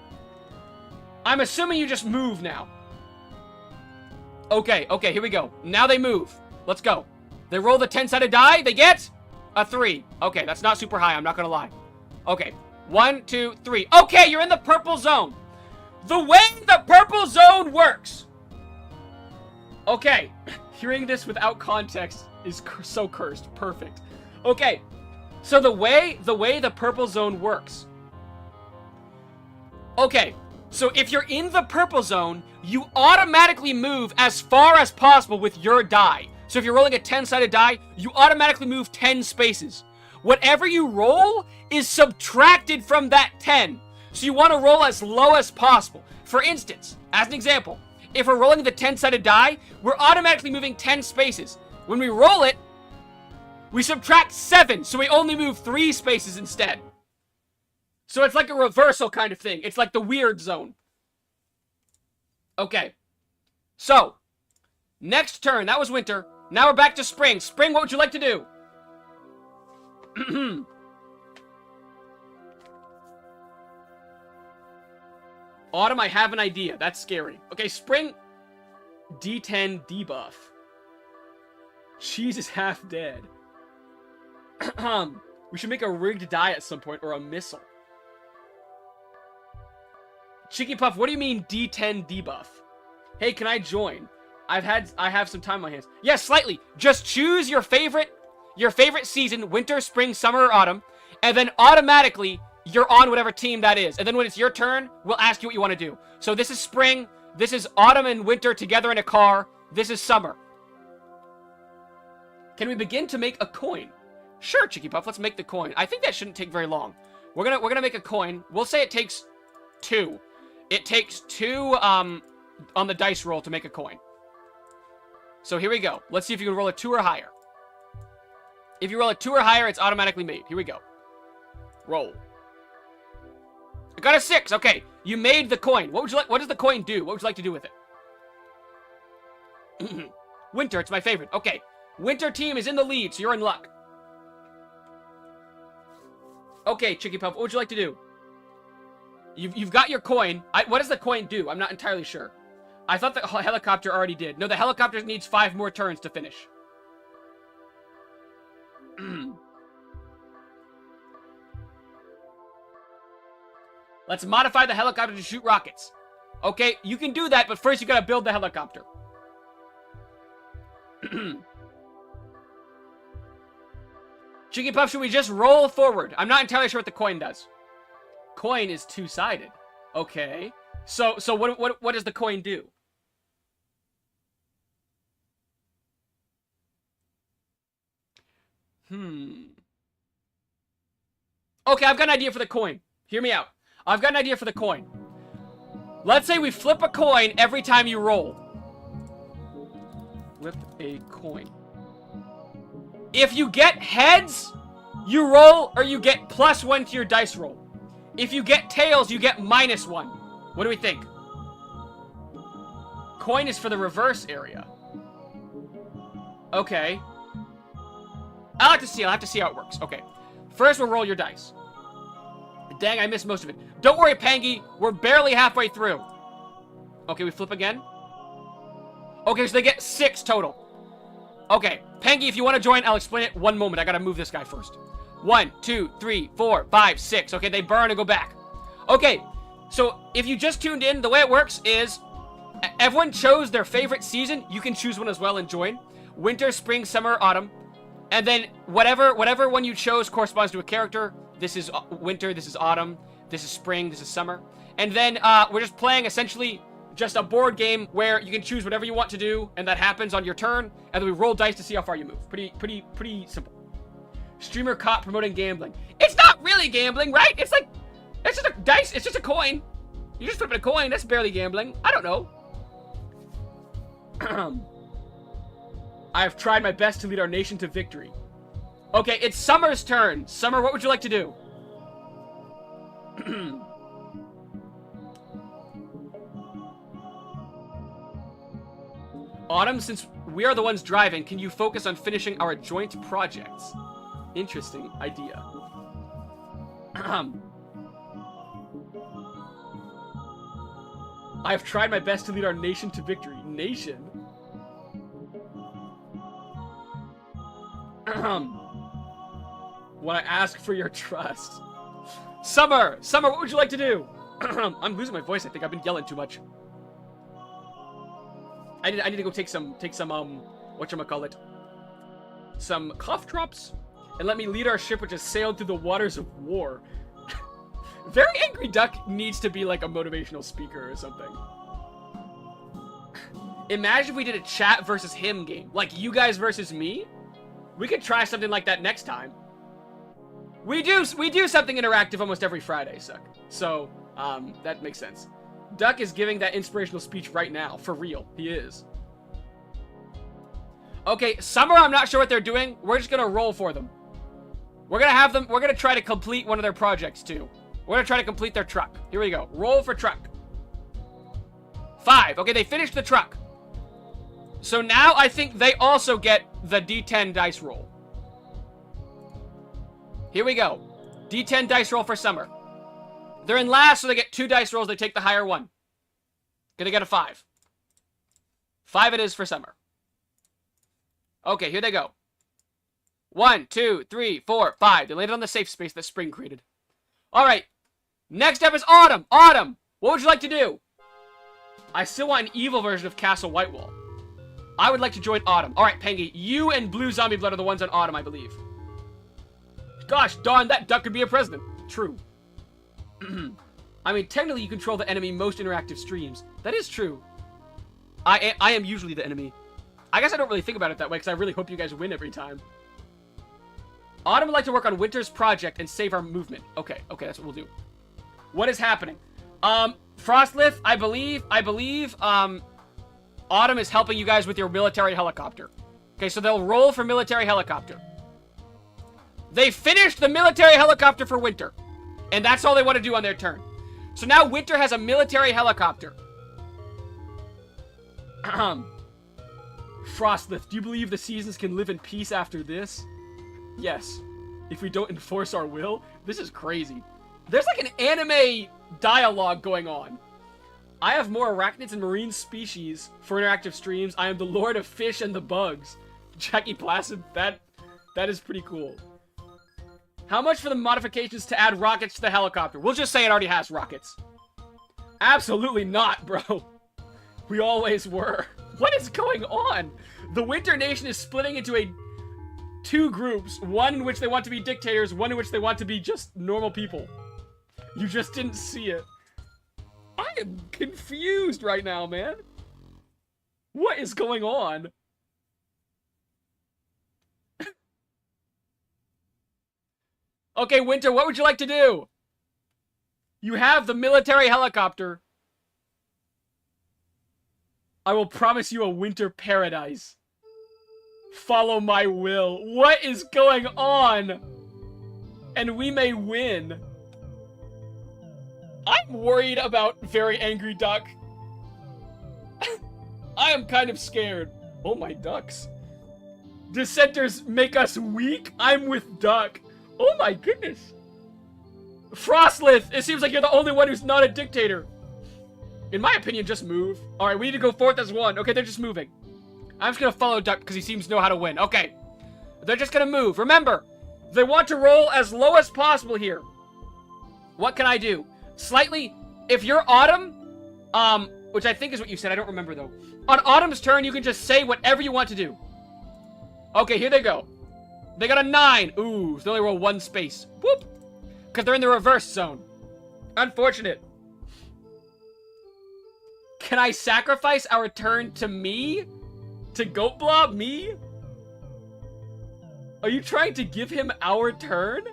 I'm assuming you just move now. Okay, here we go. Now they move. Let's go. They roll the 10-sided die. They get a 3. Okay, that's not super high. I'm not gonna lie. Okay, 1, 2, 3. Okay, you're in the purple zone. The way the purple zone works. Okay, hearing this without context is so cursed. Perfect. Okay, so the way the purple zone works. Okay, so if you're in the purple zone, you automatically move as far as possible with your die. So if you're rolling a 10-sided die, you automatically move 10 spaces. Whatever you roll is subtracted from that 10. So you want to roll as low as possible. For instance, as an example, if we're rolling the 10-sided die, we're automatically moving 10 spaces. When we roll it, we subtract 7, so we only move 3 spaces instead. So it's like a reversal kind of thing. It's like the weird zone. Okay. So, next turn, that was winter. Now we're back to spring. Spring, what would you like to do? Autumn, I have an idea. That's scary. Okay, spring. D10 debuff. Cheese is half dead. We should make a rigged die at some point, or a missile. Chicky Puff, what do you mean D10 debuff? Hey, can I join? I have some time on my hands. Yes, slightly. Just choose your favorite season, winter, spring, summer, or autumn, and then automatically you're on whatever team that is. And then when it's your turn, we'll ask you what you want to do. So this is spring, this is autumn and winter together in a car, this is summer. Can we begin to make a coin? Sure, Chicky Puff, let's make the coin. I think that shouldn't take very long. We're gonna make a coin. We'll say it takes 2. It takes 2 on the dice roll to make a coin. So here we go. Let's see if you can roll a 2 or higher. If you roll a 2 or higher, it's automatically made. Here we go. Roll. I got a 6. Okay, you made the coin. What does the coin do? What would you like to do with it? Winter, it's my favorite. Okay, winter team is in the lead, so you're in luck. Okay, Chicky Puff, what would you like to do? You've got your coin. What does the coin do? I'm not entirely sure. I thought the helicopter already did. No, the helicopter needs 5 more turns to finish. Let's modify the helicopter to shoot rockets. Okay, you can do that, but first you gotta build the helicopter. Chicky Puff, should we just roll forward? I'm not entirely sure what the coin does. Coin is 2-sided. Okay. So what does the coin do? Okay, I've got an idea for the coin. Hear me out. I've got an idea for the coin. Let's say we flip a coin every time you roll. Flip a coin. If you get heads, you roll, or you get +1 to your dice roll. If you get tails, you get -1. What do we think? Coin is for the reverse area. Okay. I'll have to see how it works. Okay. First, we'll roll your dice. Dang, I missed most of it. Don't worry, Pangy. We're barely halfway through. Okay, we flip again. Okay, so they get 6 total. Okay, Pangy, if you want to join, I'll explain it. One moment. I gotta move this guy first. 1, 2, 3, 4, 5, 6. Okay, they burn and go back. Okay, so if you just tuned in, the way it works is everyone chose their favorite season. You can choose one as well and join. Winter, spring, summer, autumn. And then whatever one you chose corresponds to a character. This is winter, this is autumn, this is spring, this is summer. And then we're just playing essentially just a board game where you can choose whatever you want to do, and that happens on your turn, and then we roll dice to see how far you move. Pretty simple. Streamer caught promoting gambling. It's not really gambling, right? It's just a dice, it's just a coin. You just flip a coin, that's barely gambling. I don't know. I have tried my best to lead our nation to victory. Okay, it's Summer's turn. Summer, what would you like to do? Autumn, since we are the ones driving, can you focus on finishing our joint projects? Interesting idea. I have tried my best to lead our nation to victory. Nation? When I ask for your trust. Summer, what would you like to do? I'm losing my voice. I think I've been yelling too much. I need to go take some whatchamacallit, some cough drops, and let me lead our ship which has sailed through the waters of war. Very Angry Duck needs to be like a motivational speaker or something. Imagine if we did a chat versus him game, like you guys versus me. We could try something like that next time. We do something interactive almost every Friday, Suck. So, that makes sense. Duck is giving that inspirational speech right now. For real. He is. Okay, Summer, I'm not sure what they're doing. We're just gonna roll for them. We're gonna try to complete one of their projects, too. We're gonna try to complete their truck. Here we go. Roll for truck. 5. Okay, they finished the truck. So now I think they also get the D10 dice roll. Here we go. D10 dice roll for Summer. They're in last, so they get 2 dice rolls. They take the higher one. Gonna get a 5. 5 it is for Summer. Okay, here they go. 1, 2, 3, 4, 5. They landed on the safe space that Spring created. Alright. Next up is Autumn. Autumn, what would you like to do? I still want an evil version of Castle Whitewall. I would like to join Autumn. Alright, Pengy, you and Blue Zombie Blood are the ones on Autumn, I believe. Gosh darn, that duck could be a president. True. I mean, technically you control the enemy most interactive streams. That is true. I am usually the enemy. I guess I don't really think about it that way, because I really hope you guys win every time. Autumn would like to work on Winter's project and save our movement. Okay, that's what we'll do. What is happening? Frostlith, I believe, Autumn is helping you guys with your military helicopter. Okay, so they'll roll for military helicopter. They finished the military helicopter for Winter. And that's all they want to do on their turn. So now Winter has a military helicopter. Frostlith, do you believe the seasons can live in peace after this? Yes. If we don't enforce our will? This is crazy. There's like an anime dialogue going on. I have more arachnids and marine species for interactive streams. I am the lord of fish and the bugs. Jackie Placid, that is pretty cool. How much for the modifications to add rockets to the helicopter? We'll just say it already has rockets. Absolutely not, bro. We always were. What is going on? The Winter Nation is splitting into 2 groups. One in which they want to be dictators, one in which they want to be just normal people. You just didn't see it. I am confused right now, man. What is going on? Okay, Winter, what would you like to do? You have the military helicopter. I will promise you a winter paradise. Follow my will. What is going on? And we may win. I'm worried about Very Angry Duck. I am kind of scared. Oh, my ducks. Dissenters make us weak? I'm with Duck. Oh my goodness. Frostlith, it seems like you're the only one who's not a dictator. In my opinion, just move. Alright, we need to go forth as one. Okay, they're just moving. I'm just gonna follow Duck because he seems to know how to win. Okay. They're just gonna move. Remember, they want to roll as low as possible here. What can I do? Slightly, if you're Autumn, which I think is what you said, I don't remember though. On Autumn's turn, you can just say whatever you want to do. Okay, here they go. They got a 9. Ooh, so they only roll 1 space. Whoop. Because they're in the reverse zone. Unfortunate. Can I sacrifice our turn to me? To GoatBlob? Me? Are you trying to give him our turn?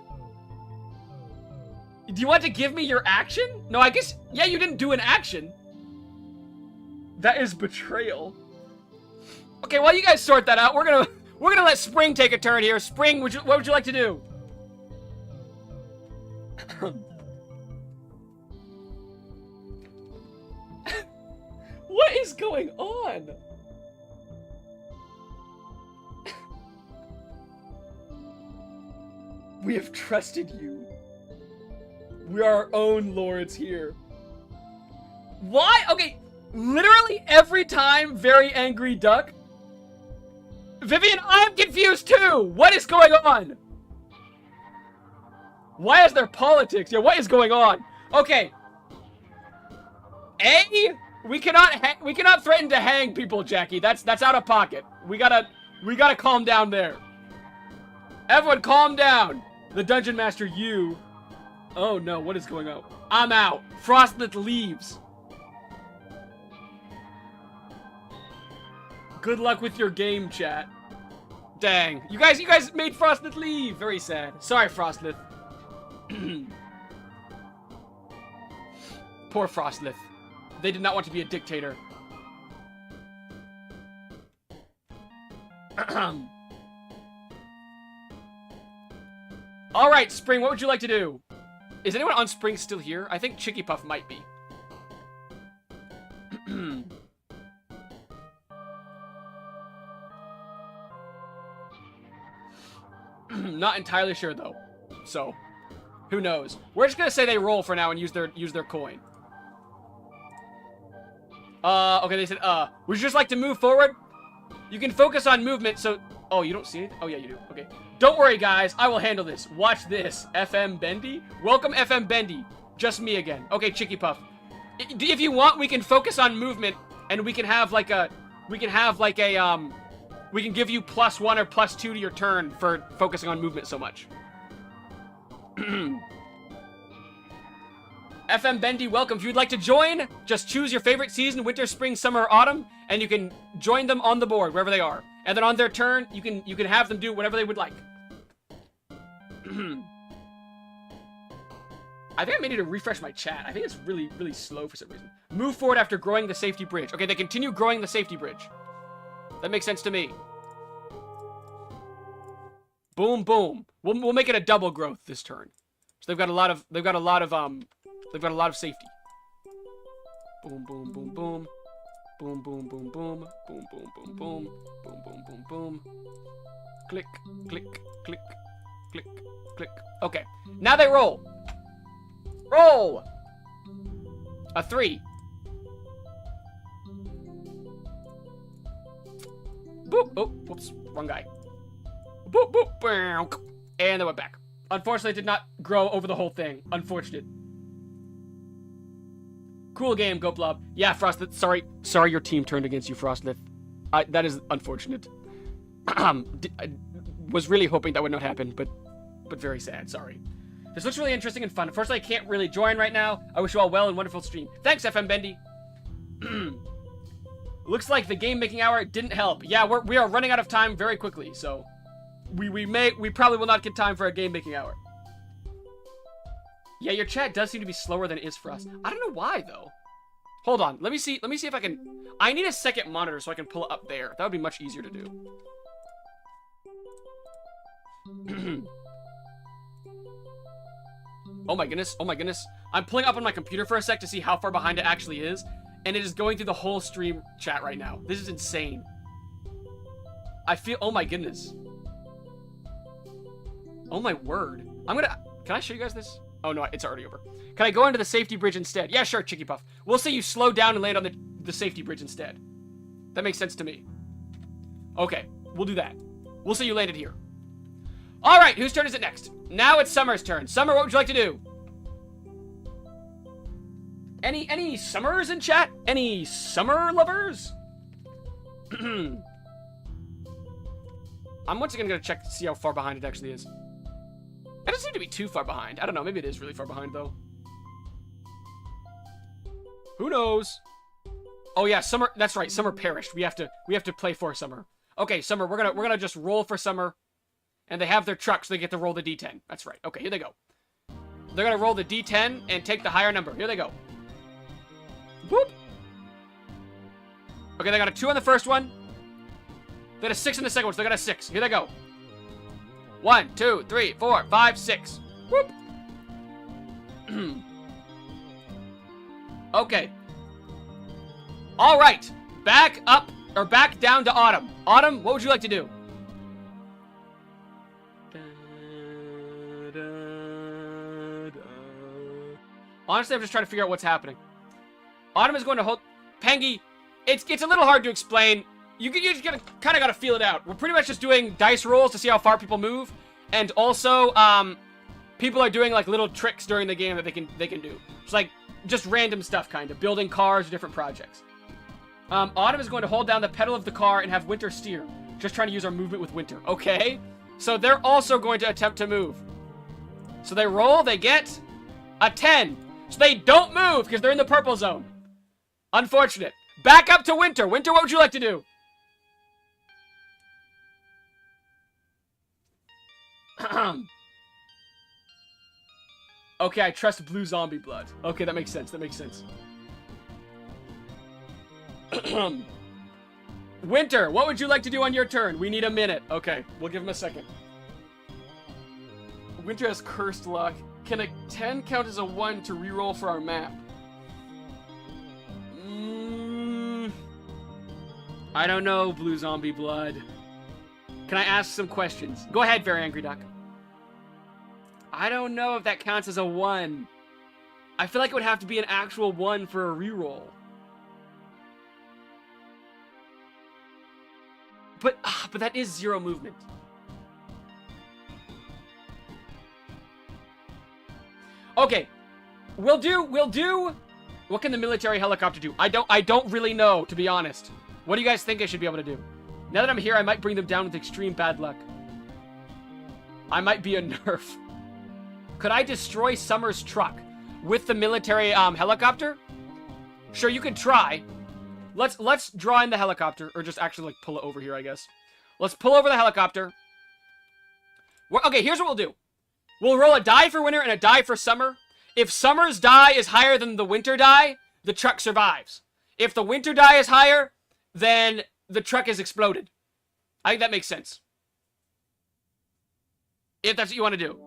Do you want to give me your action? No, I guess... Yeah, you didn't do an action. That is betrayal. Okay, while you guys sort that out, we're gonna let Spring take a turn here. Spring, what would you like to do? What is going on? We have trusted you. We are our own lords here. Why? Okay, literally every time Very Angry Duck. Vivian, I'm confused too. What is going on? Why is there politics? Yeah, what is going on? Okay. A, we cannot threaten to hang people, Jackie. That's out of pocket. We gotta calm down there. Everyone, calm down. The Dungeon Master, you. Oh no, what is going on? I'm out. Frostlet leaves. Good luck with your game, chat. Dang. You guys made Frostlet leave. Very sad. Sorry, Frostlet. Poor Frostlet. They did not want to be a dictator. Alright, Spring, what would you like to do? Is anyone on Spring still here? I think Chicky Puff might be. Not entirely sure though. So, who knows? We're just gonna say they roll for now and use their coin. Okay, they said, would you just like to move forward? You can focus on movement, so... Oh, you don't see it? Oh, yeah, you do. Okay. Don't worry, guys. I will handle this. Watch this. FM Bendy? Welcome, FM Bendy. Just me again. Okay, Chicky Puff. If you want, we can focus on movement, and we can have, like, a... We can give you +1 or +2 to your turn for focusing on movement so much. FM Bendy, welcome. If you'd like to join, just choose your favorite season, winter, spring, summer, or autumn, and you can join them on the board, wherever they are. And then on their turn, you can have them do whatever they would like. I think I may need to refresh my chat. I think it's really, really slow for some reason. Move forward after growing the safety bridge. Okay, they continue growing the safety bridge. That makes sense to me. Boom, boom. We'll make it a double growth this turn. So they've got a lot of safety. Boom, boom, boom, boom. Boom, boom, boom, boom. Boom, boom, boom, boom. Boom, boom, boom, boom. Click, click, click, click, click. Okay, now they roll. Roll! A 3. Boop. Oh, whoops. Wrong guy. Boop, boop. Bow. And they went back. Unfortunately, it did not grow over the whole thing. Unfortunate. Cool game, GoatBlob. Yeah, Frostlet. Sorry your team turned against you, Frostlet. That is unfortunate. I was really hoping that would not happen, but very sad. Sorry. This looks really interesting and fun. Unfortunately, I can't really join right now. I wish you all well and wonderful stream. Thanks, FM Bendy. Looks like the game making hour didn't help. Yeah, we are running out of time very quickly, so we probably will not get time for a game making hour. Yeah, your chat does seem to be slower than it is for us. I don't know why though. Hold on, let me see if I can. I need a second monitor so I can pull it up there. That would be much easier to do. Oh my goodness, oh my goodness. I'm pulling up on my computer for a sec to see how far behind it actually is, and it is going through the whole stream chat right now. This is insane. I feel, oh my goodness. Oh my word. Can I show you guys this? Oh no, it's already over. Can I go into the safety bridge instead? Yeah, sure, Chicky Puff. We'll say you slow down and land on the safety bridge instead. That makes sense to me. Okay, we'll do that. We'll say you landed here. All right, whose turn is it next? Now it's Summer's turn. Summer, what would you like to do? Any Summers in chat? Any Summer lovers? I'm once again gonna check to see how far behind it actually is. It doesn't seem to be too far behind. I don't know. Maybe it is really far behind though. Who knows? Oh yeah, Summer. That's right. Summer perished. We have to play for Summer. Okay, Summer. We're gonna just roll for Summer, and they have their truck, so they get to roll the D10. That's right. Okay, here they go. They're gonna roll the D10 and take the higher number. Here they go. Whoop. Okay, they got a 2 on the first one. They got a 6 in the second one, so they got a 6. Here they go. 1, 2, 3, 4, 5, 6. Whoop. Okay. All right. Back up, or back down to Autumn. Autumn, what would you like to do? Honestly, I'm just trying to figure out what's happening. Autumn is going to hold... Pengy, it's a little hard to explain. You just kind of gotta feel it out. We're pretty much just doing dice rolls to see how far people move, and also people are doing like little tricks during the game that they can do. It's like just random stuff, kind of building cars or different projects. Autumn is going to hold down the pedal of the car and have Winter steer. Just trying to use our movement with Winter. Okay, so they're also going to attempt to move. So they roll, they get a 10. So they don't move because they're in the purple zone. Unfortunate. Back up to Winter. Winter, what would you like to do? Okay, I trust blue zombie blood. Okay, that makes sense. That makes sense. Winter, what would you like to do on your turn? We need a minute. Okay, we'll give him a second. Winter has cursed luck. Can a 10 count as a 1 to reroll for our map? I don't know, blue zombie blood. Can I ask some questions? Go ahead, Very Angry Duck. I don't know if that counts as a 1. I feel like it would have to be an actual 1 for a reroll. But that is 0 movement. Okay, we'll do. What can the military helicopter do? I don't really know, to be honest. What do you guys think I should be able to do? Now that I'm here, I might bring them down with extreme bad luck. I might be a nerf. Could I destroy Summer's truck with the military helicopter? Sure, you can try. Let's draw in the helicopter, or just actually like pull it over here, I guess. Let's pull over the helicopter. Okay, here's what we'll do. We'll roll a die for Winter and a die for Summer. If Summer's die is higher than the Winter die, the truck survives. If the Winter die is higher, then the truck is exploded. I think that makes sense. If that's what you want to do.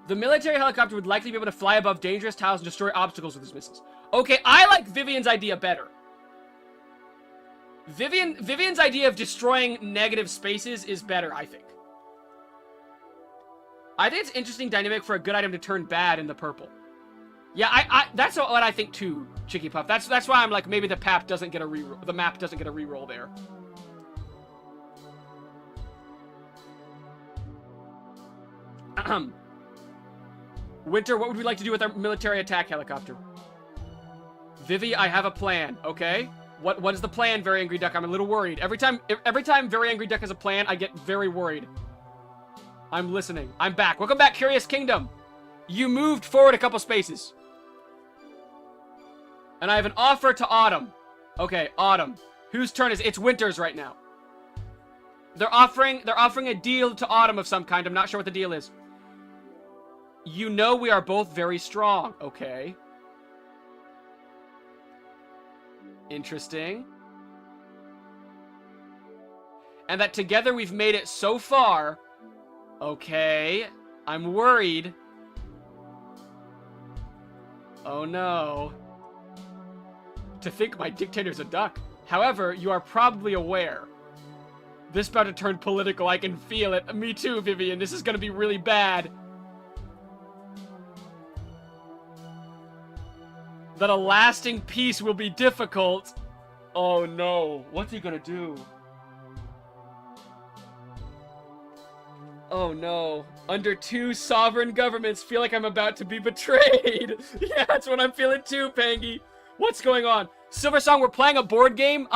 The military helicopter would likely be able to fly above dangerous tiles and destroy obstacles with its missiles. Okay, I like Vivian's idea better. Vivian's idea of destroying negative spaces is better, I think. I think it's an interesting dynamic for a good item to turn bad in the purple. Yeah, that's what I think too, Chicky Puff. That's why I'm like, maybe the map doesn't get a reroll. The map doesn't get a reroll there. Winter, what would we like to do with our military attack helicopter? Vivi, I have a plan. Okay, what is the plan, Very Angry Duck? I'm a little worried. Every time Very Angry Duck has a plan, I get very worried. I'm listening. I'm back. Welcome back, Curious Kingdom. You moved forward a couple spaces. And I have an offer to Autumn. Okay, Autumn. Whose turn is it? It's Winter's right now. They're offering a deal to Autumn of some kind. I'm not sure what the deal is. You know we are both very strong. Okay. Interesting. And that together we've made it so far. Okay. I'm worried. Oh no. To think my dictator's a duck. However, you are probably aware. This is about to turn political. I can feel it. Me too, Vivian. This is going to be really bad. That a lasting peace will be difficult. Oh no. What's he going to do? Oh no. Under 2 sovereign governments, feel like I'm about to be betrayed. Yeah, that's what I'm feeling too, Pangy. What's going on? Silver Song, we're playing a board game.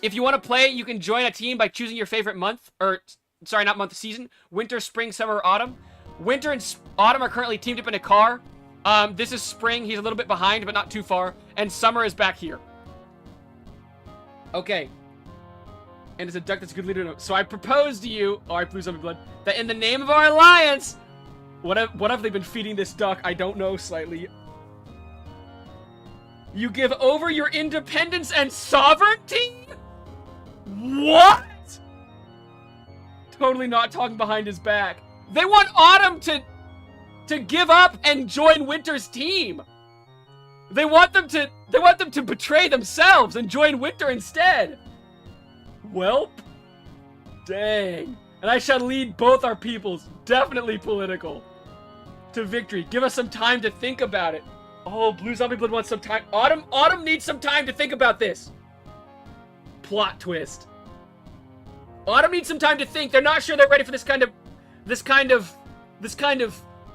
If you want to play, you can join a team by choosing your favorite month. Or, sorry, not month, season. Winter, spring, summer, or autumn. Winter and autumn are currently teamed up in a car. This is spring. He's a little bit behind, but not too far. And summer is back here. Okay. And it's a duck that's a good leader. So I propose to you, alright, Blue Zombie Blood, that in the name of our alliance, what have they been feeding this duck? I don't know, slightly. You give over your independence and sovereignty? What? Totally not talking behind his back. They want Autumn to give up and join Winter's team. They want them to betray themselves and join Winter instead. Welp. Dang. And I shall lead both our peoples, definitely political, to victory. Give us some time to think about it. Oh, Blue Zombie Blood wants some time. Autumn needs some time to think about this. Plot twist. Autumn needs some time to think. They're not sure they're ready for this kind of,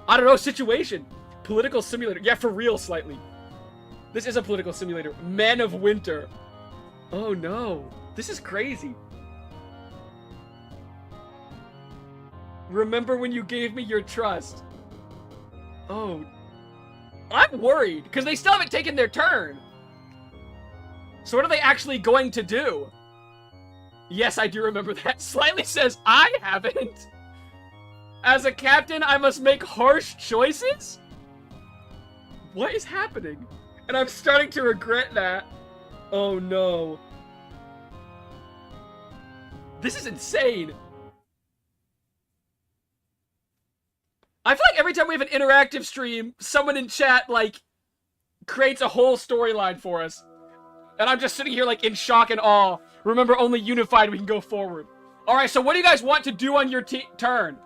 I don't know, situation. Political simulator. Yeah, for real, slightly. This is a political simulator. Men of Winter. Oh no. This is crazy. Remember when you gave me your trust. Oh. I'm worried, because they still haven't taken their turn. So what are they actually going to do? Yes, I do remember that. Slightly says, I haven't. As a captain, I must make harsh choices? What is happening? And I'm starting to regret that. Oh no. This is insane. I feel like every time we have an interactive stream, someone in chat, like, creates a whole storyline for us. And I'm just sitting here, like, in shock and awe. Remember, only unified we can go forward. Alright, so what do you guys want to do on your turn?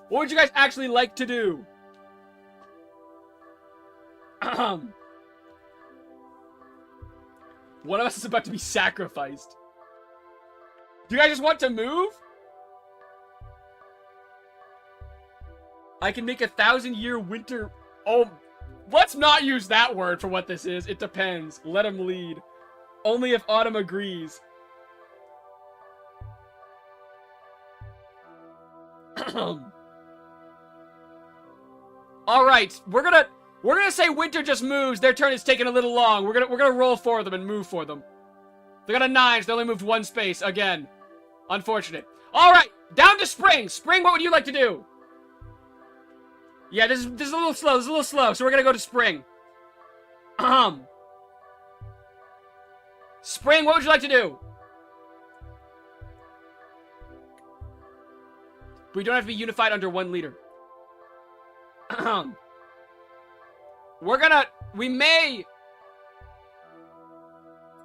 What would you guys actually like to do? One of us is about to be sacrificed. Do you guys just want to move? I can make 1,000-year winter... Oh, let's not use that word for what this is. It depends. Let him lead. Only if Autumn agrees. Alright, we're gonna say Winter just moves. Their turn is taking a little long. We're gonna roll for them and move for them. They got a 9, so they only moved 1 space. Again. Unfortunate. Alright, down to Spring. Spring, what would you like to do? Yeah, this is a little slow. This is a little slow, so we're gonna go to Spring. Spring, what would you like to do? We don't have to be unified under one leader. We may...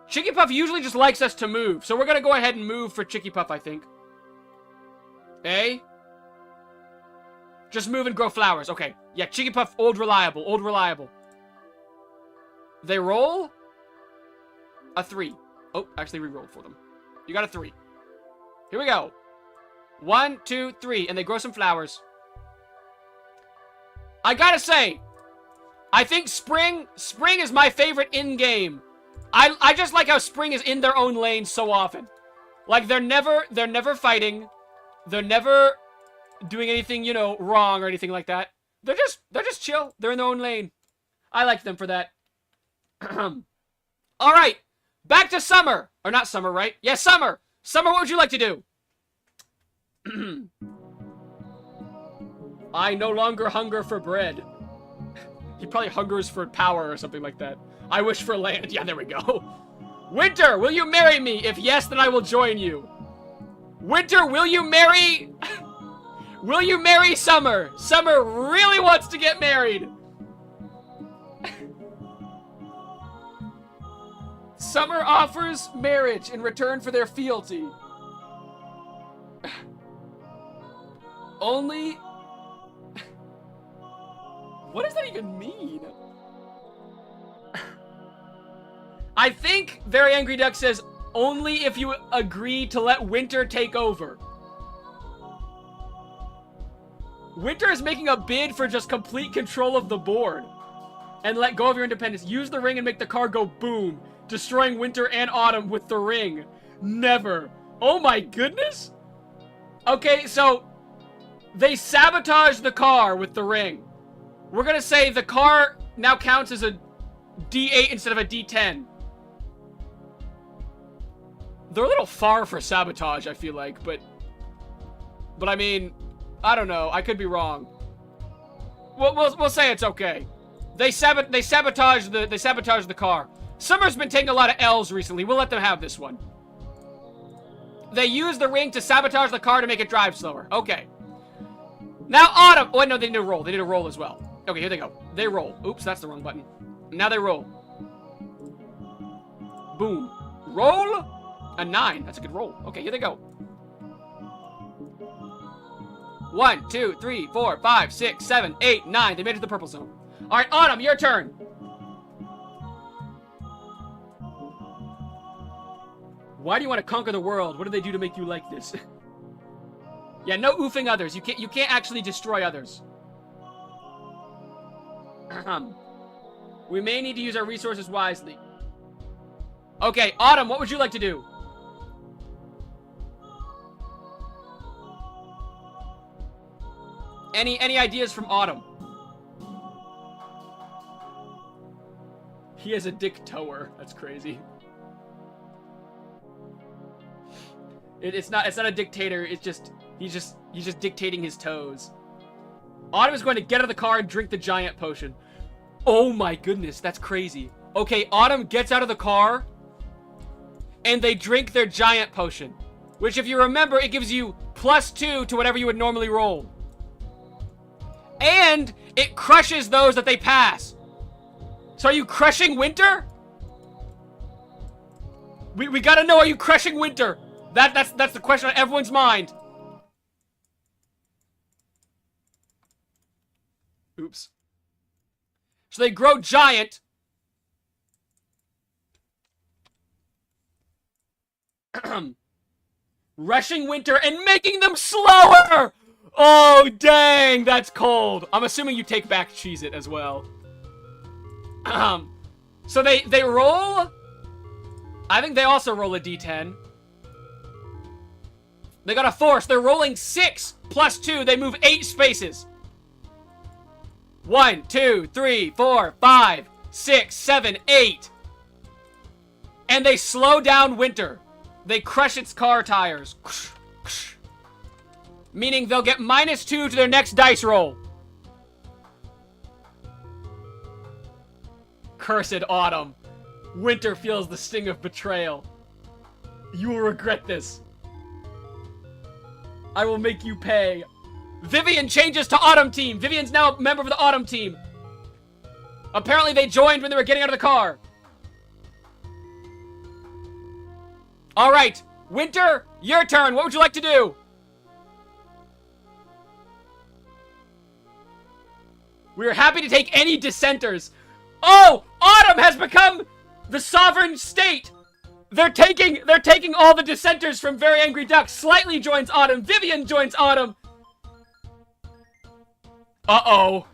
Chicky Puff usually just likes us to move, so we're gonna go ahead and move for Chicky Puff, I think. Eh? Just move and grow flowers. Okay. Yeah, Chicky Puff, old reliable. Old reliable. They roll a 3. Oh, actually re-rolled for them. You got a 3. Here we go. 1, 2, 3. And they grow some flowers. I gotta say, I think Spring is my favorite in-game. I just like how Spring is in their own lane so often. Like, they're never fighting. They're never doing anything, you know, wrong or anything like that. They're just chill. They're in their own lane. I like them for that. Alright. Back to Summer. Or not Summer, right? Yeah, Summer. Summer, what would you like to do? I no longer hunger for bread. He probably hungers for power or something like that. I wish for land. Yeah, there we go. Winter, will you marry me? If yes, then I will join you. Winter, will you marry... Will you marry Summer? Summer really wants to get married. Summer offers marriage in return for their fealty. Only... What does that even mean? I think Very Angry Duck says, only if you agree to let Winter take over. Winter is making a bid for just complete control of the board. and let go of your independence. Use the ring and make the car go boom, destroying Winter and Autumn with the ring. Never. Oh my goodness. Okay, so they sabotage the car with the ring. We're gonna say the car now counts as a D8 instead of a D10. They're a little far for sabotage, I feel like, but I mean, I don't know. I could be wrong. We'll say it's okay. They sabotage the car. Summer's been taking a lot of L's recently. We'll let them have this one. They use the ring to sabotage the car to make it drive slower. Okay. Now Autumn. Oh, no, they need to roll. They need to roll as well. Okay, here they go. They roll. Oops, that's the wrong button. Now they roll. Boom. Roll. A 9. That's a good roll. Okay, here they go. 1, 2, 3, 4, 5, 6, 7, 8, 9. They made it to the purple zone. All right, Autumn, your turn. Why do you want to conquer the world? What did they do to make you like this? Yeah, no oofing others. You can't actually destroy others. We may need to use our resources wisely. Okay, Autumn, what would you like to do? Any ideas from Autumn? He has a dick-tower. That's crazy. It's not a dictator. It's just he's just dictating his toes. Autumn is going to get out of the car and drink the giant potion. Oh my goodness, that's crazy. Okay, Autumn gets out of the car and they drink their giant potion, which, if you remember, it gives you +2 to whatever you would normally roll. And it crushes those that they pass. So are you crushing Winter? We gotta know, are you crushing Winter? That's the question on everyone's mind. Oops. So they grow giant. Rushing Winter and making them slower! Oh, dang, that's cold. I'm assuming you take back Cheez-It as well. So they roll. I think they also roll a D10. They got a 4, so they're rolling 6 +2. They move 8 spaces. 1, 2, 3, 4, 5, 6, 7, 8. And they slow down Winter. They crush its car tires. Meaning they'll get -2 to their next dice roll. Cursed Autumn. Winter feels the sting of betrayal. You will regret this. I will make you pay. Vivian changes to Autumn team. Vivian's now a member of the Autumn team. Apparently they joined when they were getting out of the car. All right, Winter, your turn. What would you like to do? We are happy to take any dissenters. Oh, Autumn has become the sovereign state. They're taking all the dissenters from Very Angry Ducks. Slightly joins Autumn. Vivian joins Autumn. Uh-oh.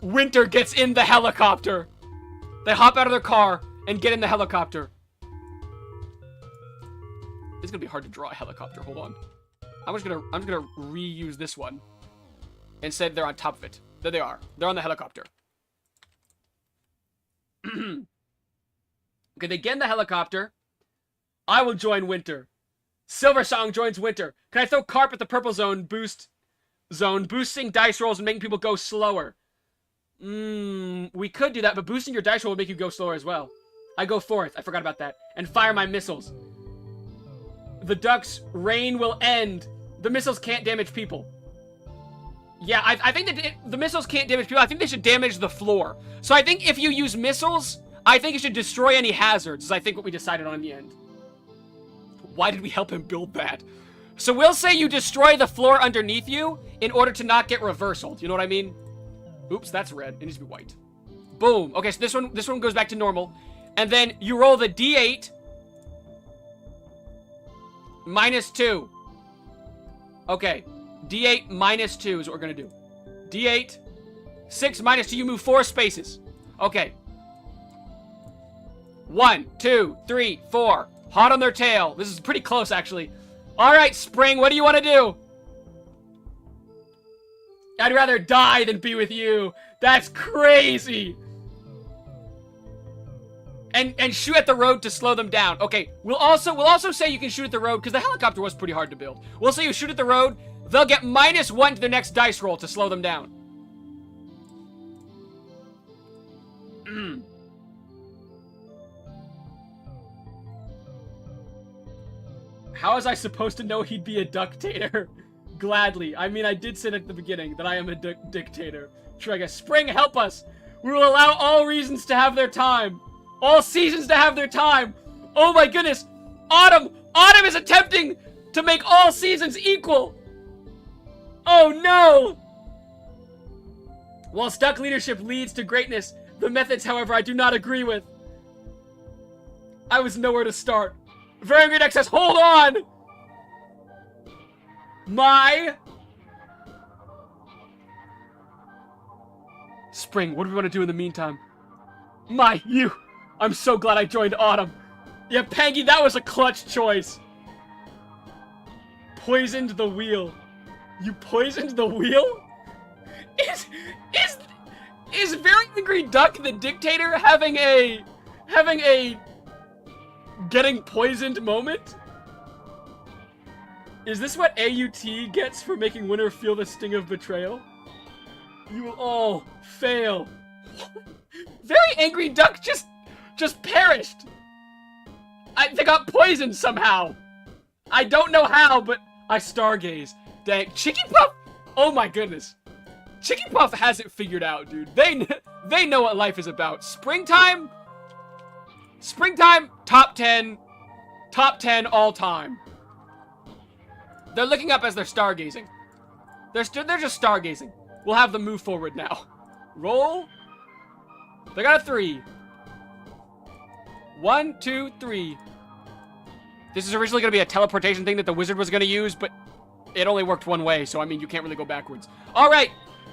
Winter gets in the helicopter. They hop out of their car and get in the helicopter. It's gonna be hard to draw a helicopter. Hold on. I'm just gonna reuse this one. Instead, they're on top of it. There they are. They're on the helicopter. Okay, they get in the helicopter. I will join Winter. Silver Song joins Winter. Can I throw Carp at the purple zone boosting dice rolls and making people go slower? We could do that, but boosting your dice roll will make you go slower as well. I go fourth. I forgot about that. And fire my missiles. The ducks' reign will end. The missiles can't damage people. Yeah, I think that the missiles can't damage people. I think they should damage the floor. So I think if you use missiles, I think you should destroy any hazards, is I think what we decided on in the end. Why did we help him build that? So we'll say you destroy the floor underneath you in order to not get reversal. Do you know what I mean? Oops, that's red. It needs to be white. Boom. Okay, so this one goes back to normal. And then you roll the D8. -2. Okay. D8 -2 is what we're gonna do. D8. 6 -2. You move 4 spaces. Okay. 1, 2, 3, 4. Hot on their tail. This is pretty close, actually. Alright, Spring, what do you want to do? I'd rather die than be with you. That's crazy. And shoot at the road to slow them down. Okay, we'll also say you can shoot at the road, because the helicopter was pretty hard to build. We'll say you shoot at the road, they'll get -1 to their next dice roll to slow them down. How was I supposed to know he'd be a dictator? Gladly. I mean, I did say at the beginning that I am a dictator. Sure, I guess. Spring, help us! We will allow all reasons to have their time. All seasons to have their time. Oh my goodness! Autumn! Autumn is attempting to make all seasons equal! Oh no! While stuck leadership leads to greatness, the methods, however, I do not agree with. I was nowhere to start. Very Angry Duck says, hold on! Spring, what do we want to do in the meantime? I'm so glad I joined Autumn. Yeah, Pangy, that was a clutch choice. Poisoned the wheel. You poisoned the wheel? Is Very Angry Duck the dictator having a getting poisoned moment? Is this what AUT gets for making winner feel the sting of betrayal? You will all fail. Very Angry Duck just perished. They got poisoned somehow. I don't know how, but I stargaze. Dang, Chicky Puff. Oh my goodness. Chicky Puff has it figured out, dude. They know what life is about. Springtime, top 10 all time. They're looking up as they're stargazing. They're just stargazing. We'll have them move forward now. Roll. They got a 3. 1, 2, 3. This is originally going to be a teleportation thing that the wizard was going to use, but it only worked one way, so I mean, you can't really go backwards. All right.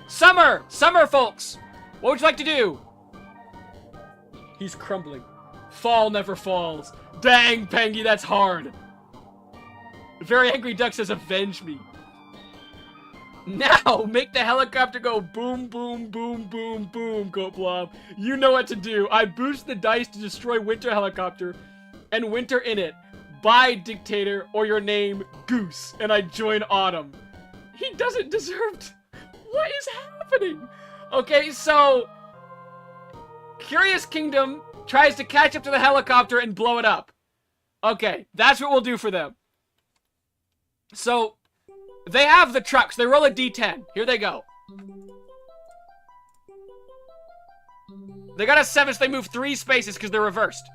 Summer, folks. What would you like to do? He's crumbling. Fall never falls. Dang, Pangy, that's hard. Very Angry Duck says, avenge me. Now, make the helicopter go boom, boom, boom, boom, boom, GoatBlob. You know what to do. I boost the dice to destroy Winter Helicopter and Winter in it. Bye, Dictator, or your name, Goose, and I join Autumn. He doesn't deserve to... What is happening? Okay, so... Curious Kingdom tries to catch up to the helicopter and blow it up. Okay, that's what we'll do for them. So, they have the trucks. They roll a D10. Here they go. They got a 7, so they move 3 spaces because they're reversed.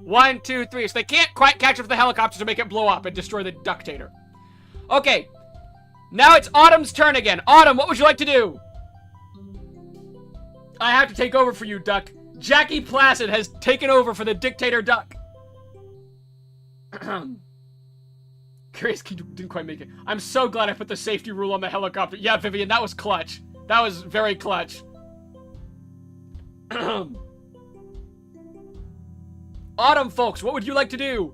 1, 2, 3. So they can't quite catch up to the helicopter to make it blow up and destroy the Ductator. Okay. Now it's Autumn's turn again. Autumn, what would you like to do? I have to take over for you, Duck. Jackie Placid has taken over for the Dictator Duck. Curious Kingdom didn't quite make it. I'm so glad I put the safety rule on the helicopter. Yeah, Vivian, that was clutch. That was very clutch. Autumn, folks, what would you like to do?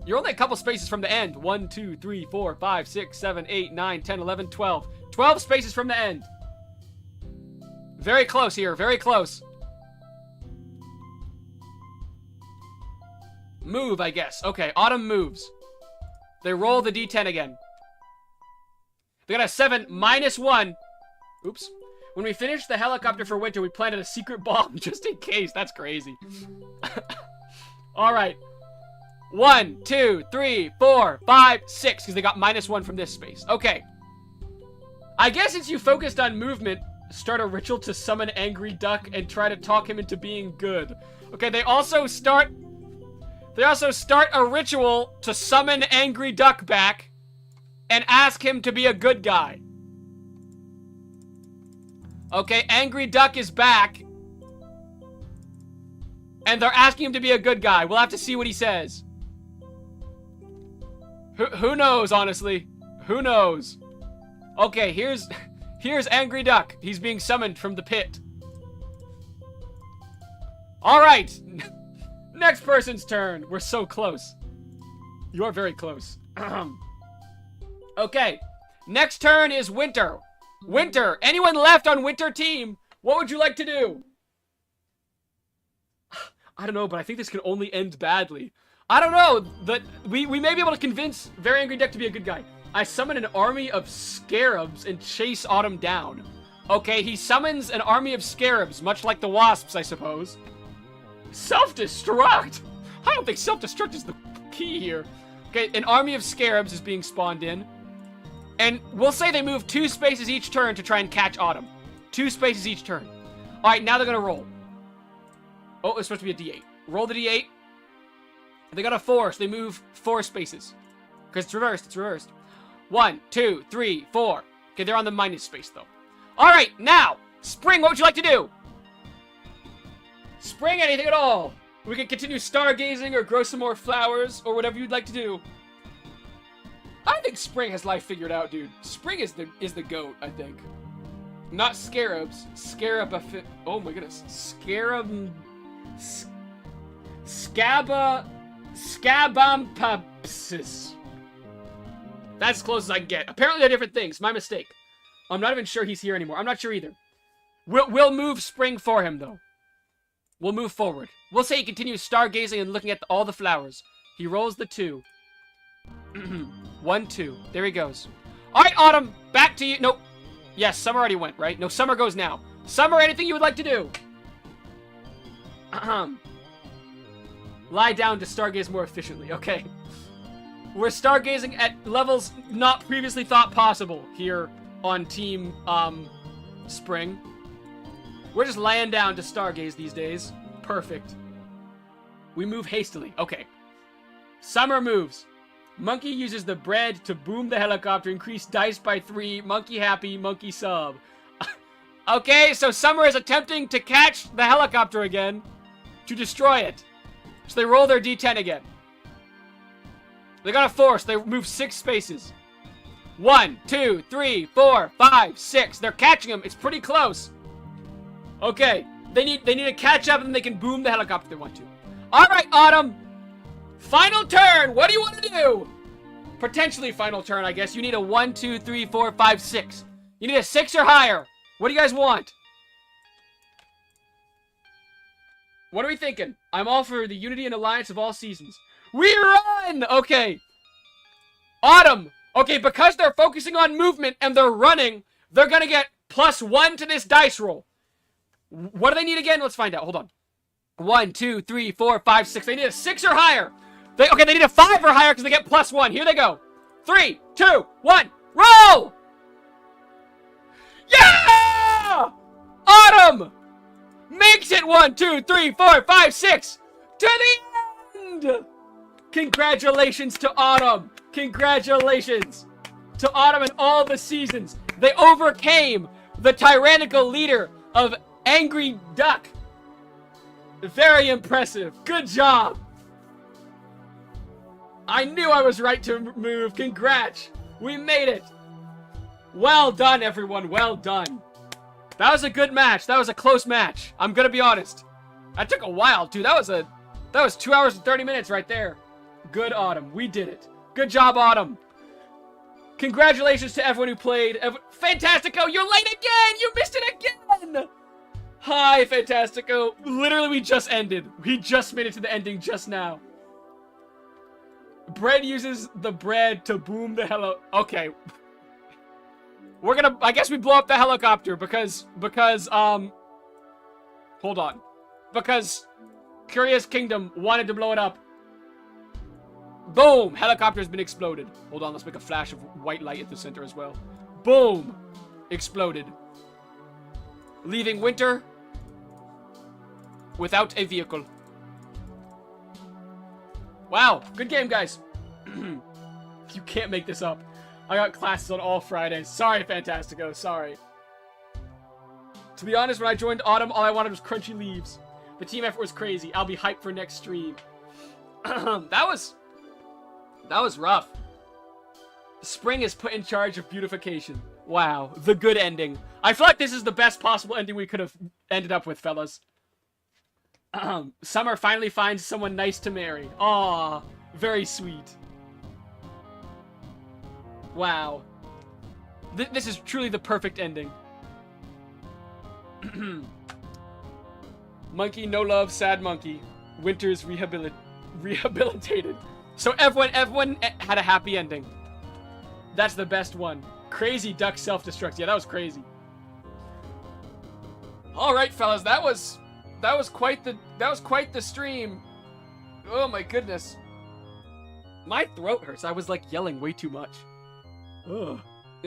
You're only a couple spaces from the end. 1, 2, 3, 4, 5, 6, 7, 8, 9, 10, 11, 12. 12 spaces from the end. Very close here, very close. Move, I guess. Okay, Autumn moves. They roll the D10 again. They got a 7, -1. Oops. When we finished the helicopter for Winter, we planted a secret bomb just in case. That's crazy. All right. 1, 2, 3, 4, 5, 6, because they got -1 from this space. Okay. I guess since you focused on movement, start a ritual to summon Angry Duck and try to talk him into being good. Okay, they also start a ritual to summon Angry Duck back and ask him to be a good guy. Okay, Angry Duck is back. And they're asking him to be a good guy. We'll have to see what he says. Who knows, honestly? Who knows? Okay, here's Here's Angry Duck. He's being summoned from the pit. Alright. Next person's turn. We're so close. You are very close. Okay. Next turn is Winter. Winter. Anyone left on Winter team? What would you like to do? I don't know, but I think this can only end badly. I don't know. We may be able to convince Very Angry Duck to be a good guy. I summon an army of scarabs and chase Autumn down. Okay, he summons an army of scarabs, much like the wasps, I suppose. Self-destruct? I don't think self-destruct is the key here. Okay, an army of scarabs is being spawned in. And we'll say they move 2 spaces each turn to try and catch Autumn. 2 spaces each turn. Alright, now they're gonna roll. Oh, it's supposed to be a D8. Roll the D8. They got a 4, so they move 4 spaces. Because it's reversed, it's reversed. 1, 2, 3, 4. Okay, they're on the minus space, though. Alright, now! Spring, what would you like to do? Spring, anything at all? We can continue stargazing or grow some more flowers, or whatever you'd like to do. I think Spring has life figured out, dude. Spring is the GOAT, I think. Not scarabs. Oh my goodness. Scabampapsis. That's as close as I can get. Apparently they're different things. My mistake. I'm not even sure he's here anymore. I'm not sure either. We'll move Spring for him, though. We'll move forward. We'll say he continues stargazing and looking at all the flowers. He rolls the 2. 1, 2. There he goes. Alright, Autumn. Back to you. Nope. Yes, Summer already went, right? No, Summer goes now. Summer, anything you would like to do? Lie down to stargaze more efficiently. Okay. We're stargazing at levels not previously thought possible here on Team, Spring. We're just laying down to stargaze these days. Perfect. We move hastily. Okay. Summer moves. Monkey uses the bread to boom the helicopter, increase dice by 3, monkey happy, monkey sub. Okay, so Summer is attempting to catch the helicopter again to destroy it. So they roll their D10 again. They got a 4, so they move 6 spaces. 1, 2, 3, 4, 5, 6. They're catching him. It's pretty close. Okay, they need to catch up and then they can boom the helicopter if they want to. Alright, Autumn. Final turn. What do you want to do? Potentially final turn, I guess. You need a 1, 2, 3, 4, 5, 6. You need a 6 or higher. What do you guys want? What are we thinking? I'm all for the unity and alliance of all seasons. We run! Okay. Autumn. Okay, because they're focusing on movement and they're running, they're gonna get +1 to this dice roll. What do they need again? Let's find out. Hold on. 1, 2, 3, 4, 5, 6. They need a 6 or higher. They need a 5 or higher because they get +1. Here they go. 3, 2, 1. Roll! Yeah! Autumn makes it 1, 2, 3, 4, 5, 6 to the end. Congratulations to Autumn. Congratulations to Autumn and all the seasons. They overcame the tyrannical leader of Angry Duck. Very impressive. Good job. I knew I was right to move. Congrats. We made it. Well done, everyone. Well done. That was a good match. That was a close match. I'm gonna be honest. That took a while, dude. That was 2 hours and 30 minutes right there. Good, Autumn. We did it. Good job, Autumn. Congratulations to everyone who played. Fantastico, you're late again! You missed it again! Hi, Fantastico. Literally, we just ended. We just made it to the ending just now. Bread uses the bread to boom the Okay. We're gonna... I guess we blow up the helicopter because... Hold on. Because Curious Kingdom wanted to blow it up. Boom! Helicopter's been exploded. Hold on, let's make a flash of white light at the center as well. Boom! Exploded. Leaving Winter without a vehicle. Wow, good game, guys. You can't make this up. I got classes on all Fridays. Sorry, Fantastico, sorry. To be honest, when I joined Autumn, all I wanted was crunchy leaves. The team effort was crazy. I'll be hyped for next stream. That was rough. Spring is put in charge of beautification. Wow, the good ending. I feel like this is the best possible ending we could have ended up with, fellas. Summer finally finds someone nice to marry. Aw, very sweet. Wow. This is truly the perfect ending. Monkey, no love, sad monkey. Winter's rehabilitated. So everyone had a happy ending. That's the best one. Crazy duck self-destruct. Yeah, that was crazy. All right, fellas, that was quite the stream. Oh my goodness. My throat hurts. I was like yelling way too much. Ugh.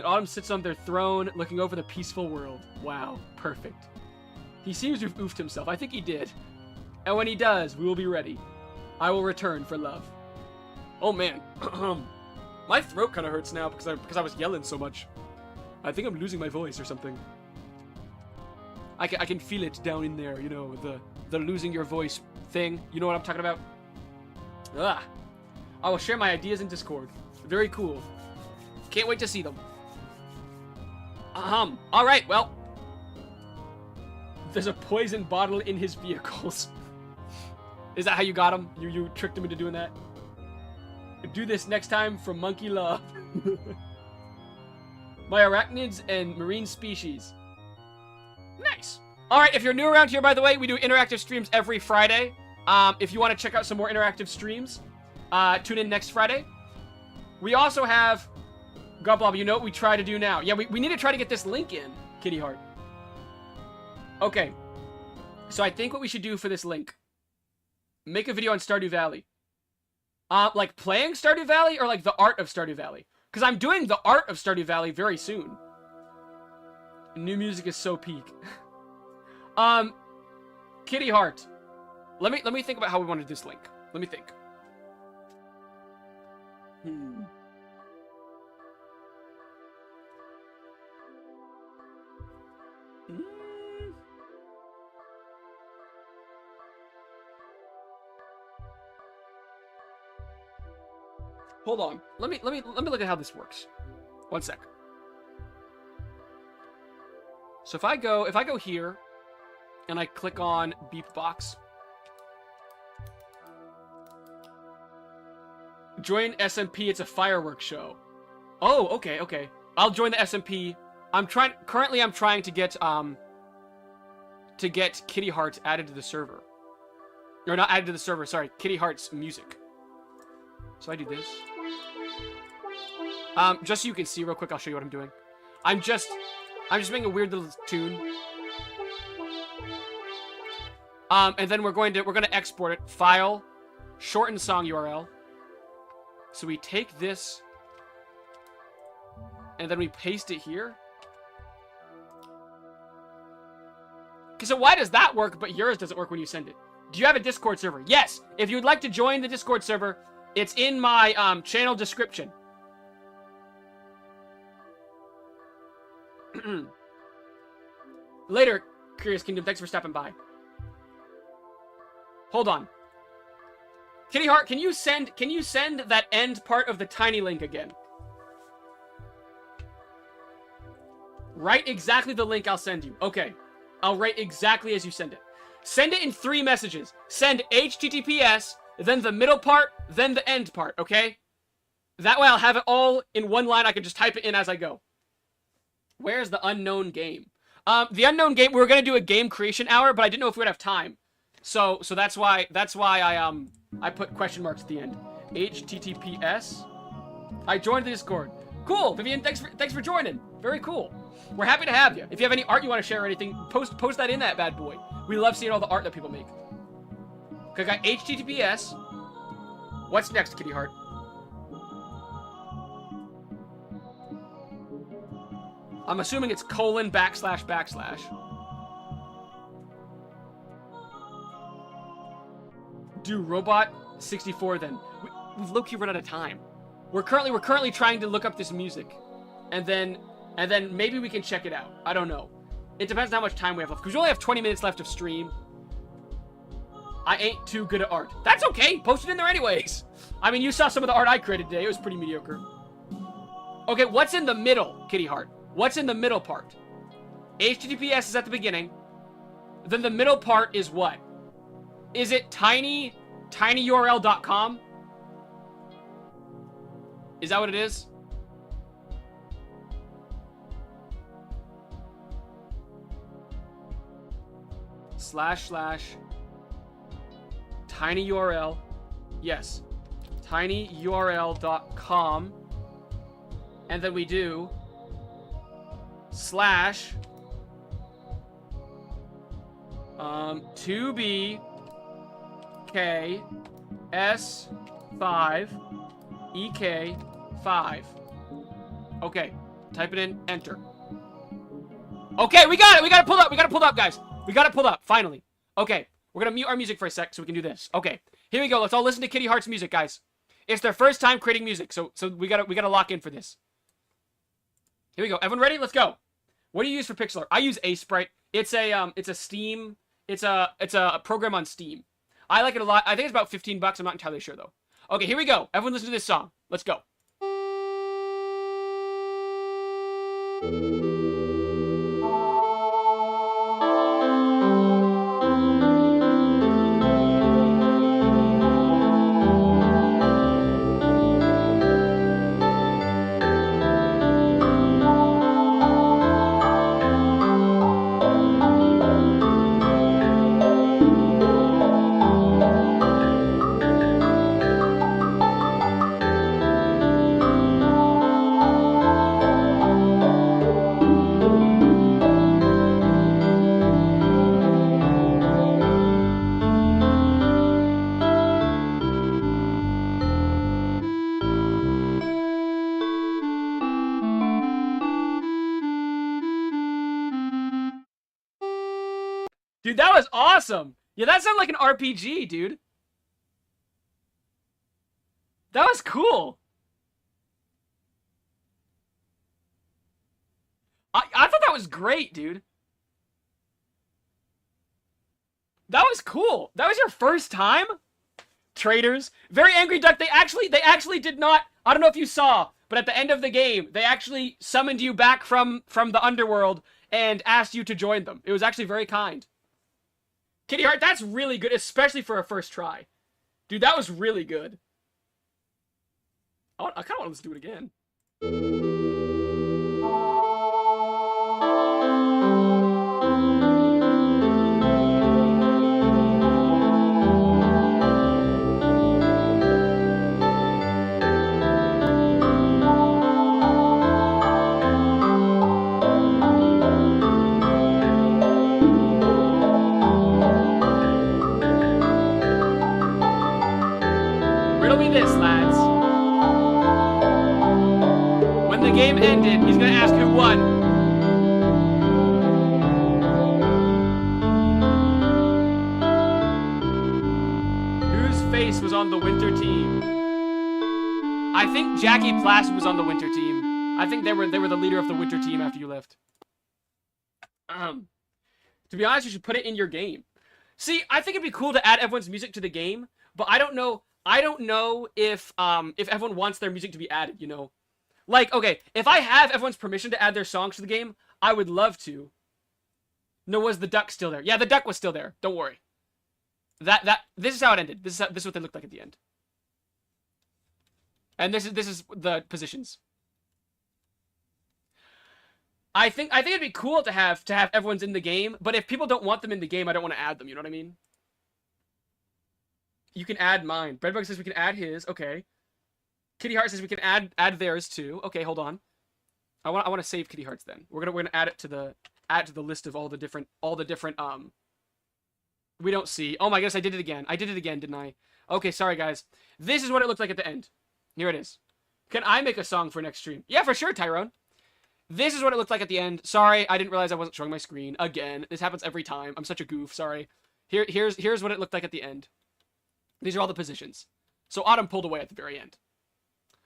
Autumn sits on their throne, looking over the peaceful world. Wow, perfect. He seems to have oofed himself. I think he did. And when he does, we will be ready. I will return for love. Oh man, my throat kind of hurts now because I was yelling so much. I think I'm losing my voice or something. I can feel it down in there, you know, the losing your voice thing. You know what I'm talking about? Ugh. I will share my ideas in Discord. Very cool. Can't wait to see them. All right, well. There's a poison bottle in his vehicles. Is that how you got him? You tricked him into doing that? Do this next time for monkey love. My arachnids and marine species. Nice. All right, if you're new around here, by the way, we do interactive streams every Friday. If you want to check out some more interactive streams, tune in next Friday. We also have... GoatBlob, you know what we try to do now? Yeah, we need to try to get this link in, Kitty Heart. Okay. So I think what we should do for this link... Make a video on Stardew Valley. Like playing Stardew Valley or like the art of Stardew Valley? Because I'm doing the art of Stardew Valley very soon. New music is so peak. Kitty Heart. Let me think about how we want to do this link. Let me think. Hold on. Let me look at how this works. One sec. So if I go here and I click on beep box, join SMP, it's a fireworks show. Oh, okay. I'll join the SMP. Currently I'm trying to get Kitty Heart added to the server. Or not added to the server, sorry, Kitty Heart's music. So I do this. Just so you can see real quick, I'll show you what I'm doing. I'm just making a weird little tune. And then we're gonna export it. File, shorten song URL. So we take this, and then we paste it here. So why does that work, but yours doesn't work when you send it? Do you have a Discord server? Yes! If you would like to join the Discord server, it's in my channel description. Later, Curious Kingdom. Thanks for stopping by. Hold on. Kitty Heart, can you send that end part of the tiny link again? Write exactly the link I'll send you. Okay. I'll write exactly as you send it. Send it in 3 messages. Send HTTPS, then the middle part, then the end part, okay? That way I'll have it all in one line. I can just type it in as I go. Where's the unknown game? The unknown game, we were going to do a game creation hour, but I didn't know if we would have time. So that's why I put question marks at the end. HTTPS. I joined the Discord. Cool, Vivian, thanks for joining. Very cool. We're happy to have you. If you have any art you want to share or anything, post that in that bad boy. We love seeing all the art that people make. Okay, I got HTTPS. What's next, Kitty Heart? I'm assuming it's : / /. Do Robot 64 then. We've low-key run out of time. We're currently trying to look up this music. And then maybe we can check it out. I don't know. It depends on how much time we have left. Because we only have 20 minutes left of stream. I ain't too good at art. That's okay. Post it in there anyways. I mean, you saw some of the art I created today. It was pretty mediocre. Okay, what's in the middle, Kitty Heart? What's in the middle part? HTTPS is at the beginning. Then the middle part is what? Is it tinyurl.com? Is that what it is? / tinyurl. Yes. tinyurl.com. And then we do / 2bks5 ek5. Okay, type it in, enter. Okay, we got it. We got it pulled up. We got it pulled up, guys. We got it pulled up, finally. Okay, we're gonna mute our music for a sec so we can do this. Okay, here we go. Let's all listen to Kitty Heart's music, guys. It's their first time creating music, so we gotta lock in for this. Here we go. Everyone ready? Let's go. What do you use for pixel art? I use Sprite. It's a Steam. It's a program on Steam. I like it a lot. I think it's about $15. I'm not entirely sure though. Okay, here we go. Everyone listen to this song. Let's go. Dude, that was awesome. Yeah, that sounded like an RPG, dude. That was cool. I thought that was great, dude. That was cool. That was your first time? Traitors. Very Angry Duck, they actually did not, I don't know if you saw, but at the end of the game, they actually summoned you back from the underworld and asked you to join them. It was actually very kind. Kitty Heart, that's really good, especially for a first try. Dude, that was really good. I kind of want to do it again. Riddle me this, lads. When the game ended, he's gonna ask who won. Whose face was on the winter team? I think Jackie Placid was on the winter team. I think they were the leader of the winter team after you left. To be honest, you should put it in your game. See, I think it'd be cool to add everyone's music to the game, but I don't know if everyone wants their music to be added, you know? Like, okay, if I have everyone's permission to add their songs to the game, I would love to. No, was the duck still there? Yeah, the duck was still there. Don't worry. This is how it ended. This is what they looked like at the end. And this is the positions. I think it'd be cool to have everyone's in the game, but if people don't want them in the game, I don't want to add them, you know what I mean? You can add mine. Breadbug says we can add his. Okay. Kitty Heart says we can add theirs too. Okay, hold on. I want to save Kitty Heart's then. We're gonna add it to the list of all the different we don't see. Oh my goodness, I did it again. I did it again, didn't I? Okay, sorry guys. This is what it looked like at the end. Here it is. Can I make a song for next stream? Yeah, for sure, Tyrone. This is what it looked like at the end. Sorry, I didn't realize I wasn't showing my screen again. This happens every time. I'm such a goof. Sorry. Here's what it looked like at the end. These are all the positions. So Autumn pulled away at the very end.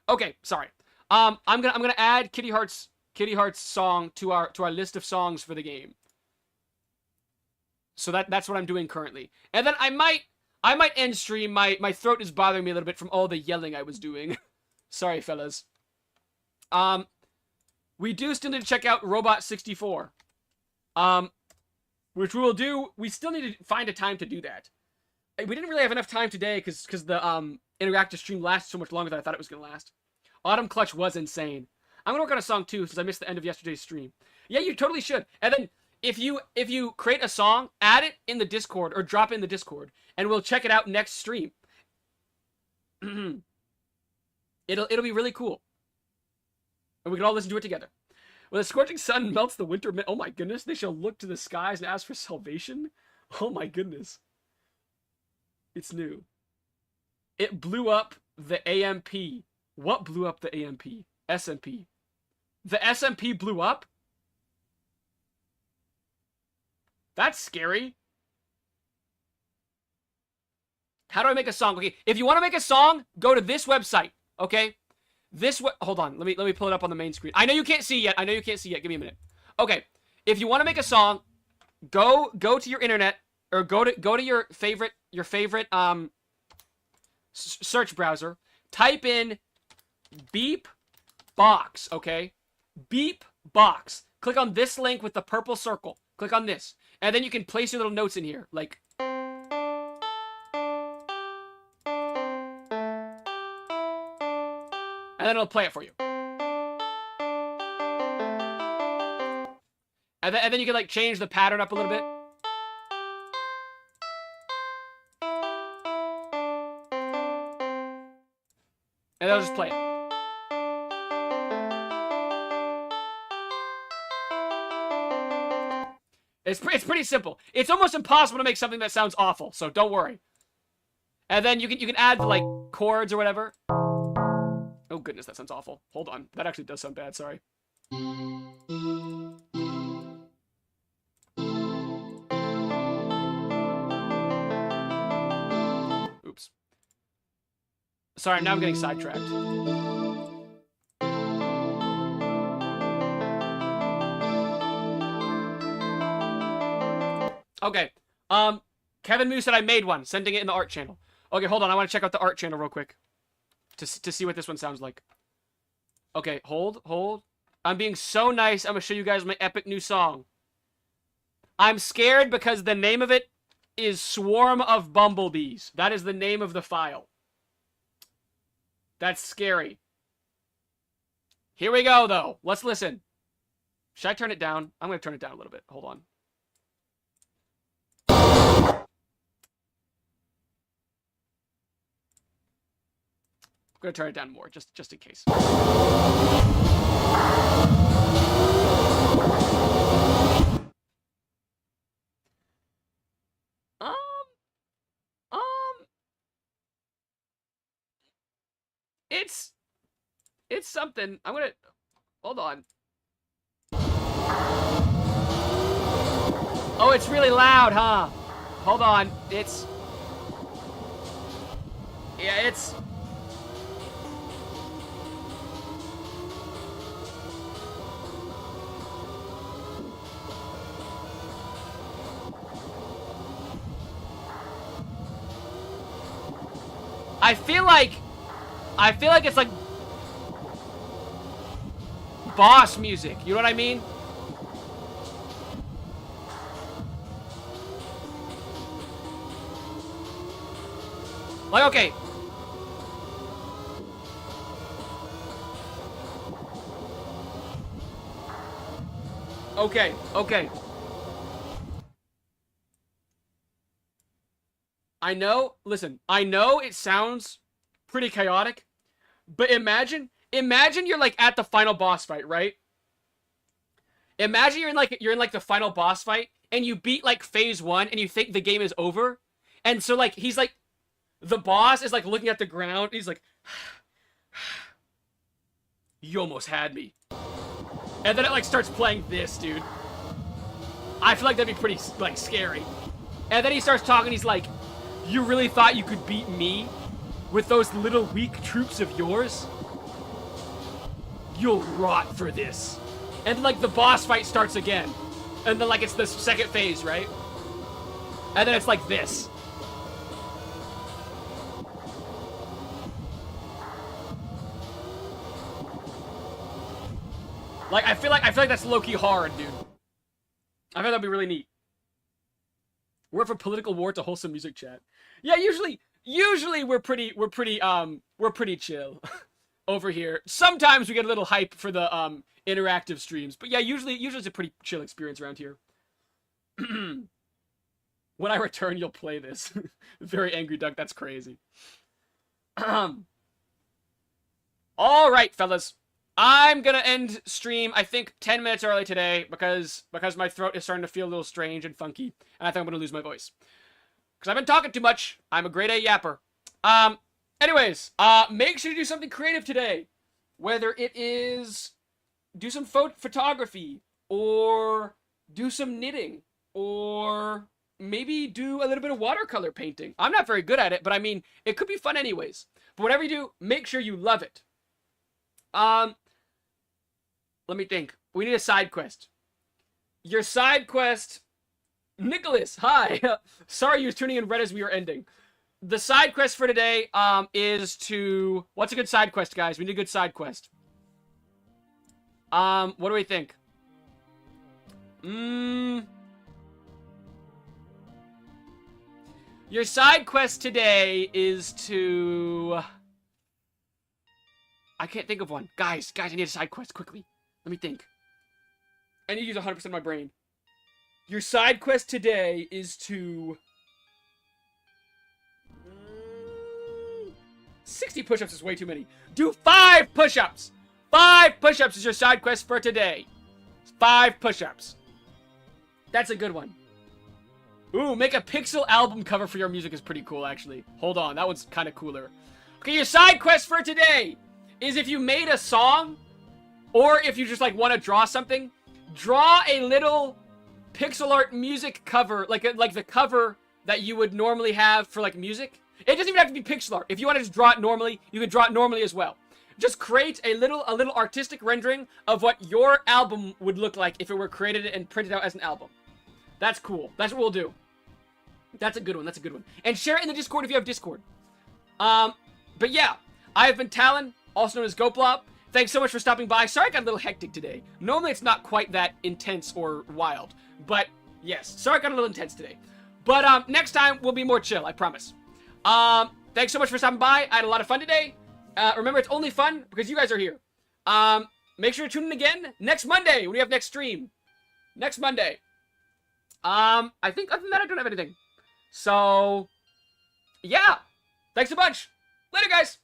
Okay, sorry. I'm gonna add Kitty Heart's song to our list of songs for the game. So that's what I'm doing currently. And then I might end stream. My throat is bothering me a little bit from all the yelling I was doing. Sorry, fellas. we do still need to check out Robot 64. Which we will do. We still need to find a time to do that. We didn't really have enough time today because the interactive stream lasts so much longer than I thought it was going to last. Autumn Clutch was insane. I'm going to work on a song too since I missed the end of yesterday's stream. Yeah, you totally should. And then if you create a song, add it in the Discord or drop it in the Discord and we'll check it out next stream. It'll be really cool. And we can all listen to it together. When the scorching sun melts the winter... Oh my goodness. They shall look to the skies and ask for salvation. Oh my goodness. It's new. It blew up the AMP. What blew up the AMP? SMP. The SMP blew up? That's scary. How do I make a song? Okay, if you want to make a song, go to this website. Okay? Hold on. Let me pull it up on the main screen. I know you can't see yet. Give me a minute. Okay. If you want to make a song, go to your internet or go to your favorite search browser. Type in Beep Box, okay? Beep Box. Click on this link with the purple circle. Click on this. And then you can place your little notes in here like and then it'll play it for you. And then you can like change the pattern up a little bit. And they'll just play it. It's pretty simple. It's almost impossible to make something that sounds awful, so don't worry. And then you can add like chords or whatever. Oh goodness, that sounds awful. Hold on. That actually does sound bad, sorry. Oops. Sorry, now I'm getting sidetracked. Okay. Kevin Moose said I made one, sending it in the art channel. Okay, hold on. I want to check out the art channel real quick. To see what this one sounds like. Okay, hold. I'm being so nice. I'm going to show you guys my epic new song. I'm scared because the name of it is Swarm of Bumblebees. That is the name of the file. That's scary. Here we go, though. Let's listen. Should I turn it down? I'm going to turn it down a little bit. Hold on. I'm gonna turn it down more, just in case. It's something. I'm gonna hold on. Oh, it's really loud, huh? Hold on. Yeah, it's. I feel like it's like boss music. You know what I mean? Like, okay. Okay. I know it sounds pretty chaotic, but imagine you're like at the final boss fight, right? Imagine you're in like the final boss fight and you beat like phase 1 and you think the game is over. And so like he's like the boss is like looking at the ground and he's like you almost had me. And then it like starts playing this, dude. I feel like that'd be pretty like scary. And then he starts talking, he's like, you really thought you could beat me with those little weak troops of yours? You'll rot for this. And like the boss fight starts again. And then like it's the second phase, right? And then it's like this. Like, I feel like that's low-key hard, dude. I thought that'd be really neat. We're from political war to wholesome music chat. Yeah, usually we're pretty chill over here. Sometimes we get a little hype for the interactive streams, but yeah, usually it's a pretty chill experience around here. When I return, you'll play this. Very angry duck. That's crazy. All right, fellas. I'm gonna end stream, I think, 10 minutes early today because my throat is starting to feel a little strange and funky, and I think I'm gonna lose my voice. Because I've been talking too much. I'm a grade A yapper. Anyways, make sure to do something creative today. Whether it is do some photography, or do some knitting, or maybe do a little bit of watercolor painting. I'm not very good at it, but I mean, it could be fun anyways. But whatever you do, make sure you love it. Let me think. We need a side quest. Your side quest... Nicholas, hi! Sorry you was tuning in right as we were ending. The side quest for today, is to... What's a good side quest, guys? We need a good side quest. What do we think? Your side quest today is to... I can't think of one. Guys, I need a side quest, quickly. Let me think. I need to use 100% of my brain. Your side quest today is to... 60 push-ups is way too many. Do 5 push-ups! 5 push-ups is your side quest for today. 5 push-ups. That's a good one. Ooh, make a pixel album cover for your music is pretty cool, actually. Hold on, that one's kind of cooler. Okay, your side quest for today is if you made a song, or if you just, like, want to draw something, draw a little pixel art music cover, like the cover that you would normally have for, like, music. It doesn't even have to be pixel art. If you want to just draw it normally, you can draw it normally as well. Just create a little artistic rendering of what your album would look like if it were created and printed out as an album. That's cool. That's what we'll do. That's a good one. That's a good one. And share it in the Discord if you have Discord. But yeah, I have been Talon, also known as GoatBlob. Thanks so much for stopping by. Sorry I got a little hectic today. Normally it's not quite that intense or wild. But yes, sorry I got a little intense today. But next time we'll be more chill, I promise. Thanks so much for stopping by. I had a lot of fun today. Remember, it's only fun because you guys are here. Make sure to tune in again next Monday when we have next stream. Next Monday. I think other than that, I don't have anything. So, yeah. Thanks a bunch. Later, guys.